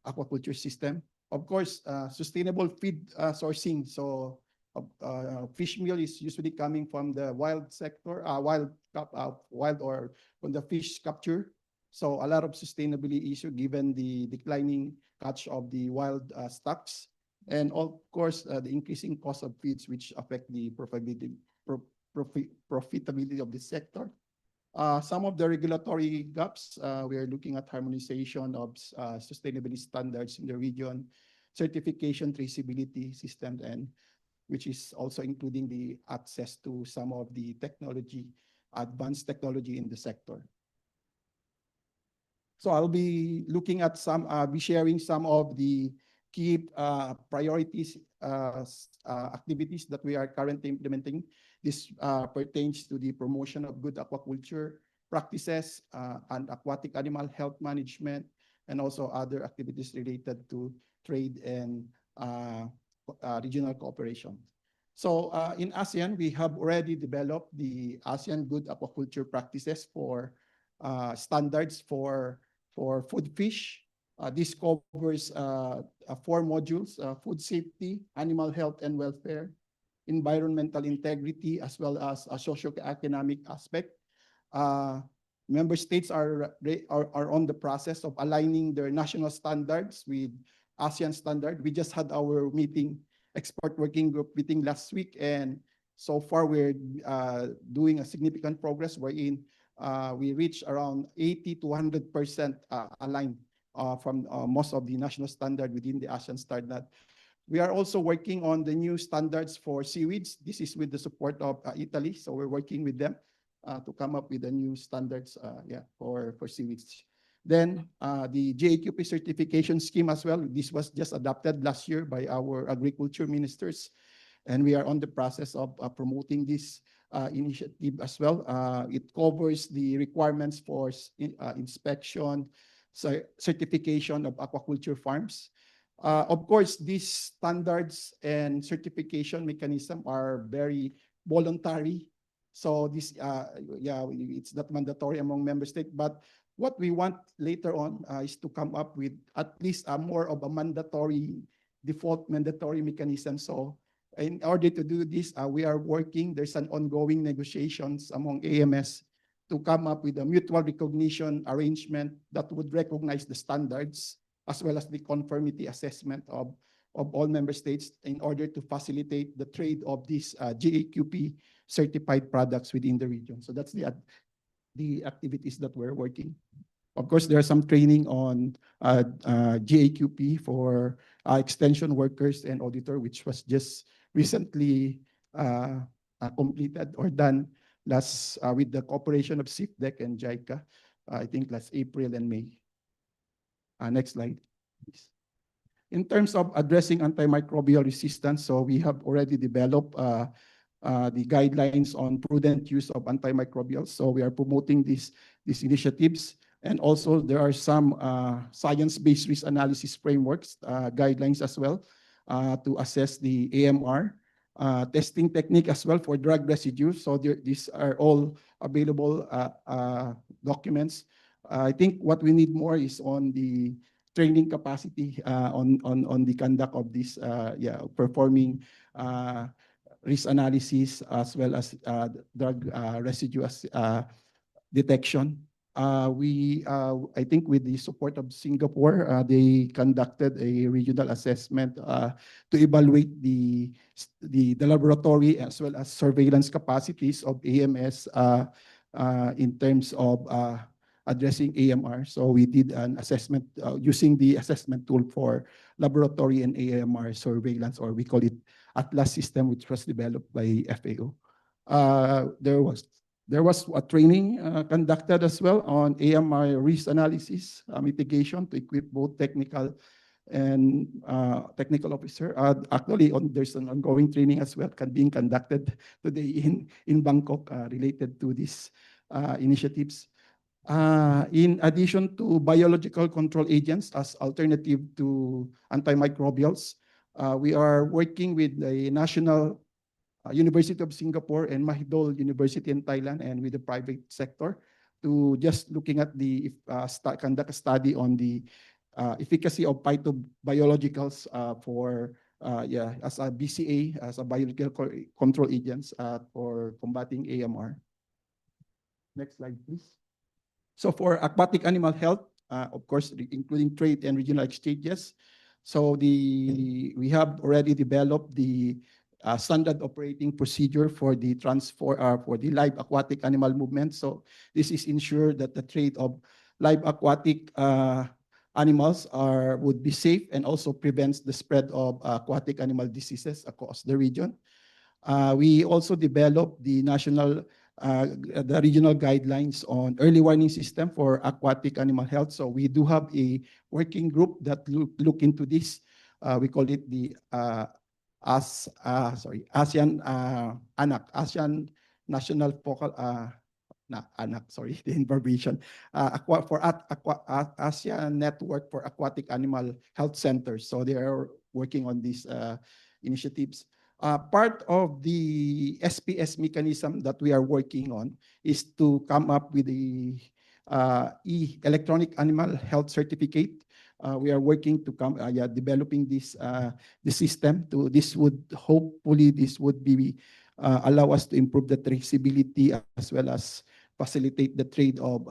aquaculture system. Of course, sustainable feed sourcing. So fish meal is usually coming from the wild sector, wild or from the fish capture. So a lot of sustainability issue given the declining catch of the wild stocks. And of course, the increasing cost of feeds, which affect the profitability of the sector. Some of the regulatory gaps, we are looking at harmonization of sustainability standards in the region, certification traceability systems, and which is also including the access to some of the technology, advanced technology in the sector. So I'll be looking at be sharing some of the key priorities, activities that we are currently implementing. This pertains to the promotion of good aquaculture practices and aquatic animal health management, and also other activities related to trade and regional cooperation. So in ASEAN, we have already developed the ASEAN Good Aquaculture Practices for standards for food fish. This covers 4 modules: food safety, animal health and welfare, environmental integrity, as well as a socio-economic aspect. Member states are on the process of aligning their national standards with ASEAN standard. We just had our meeting, export working group meeting last week, and so far we're doing a significant progress wherein we reach around 80 to 100% aligned from most of the national standard within the ASEAN standard. We are also working on the new standards for seaweeds. This is with the support of Italy, so we're working with them to come up with the new standards for seaweeds. Then the GAQP certification scheme as well. This was just adopted last year by our agriculture ministers, and we are on the process of promoting this initiative as well. It covers the requirements for inspection, certification of aquaculture farms. Of course, these standards and certification mechanism are very voluntary. So this, it's not mandatory among member states, but what we want later on is to come up with at least more of a mandatory mechanism. So in order to do this, we are working, there's an ongoing negotiations among AMS to come up with a mutual recognition arrangement that would recognize the standards as well as the conformity assessment of all member states in order to facilitate the trade of these GAQP certified products within the region. So that's the activities that we're working. Of course, there are some training on GAQP for extension workers and auditor, which was just recently completed or done last with the cooperation of CIFDEC and JICA, I think last April and May. Next slide, please. In terms of addressing antimicrobial resistance, so we have already developed the guidelines on prudent use of antimicrobials. So we are promoting these initiatives. And also there are some science-based risk analysis frameworks, guidelines as well, to assess the AMR, testing technique as well for drug residues. So these are all available documents. I think what we need more is on the training capacity on the conduct of this, performing risk analysis as well as drug residue detection. I think with the support of Singapore, they conducted a regional assessment to evaluate the laboratory as well as surveillance capacities of AMS in terms of addressing AMR. So we did an assessment using the assessment tool for laboratory and AMR surveillance, or we call it Atlas system, which was developed by FAO. There was a training conducted as well on AMR risk analysis mitigation to equip both technical and technical officer. Actually, there's an ongoing training as well being conducted today in Bangkok related to these initiatives. In addition to biological control agents as alternative to antimicrobials, we are working with the National University of Singapore and Mahidol University in Thailand and with the private sector to just looking at the conduct a study on the efficacy of phytobiologicals as a BCA, as a biological control agents for combating AMR. Next slide, please. So for aquatic animal health, of course, including trade and regional exchanges. So we have already developed the standard operating procedure for the for the live aquatic animal movement. So this is ensure that the trade of live aquatic animals would be safe and also prevents the spread of aquatic animal diseases across the region. We also developed the the regional guidelines on early warning system for aquatic animal health. So we do have a working group that look into this. We call it the ASEAN ASEAN National Focal the information for ASEAN Network for Aquatic Animal Health Centers. So they are working on these initiatives. Part of the SPS mechanism that we are working on is to come up with the electronic animal health certificate. We are working to developing this the system. This would hopefully be allow us to improve the traceability as well as facilitate the trade of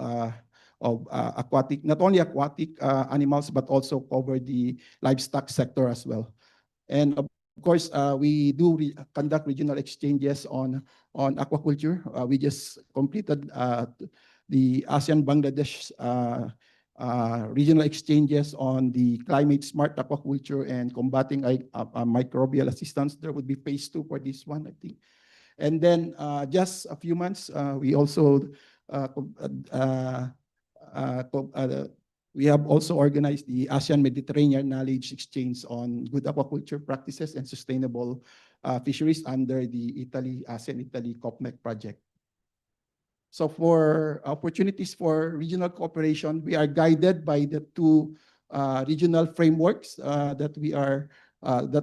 aquatic, not only aquatic animals, but also cover the livestock sector as well. And of course, we do conduct regional exchanges on aquaculture. We just completed the ASEAN Bangladesh regional exchanges on the climate smart aquaculture and combating microbial resistance. There would be phase 2 for this one, I think. And then just a few months, we also we have also organized the ASEAN Mediterranean Knowledge Exchange on good aquaculture practices and sustainable fisheries under the ASEAN Italy COPMEC project. So for opportunities for regional cooperation, we are guided by the two regional frameworks that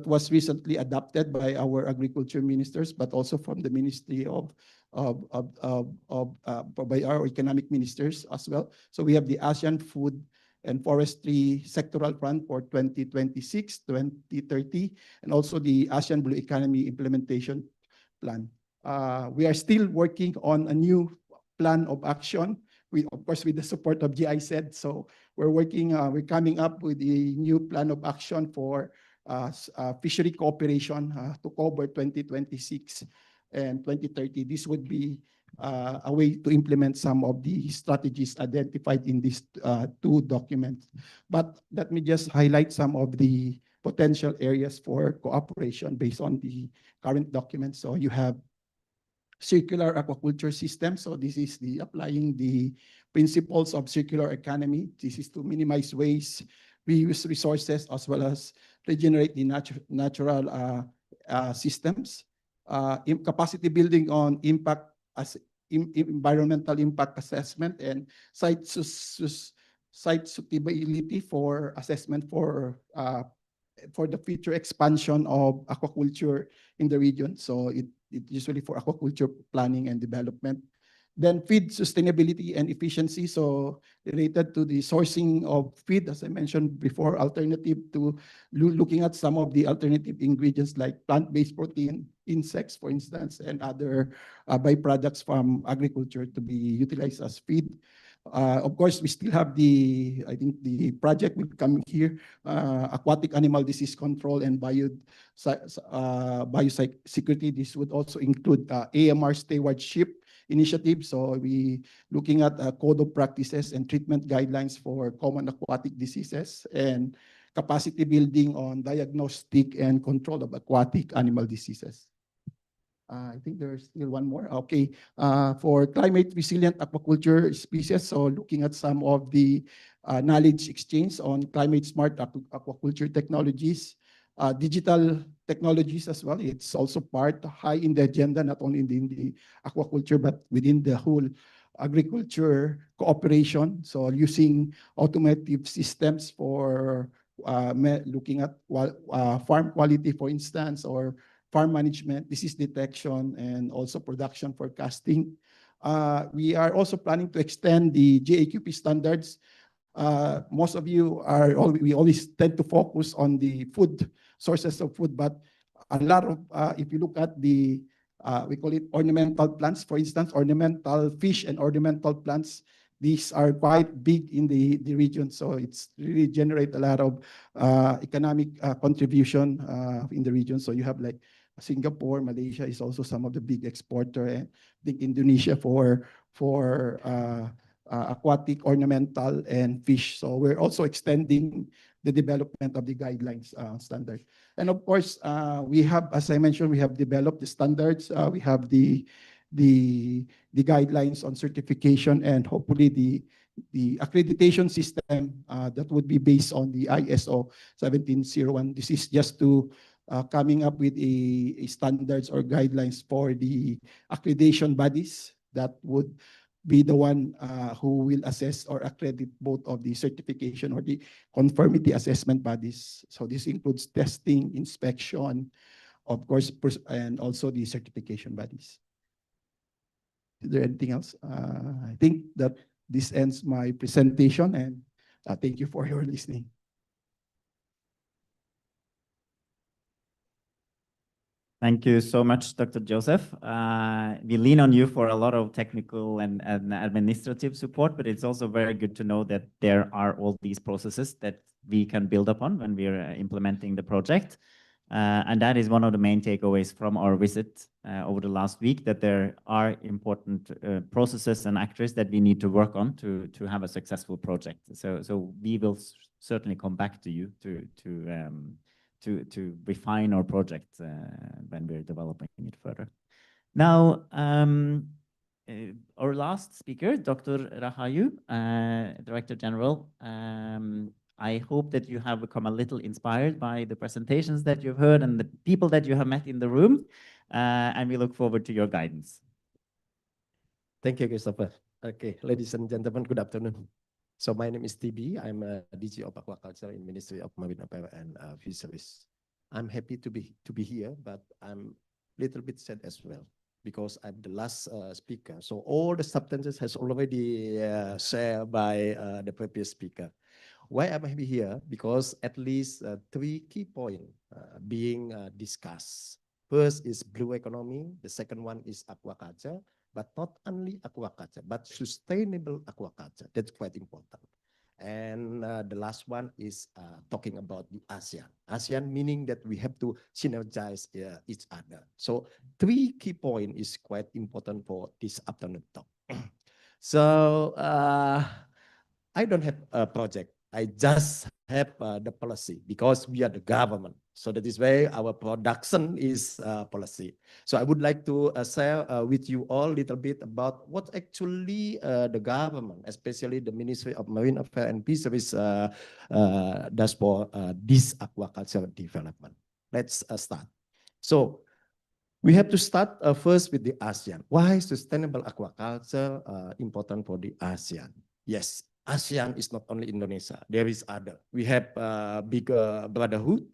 was recently adopted by our agriculture ministers, but also from the Ministry by our economic ministers as well. So we have the ASEAN Food and Forestry Sectoral Fund for 2026-2030, and also the ASEAN Blue Economy Implementation Plan. We are still working on a new plan of action, of course, with the support of GIZ. So we're coming up with a new plan of action for fishery cooperation to cover 2026 and 2030. This would be a way to implement some of the strategies identified in these two documents. But let me just highlight some of the potential areas for cooperation based on the current documents. So you have circular aquaculture system. So this is applying the principles of circular economy. This is to minimize waste, reuse resources, as well as regenerate the natural systems. Capacity building on environmental impact assessment and site suitability for assessment for the future expansion of aquaculture in the region. So it usually for aquaculture planning and development. Then feed sustainability and efficiency. So related to the sourcing of feed, as I mentioned before, alternative to looking at some of the alternative ingredients like plant-based protein, insects, for instance, and other byproducts from agriculture to be utilized as feed. Of course, we still have the, I think the project will come here, aquatic animal disease control and biosecurity. This would also include AMR stewardship initiative. So we looking at code of practices and treatment guidelines for common aquatic diseases and capacity building on diagnostic and control of aquatic animal diseases. I think there's still one more. Okay, for climate resilient aquaculture species. So looking at some of the knowledge exchange on climate smart aquaculture technologies, digital technologies as well. It's also part high in the agenda, not only in the aquaculture, but within the whole agriculture cooperation. So using automated systems for looking at farm quality, for instance, or farm management, disease detection, and also production forecasting. We are also planning to extend the GAQP standards. Most of you we always tend to focus on the food, sources of food, but a lot of, if you look at the, we call it ornamental plants, for instance, ornamental fish and ornamental plants, these are quite big in the region. So it's really generate a lot of economic contribution in the region. So you have like Singapore, Malaysia is also some of the big exporter. I think Indonesia for aquatic, ornamental, and fish. So we're also extending the development of the guidelines standard. And of course, we have, as I mentioned, we have developed the standards. We have the guidelines on certification and hopefully the accreditation system that would be based on the ISO 1701. This is just to coming up with a standards or guidelines for the accreditation bodies that would be the one who will assess or accredit both of the certification or the conformity assessment bodies. So this includes testing, inspection, of course, and also the certification bodies. Is there anything else? I think that this ends my presentation, and thank you for your listening. Thank you so much, Dr. Joseph. We lean on you for a lot of technical and administrative support, but it's also very good to know that there are all these processes that we can build upon when we're implementing the project. And that is one of the main takeaways from our visit over the last week, that there are important processes and actors that we need to work on to have a successful project. So we will certainly come back to you to refine our project when we're developing it further. Now, our last speaker, Dr. Rahayu, Director General. I hope that you have become a little inspired by the presentations that you've heard and the people that you have met in the room, and we look forward to your guidance. Thank you, Christopher. Okay, ladies and gentlemen, good afternoon. So my name is TB. I'm a DG of Aquaculture in Ministry of Marine Affairs and Fisheries. I'm happy to be here, but I'm a little bit sad as well because I'm the last speaker. So all the substances has already shared by the previous speaker. Why am I here? Because at least 3 key points being discussed. First is blue economy. The second one is aquaculture, but not only aquaculture, but sustainable aquaculture. That's quite important. And the last one is talking about the ASEAN. ASEAN meaning that we have to synergize each other. So 3 key points is quite important for this afternoon talk. So I don't have a project. I just have the policy because we are the government. So that is why our production is policy. So I would like to share with you all a little bit about what actually the government, especially the Ministry of Marine Affairs and Fisheries, does for this aquaculture development. Let's start. So we have to start first with the ASEAN. Why sustainable aquaculture important for the ASEAN? Yes. ASEAN is not only Indonesia. There is other. We have bigger brotherhood,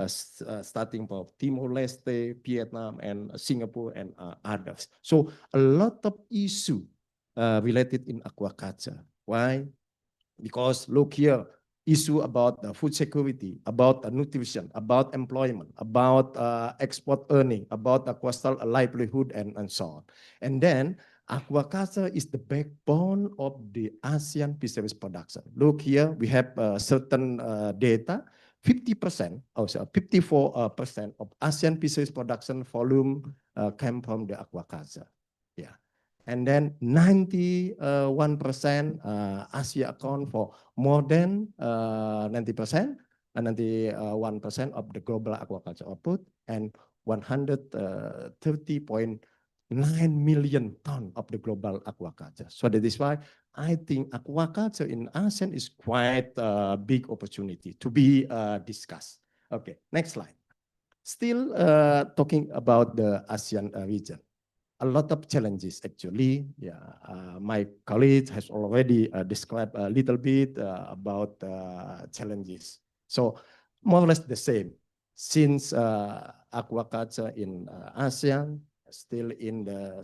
starting from Timor-Leste, Vietnam, and Singapore, and others. So a lot of issue related in aquaculture. Why? Because look here, issue about food security, about nutrition, about employment, about export earning, about coastal livelihood, and so on. And then aquaculture is the backbone of the ASEAN fisheries production. Look here, we have certain data. 50%, also 54% of ASEAN fisheries production volume came from the aquaculture. Yeah. And then 91% Asia account for more than 90%, and 91% of the global aquaculture output, and 130.9 million tons of the global aquaculture. So that is why I think aquaculture in ASEAN is quite a big opportunity to be discussed. Okay, next slide. Still talking about the ASEAN region. A lot of challenges actually. Yeah, my colleague has already described a little bit about challenges. So more or less the same. Since aquaculture in ASEAN still in the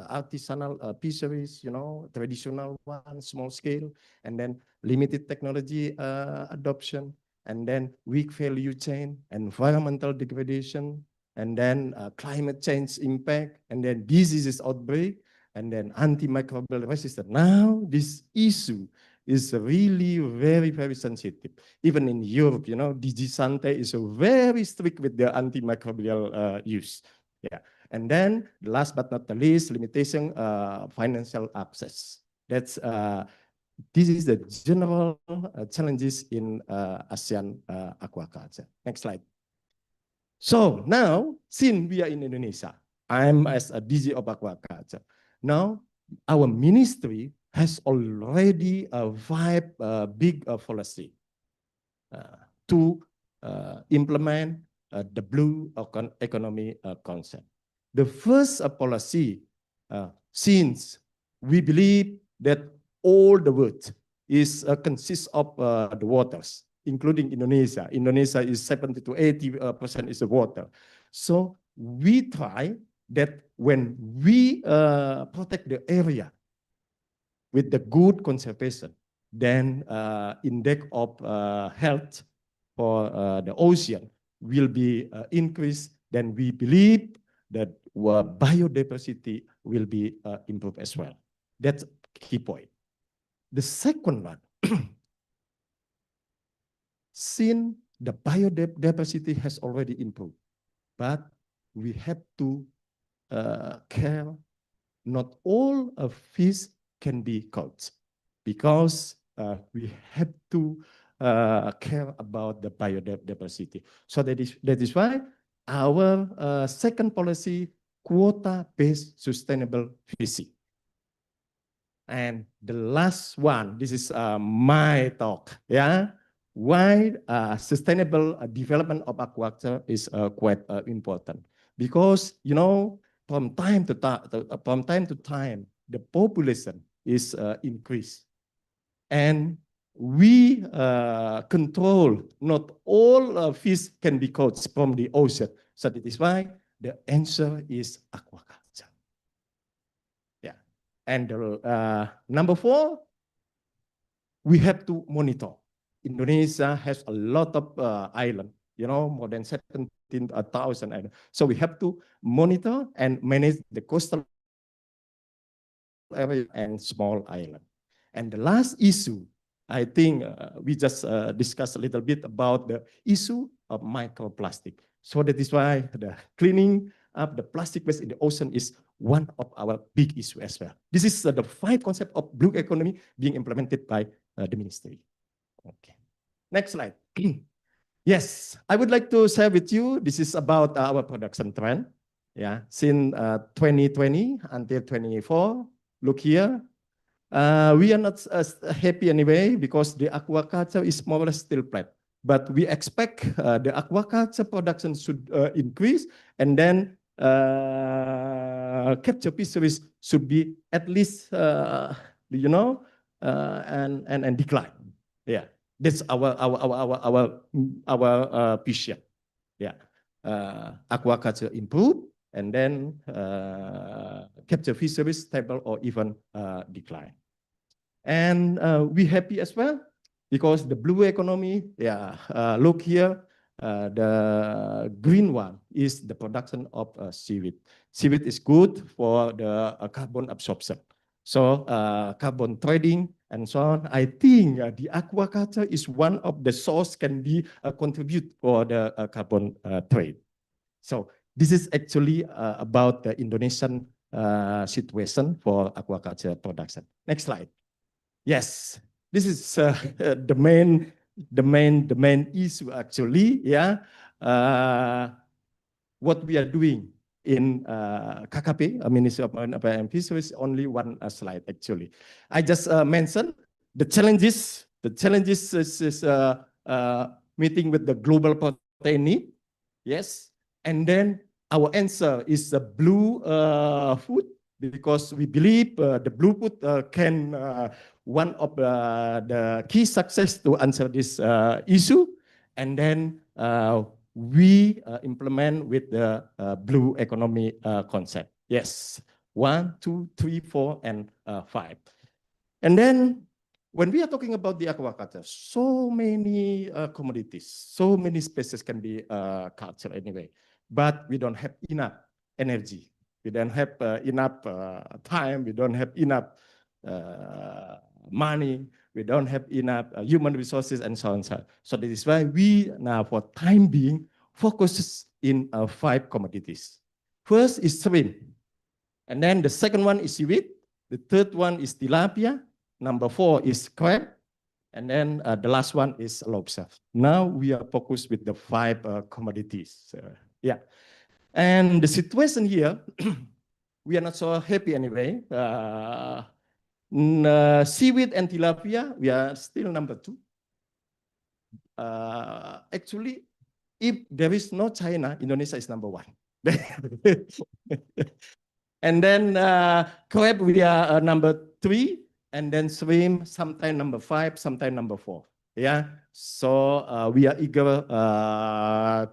artisanal fisheries, you know, traditional one, small scale, and then limited technology adoption, and then weak value chain, environmental degradation, and then climate change impact, and then diseases outbreak, and then antimicrobial resistance. Now this issue is really very, very sensitive. Even in Europe, you know, DG Sante is very strict with the antimicrobial use. Yeah, and then last but not the least, limitation financial access. That's this is the general challenges in ASEAN aquaculture. Next slide. So now, since we are in Indonesia, I'm as a DG of aquaculture. Now, our ministry has already a big policy to implement the blue economy concept. The first policy, since we believe that all the world is consists of the waters, including Indonesia. Indonesia is 70 to 80% is the water. So we try that when we protect the area with the good conservation, then index of health for the ocean will be increased. Then we believe that biodiversity will be improved as well. That's key point. The second one, since the biodiversity has already improved, but we have to care not all of fish can be caught, because we have to care about the biodiversity. So that is why our second policy, quota-based sustainable fishing. And the last one, this is my talk, yeah? Why sustainable development of aquaculture is quite important. Because, you know, from time to time, the population is increased. And we control not all fish can be caught from the ocean. So that is why the answer is aquaculture. Yeah. And number 4, we have to monitor. Indonesia has a lot of islands, you know, more than 17,000 islands. So we have to monitor and manage the coastal area and small island. And the last issue, I think we just discussed a little bit about the issue of microplastic. So that is why the cleaning up the plastic waste in the ocean is one of our big issues as well. This is the 5 concepts of blue economy being implemented by the ministry. Okay, next slide. Yes, I would like to share with you, this is about our production trend. Yeah, since 2020 until 24, look here. We are not happy anyway, because the aquaculture is more or less still flat. But we expect the aquaculture production should increase, and then capture fisheries should be at least, you know, and decline. Yeah, that's our vision. Yeah, aquaculture improve, and then capture fisheries stable or even decline. And we happy as well, because the blue economy, yeah, look here, The green one is the production of seaweed. Seaweed is good for the carbon absorption. So carbon trading and so on. I think the aquaculture is one of the source can be contribute for the carbon trade. So this is actually about the Indonesian situation for aquaculture production. Next slide. Yes, this is the main issue actually. Yeah, what we are doing in KKP, Ministry of Marine Affairs and Fisheries, only one slide actually. I just mentioned the challenges. The challenges is meeting with the global protein need. Yes, and then our answer is the blue food, because we believe the blue food can one of the key success to answer this issue, and then we implement with the blue economy concept. Yes, 1, 2, 3, 4, and 5. And then when we are talking about the aquaculture, so many commodities, so many species can be cultured anyway, but we don't have enough energy. We don't have enough time. We don't have enough money. We don't have enough human resources and so on. So that is why we now, for time being, focus in 5 commodities. First is shrimp, and then the second one is seaweed. The third one is tilapia. Number 4 is crab, and then the last one is lobster. Now we are focused with the 5 commodities. Yeah, and the situation here, we are not so happy anyway. Seaweed and tilapia, we are still number 2. Actually, if there is no China, Indonesia is number 1. And then crab, we are number 3, and then shrimp, sometime number 5, sometime number 4. Yeah, so we are eager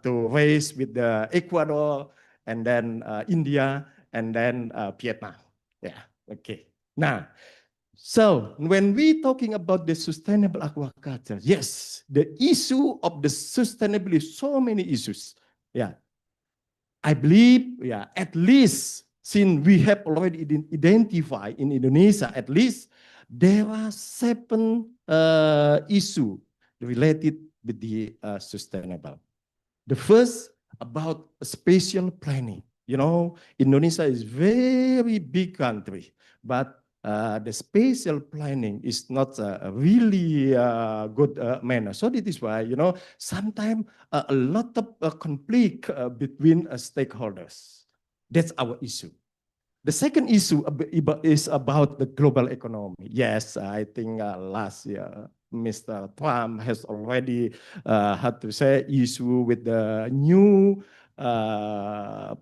to race with the Ecuador, and then India, and then Vietnam. Yeah, okay. Now, so when we talking about the sustainable aquaculture, yes, the issue of the sustainability, so many issues. Yeah, I believe, yeah, at least since we have already identified in Indonesia, at least there are 7 issues related with the sustainable. The first about spatial planning. You know, Indonesia is very big country, but the spatial planning is not a really good manner. So that is why, you know, sometimes a lot of conflict between stakeholders. That's our issue. The second issue is about the global economy. Yes, I think last year, Mr. Trump has already had to say issue with the new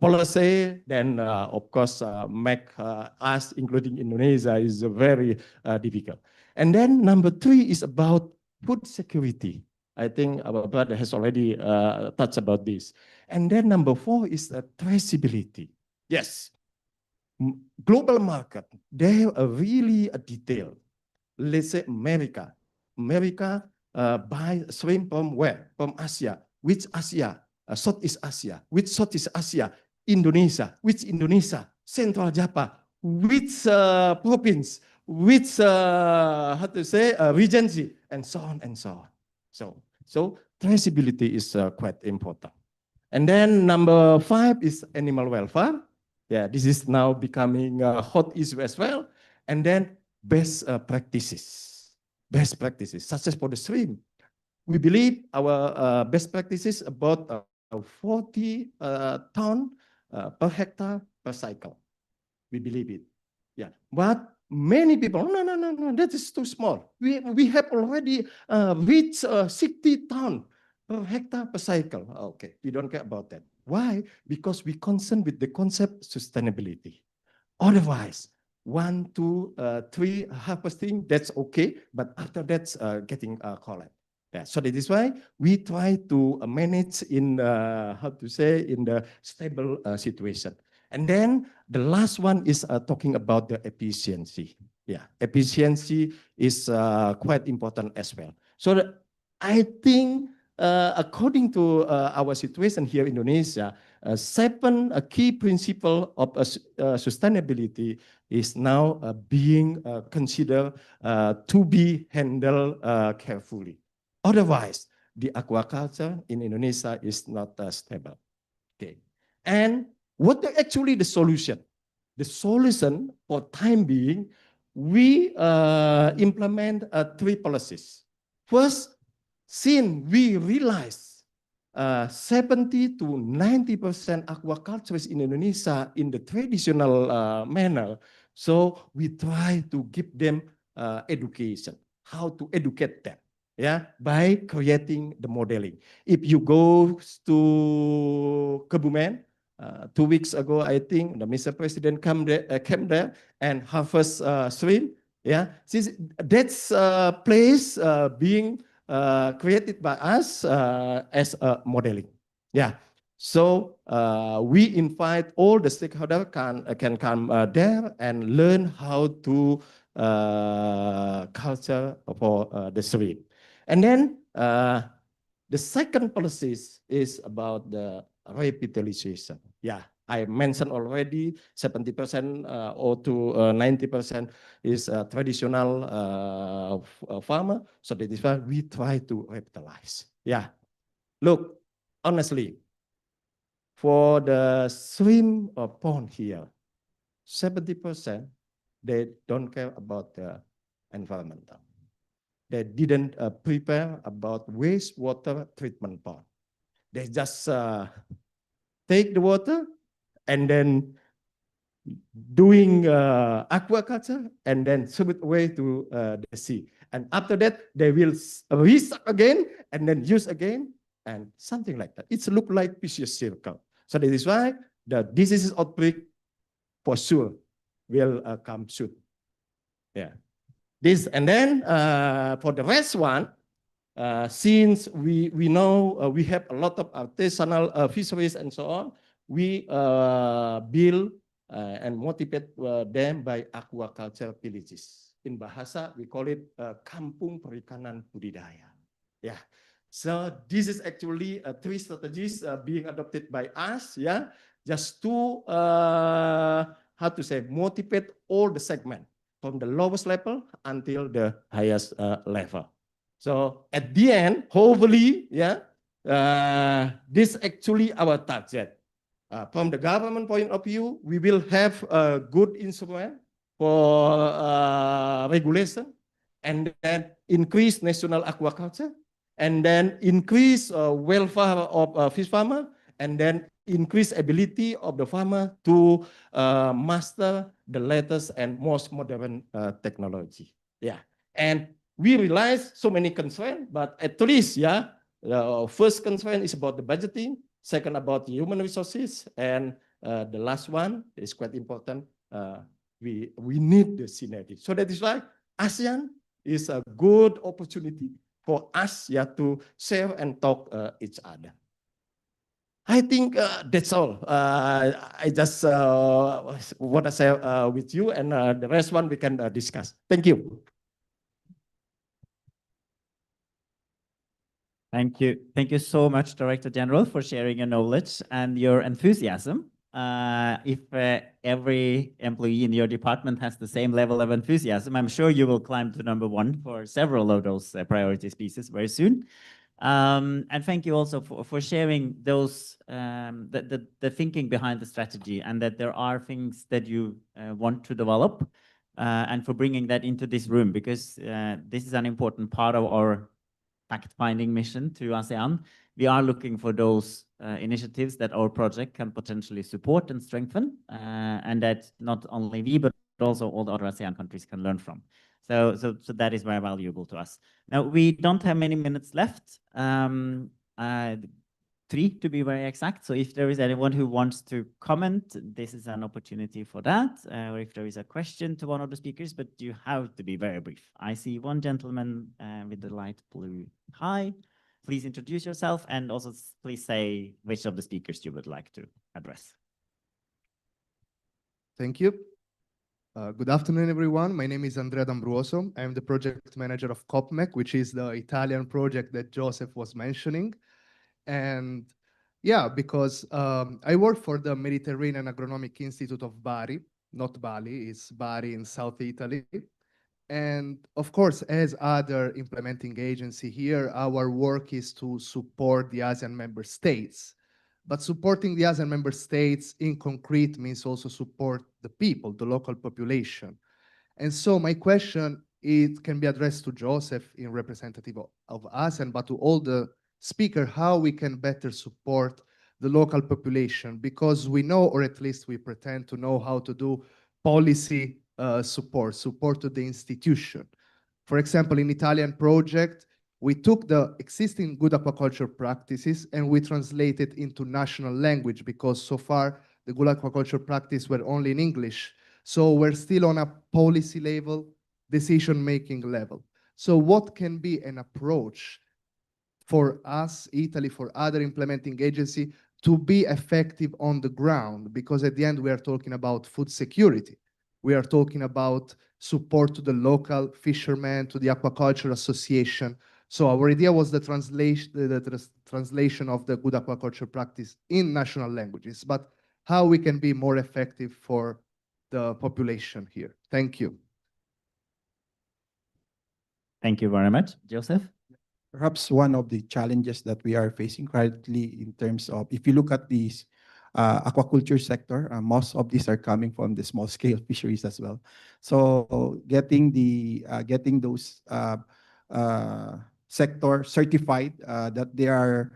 policy. Then, of course, make us, including Indonesia, is very difficult. And then number 3 is about food security. I think our brother has already touched about this. And then number 4 is traceability. Yes. Global market, they have a really detailed. Let's say America. America buy shrimp from where? From Asia. Which Asia? Southeast Asia. Which Southeast Asia? Indonesia. Which Indonesia? Central Java. Which province? Which how to say regency, and so on and so on. So traceability is quite important. And then number 5 is animal welfare. Yeah, this is now becoming a hot issue as well. And then best practices, such as for the shrimp. We believe our best practices about 40 ton per hectare per cycle. We believe it. Yeah, but many people, no, that is too small. We have already reached 60 ton per hectare per cycle. Okay, we don't care about that. Why? Because we concerned with the concept sustainability. Otherwise, 1, 2, 3 harvesting, that's okay, but after that's getting collect. Yeah, so that is why we try to manage in how to say in the stable situation. And then the last one is talking about the efficiency. Yeah, efficiency is quite important as well. So I think according to our situation here in Indonesia, 7 key principles of sustainability is now being considered to be handled carefully. Otherwise, the aquaculture in Indonesia is not stable. Okay, and what are actually the solution? The solution for time being, we implement 3 policies. First, since we realize 70 to 90% aquaculture in Indonesia in the traditional manner, so we try to give them education, how to educate them, yeah, by creating the modeling. If you go to Kebumen, 2 weeks ago, I think the Mr. President came there and harvest shrimp. Yeah, that's a place being created by us as a modeling. Yeah, so we invite all the stakeholders can come there and learn how to culture for the shrimp. And then the second policy is about the revitalization. Yeah, I mentioned already 70% or to 90% is traditional farmer. So that is why we try to revitalize. Yeah, look, honestly, for the shrimp pond here, 70% they don't care about the environmental. They didn't prepare about wastewater treatment pond. They just take the water and then doing aquaculture and then swim it away to the sea. And after that, they will resuck again and then use again and something like that. It's look like vicious circle. So that is why the disease outbreak for sure will come soon. Yeah. This and then for the rest one, since we know we have a lot of artisanal fisheries and so on, we build and motivate them by aquaculture villages. In Bahasa, we call it Kampung Perikanan Budidaya. Yeah. So this is actually 3 strategies being adopted by us. Yeah, just to how to say motivate all the segment from the lowest level until the highest level. So at the end, hopefully, yeah, this actually our target. From the government point of view, we will have a good instrument for regulation and then increase national aquaculture and then increase welfare of fish farmer and then increase ability of the farmer to master the latest and most modern technology. Yeah, and we realize so many constraints, but at least, yeah, the first constraint is about the budgeting, second about human resources, and the last one is quite important. We need the synergy. So that is why ASEAN is a good opportunity for us, yeah, to share and talk each other. I think that's all. I just want to share with you, and the rest one we can discuss. Thank you. Thank you. Thank you so much, Director General, for sharing your knowledge and your enthusiasm. If every employee in your department has the same level of enthusiasm, I'm sure you will climb to #1 for several of those priority species very soon. And thank you also for sharing those the thinking behind the strategy and that there are things that you want to develop and for bringing that into this room, because this is an important part of our fact-finding mission to ASEAN. We are looking for those initiatives that our project can potentially support and strengthen, and that not only we, but also all the other ASEAN countries can learn from. So that is very valuable to us. Now, we don't have many minutes left, 3 to be very exact. So if there is anyone who wants to comment, this is an opportunity for that. Or if there is a question to one of the speakers, but you have to be very brief. I see one gentleman with the light blue. Hi, please introduce yourself and also please say which of the speakers you would like to address. Thank you. Good afternoon, everyone. My name is Andrea D'Ambruoso. I am the project manager of COPMEC, which is the Italian project that Joseph was mentioning. And yeah, because I work for the Mediterranean Agronomic Institute of Bari, not Bali, it's Bari in South Italy. And of course, as other implementing agency here, our work is to support the ASEAN member states. But supporting the ASEAN member states in concrete means also support the people, the local population. And so my question, it can be addressed to Joseph in representative of ASEAN, but to all the speakers, how we can better support the local population, because we know, or at least we pretend to know how to do policy support to the institution. For example, in Italian project, we took the existing good aquaculture practices and we translated into national language, because so far the good aquaculture practice were only in English. So we're still on a policy level, decision-making level. So what can be an approach for us, Italy, for other implementing agency to be effective on the ground? Because at the end, we are talking about food security. We are talking about support to the local fishermen, to the aquaculture association. So our idea was the translation of the good aquaculture practice in national languages, but how we can be more effective for the population here. Thank you. Thank you very much. Joseph? Perhaps one of the challenges that we are facing currently in terms of, if you look at these aquaculture sector, most of these are coming from the small scale fisheries as well. So getting those sector certified that they are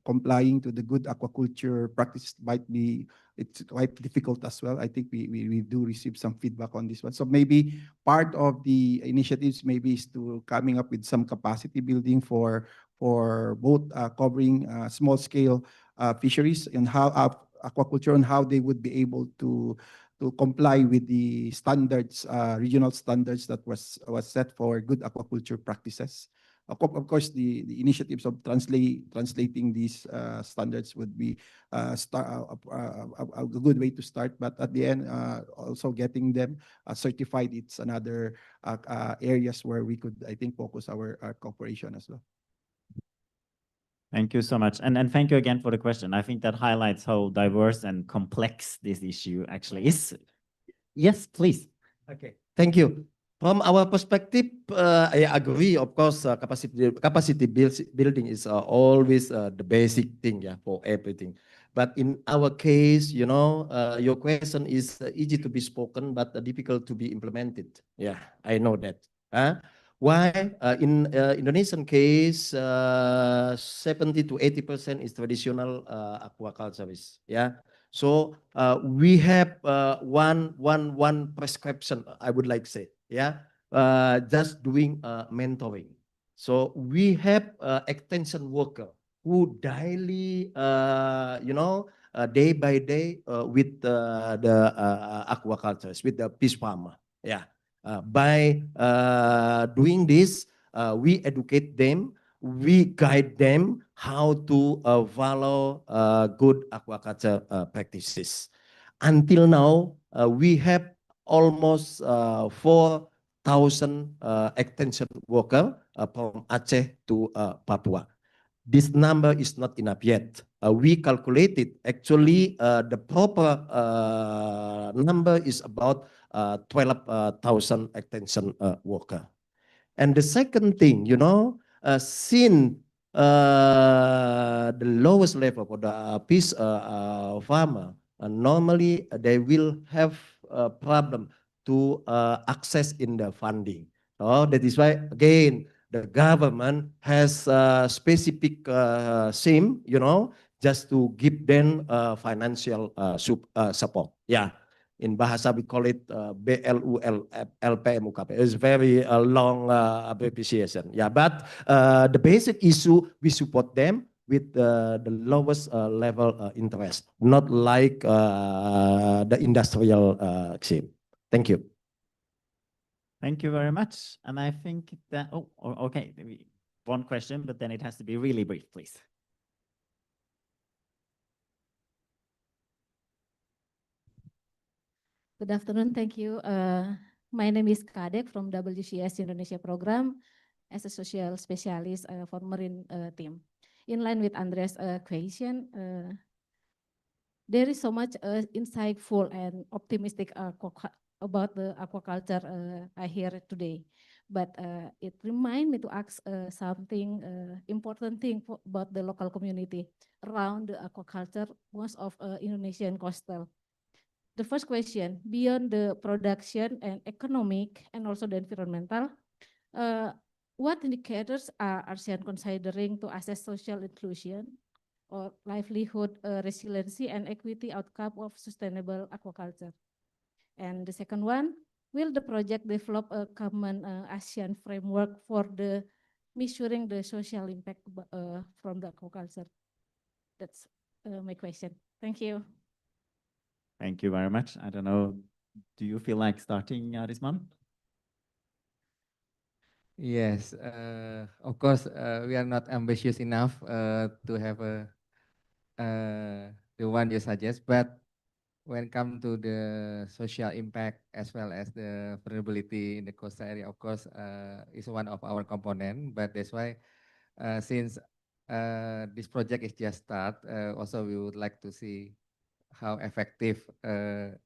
complying to the good aquaculture practice it's quite difficult as well. I think we do receive some feedback on this one. So maybe part of the initiatives maybe is to coming up with some capacity building for both covering small scale fisheries and how aquaculture and how they would be able to comply with the standards, regional standards that was set for good aquaculture practices. Of course, the initiatives of translating these standards would be a good way to start. But at the end, also getting them certified, it's another areas where we could, I think, focus our cooperation as well. Thank you so much. And thank you again for the question. I think that highlights how diverse and complex this issue actually is. Yes, please. Okay, thank you. From our perspective, I agree. Of course, capacity building is always the basic thing, yeah, for everything. But in our case, you know, your question is easy to be spoken, but difficult to be implemented. Yeah, I know that. Why? In Indonesian case, 70 to 80% is traditional aquaculture. Yeah. So we have one prescription, I would like to say. Yeah, just doing mentoring. So we have extension worker who daily, day by day with the aquacultures, with the fish farmer. Yeah, by doing this, we educate them, we guide them how to follow good aquaculture practices. Until now, we have almost 4,000 extension workers from Aceh to Papua. This number is not enough yet. We calculated actually the proper number is about 12,000 extension workers. And the second thing, you know, since the lowest level for the fish farmer, normally they will have a problem to access in the funding. So that is why, again, the government has a specific scheme, you know, just to give them financial support. Yeah. In Bahasa, we call it BLULPMUKP. It's very long abbreviation. Yeah, but the basic issue, we support them with the lowest level interest, not like the industrial scheme. Thank you. Thank you very much. And I think that, okay, one question, but then it has to be really brief, please. Good afternoon, thank you. My name is Kadek from WCS Indonesia program as a social specialist for marine team. In line with Andreas' question, there is so much insightful and optimistic about the aquaculture I hear today. But it reminds me to ask something important thing about the local community around the aquaculture, most of Indonesian coastal. The first question, beyond the production and economic and also the environmental, what indicators are ASEAN considering to assess social inclusion or livelihood resiliency and equity outcome of sustainable aquaculture? And the second one, will the project develop a common ASEAN framework for the measuring the social impact from the aquaculture? That's my question. Thank you. Thank you very much. I don't know, do you feel like starting, Risman? Yes, of course, we are not ambitious enough to have the one you suggest, but when it comes to the social impact as well as the vulnerability in the coastal area, of course, is one of our component. But that's why, since this project is just start, also we would like to see how effective,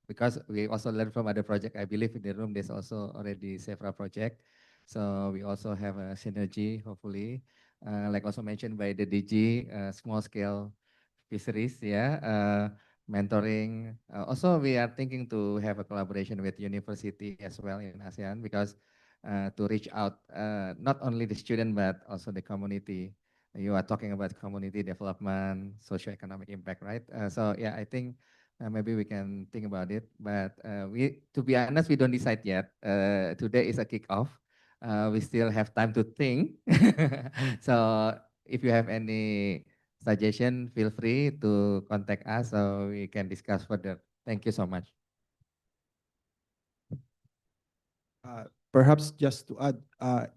because we also learn from other project. I believe in the room there's also already several project, so we also have a synergy, hopefully, like also mentioned by the DG, small scale fisheries, yeah, mentoring. Also, we are thinking to have a collaboration with university as well in ASEAN, because to reach out not only the student but also the community. You are talking about community development, socio-economic impact, right? So yeah, I think maybe we can think about it. But to be honest, we don't decide yet. Today is a kickoff. We still have time to think. So if you have any suggestion, feel free to contact us so we can discuss further. Thank you so much. Perhaps just to add,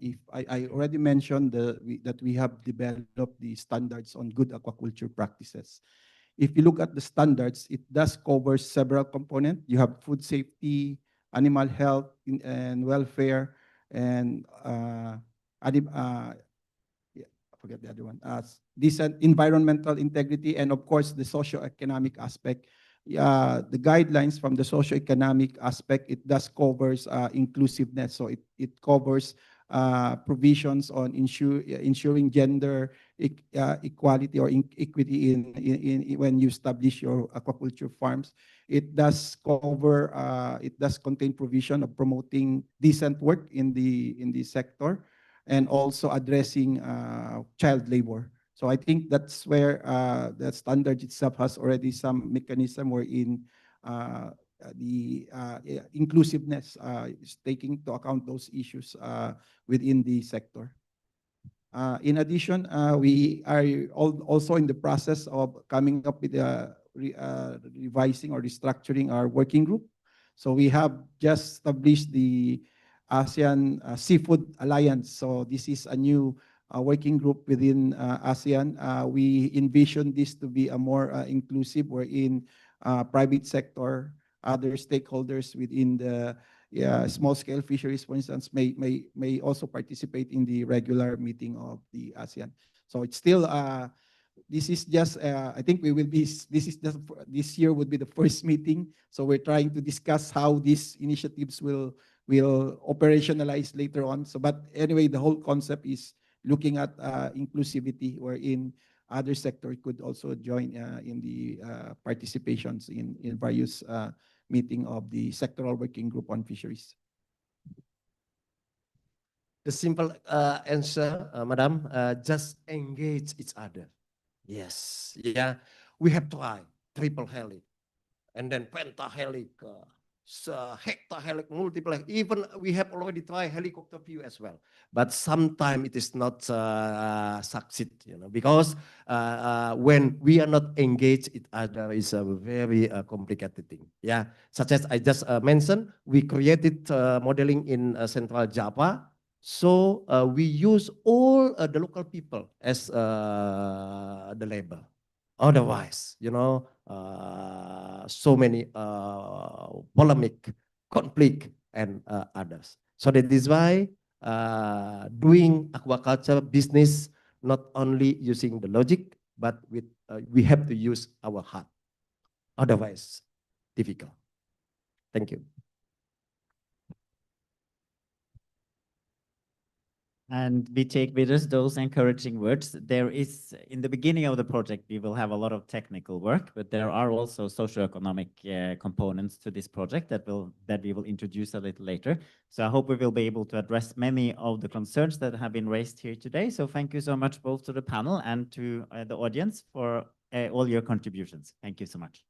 if I already mentioned that we have developed the standards on good aquaculture practices. If you look at the standards, it does cover several components. You have food safety, animal health and welfare, and I forget the other one. Decent environmental integrity, and of course the socio-economic aspect. The guidelines from the socio-economic aspect, it does covers inclusiveness. So it covers provisions on ensuring gender equality or equity in when you establish your aquaculture farms. It does cover, it does contain provision of promoting decent work in the sector, and also addressing child labor. So I think that's where the standard itself has already some mechanism wherein the inclusiveness is taking into account those issues within the sector. In addition, we are also in the process of coming up with revising or restructuring our working group. So we have just established the ASEAN Seafood Alliance. So this is a new working group within ASEAN. We envision this to be a more inclusive, wherein private sector, other stakeholders within the small-scale fisheries, for instance, may also participate in the regular meeting of the ASEAN. So it's still, this is just, I think we will be, this year would be the first meeting. So we're trying to discuss how these initiatives will operationalize later on. So, but anyway, the whole concept is looking at inclusivity, wherein other sector could also join in the participations in various meeting of the Sectoral Working Group on Fisheries. The simple answer, Madam, just engage each other. Yes, yeah, we have tried triple helix, and then pentahelic, hectahelic, multiple. Even we have already tried helicopter view as well, but sometimes it is not succeed, because when we are not engaged each other is a very complicated thing. Yeah, such as I just mentioned, we created modeling in Central Java. So we use all the local people as the labor. Otherwise, so many polemic, conflict, and others. So that is why doing aquaculture business not only using the logic, but with we have to use our heart. Otherwise, difficult. Thank you. And we take with us those encouraging words. There is, in the beginning of the project, we will have a lot of technical work, but there are also socioeconomic components to this project that we will introduce a little later. So I hope we will be able to address many of the concerns that have been raised here today. So thank you so much both to the panel and to the audience for all your contributions. Thank you so much.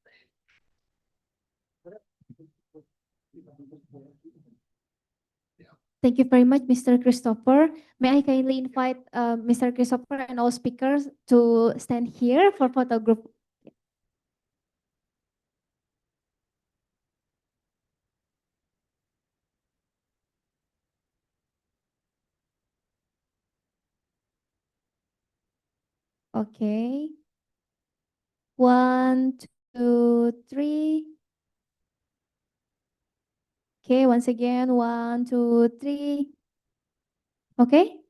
Thank you very much, Mr. Christopher. May I kindly invite Mr. Christopher and all speakers to stand here for photo group. Okay. 1, 2, 3. Okay, once again, 1, 2, 3. Okay.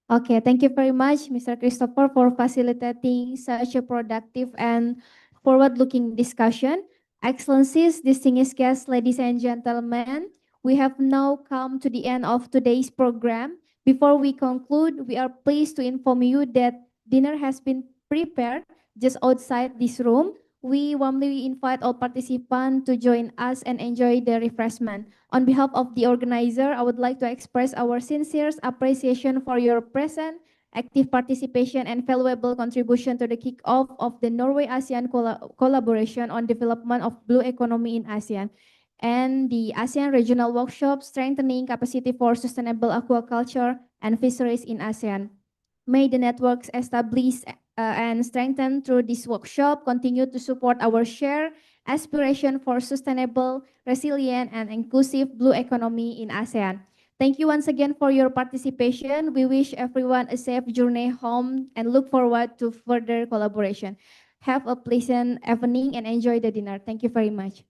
Okay, thank you very much, Mr. Christopher, for facilitating such a productive and forward-looking discussion. Excellencies, distinguished guests, ladies and gentlemen, we have now come to the end of today's program. Before we conclude, we are pleased to inform you that dinner has been prepared just outside this room. We warmly invite all participants to join us and enjoy the refreshment. On behalf of the organizer, I would like to express our sincere appreciation for your present, active participation, and valuable contribution to the kick-off of the Norway-ASEAN collaboration on development of blue economy in ASEAN and the ASEAN Regional Workshop Strengthening Capacity for Sustainable Aquaculture and Fisheries in ASEAN. May the networks established and strengthened through this workshop continue to support our shared aspiration for sustainable, resilient, and inclusive blue economy in ASEAN. Thank you once again for your participation. We wish everyone a safe journey home and look forward to further collaboration. Have a pleasant evening and enjoy the dinner. Thank you very much.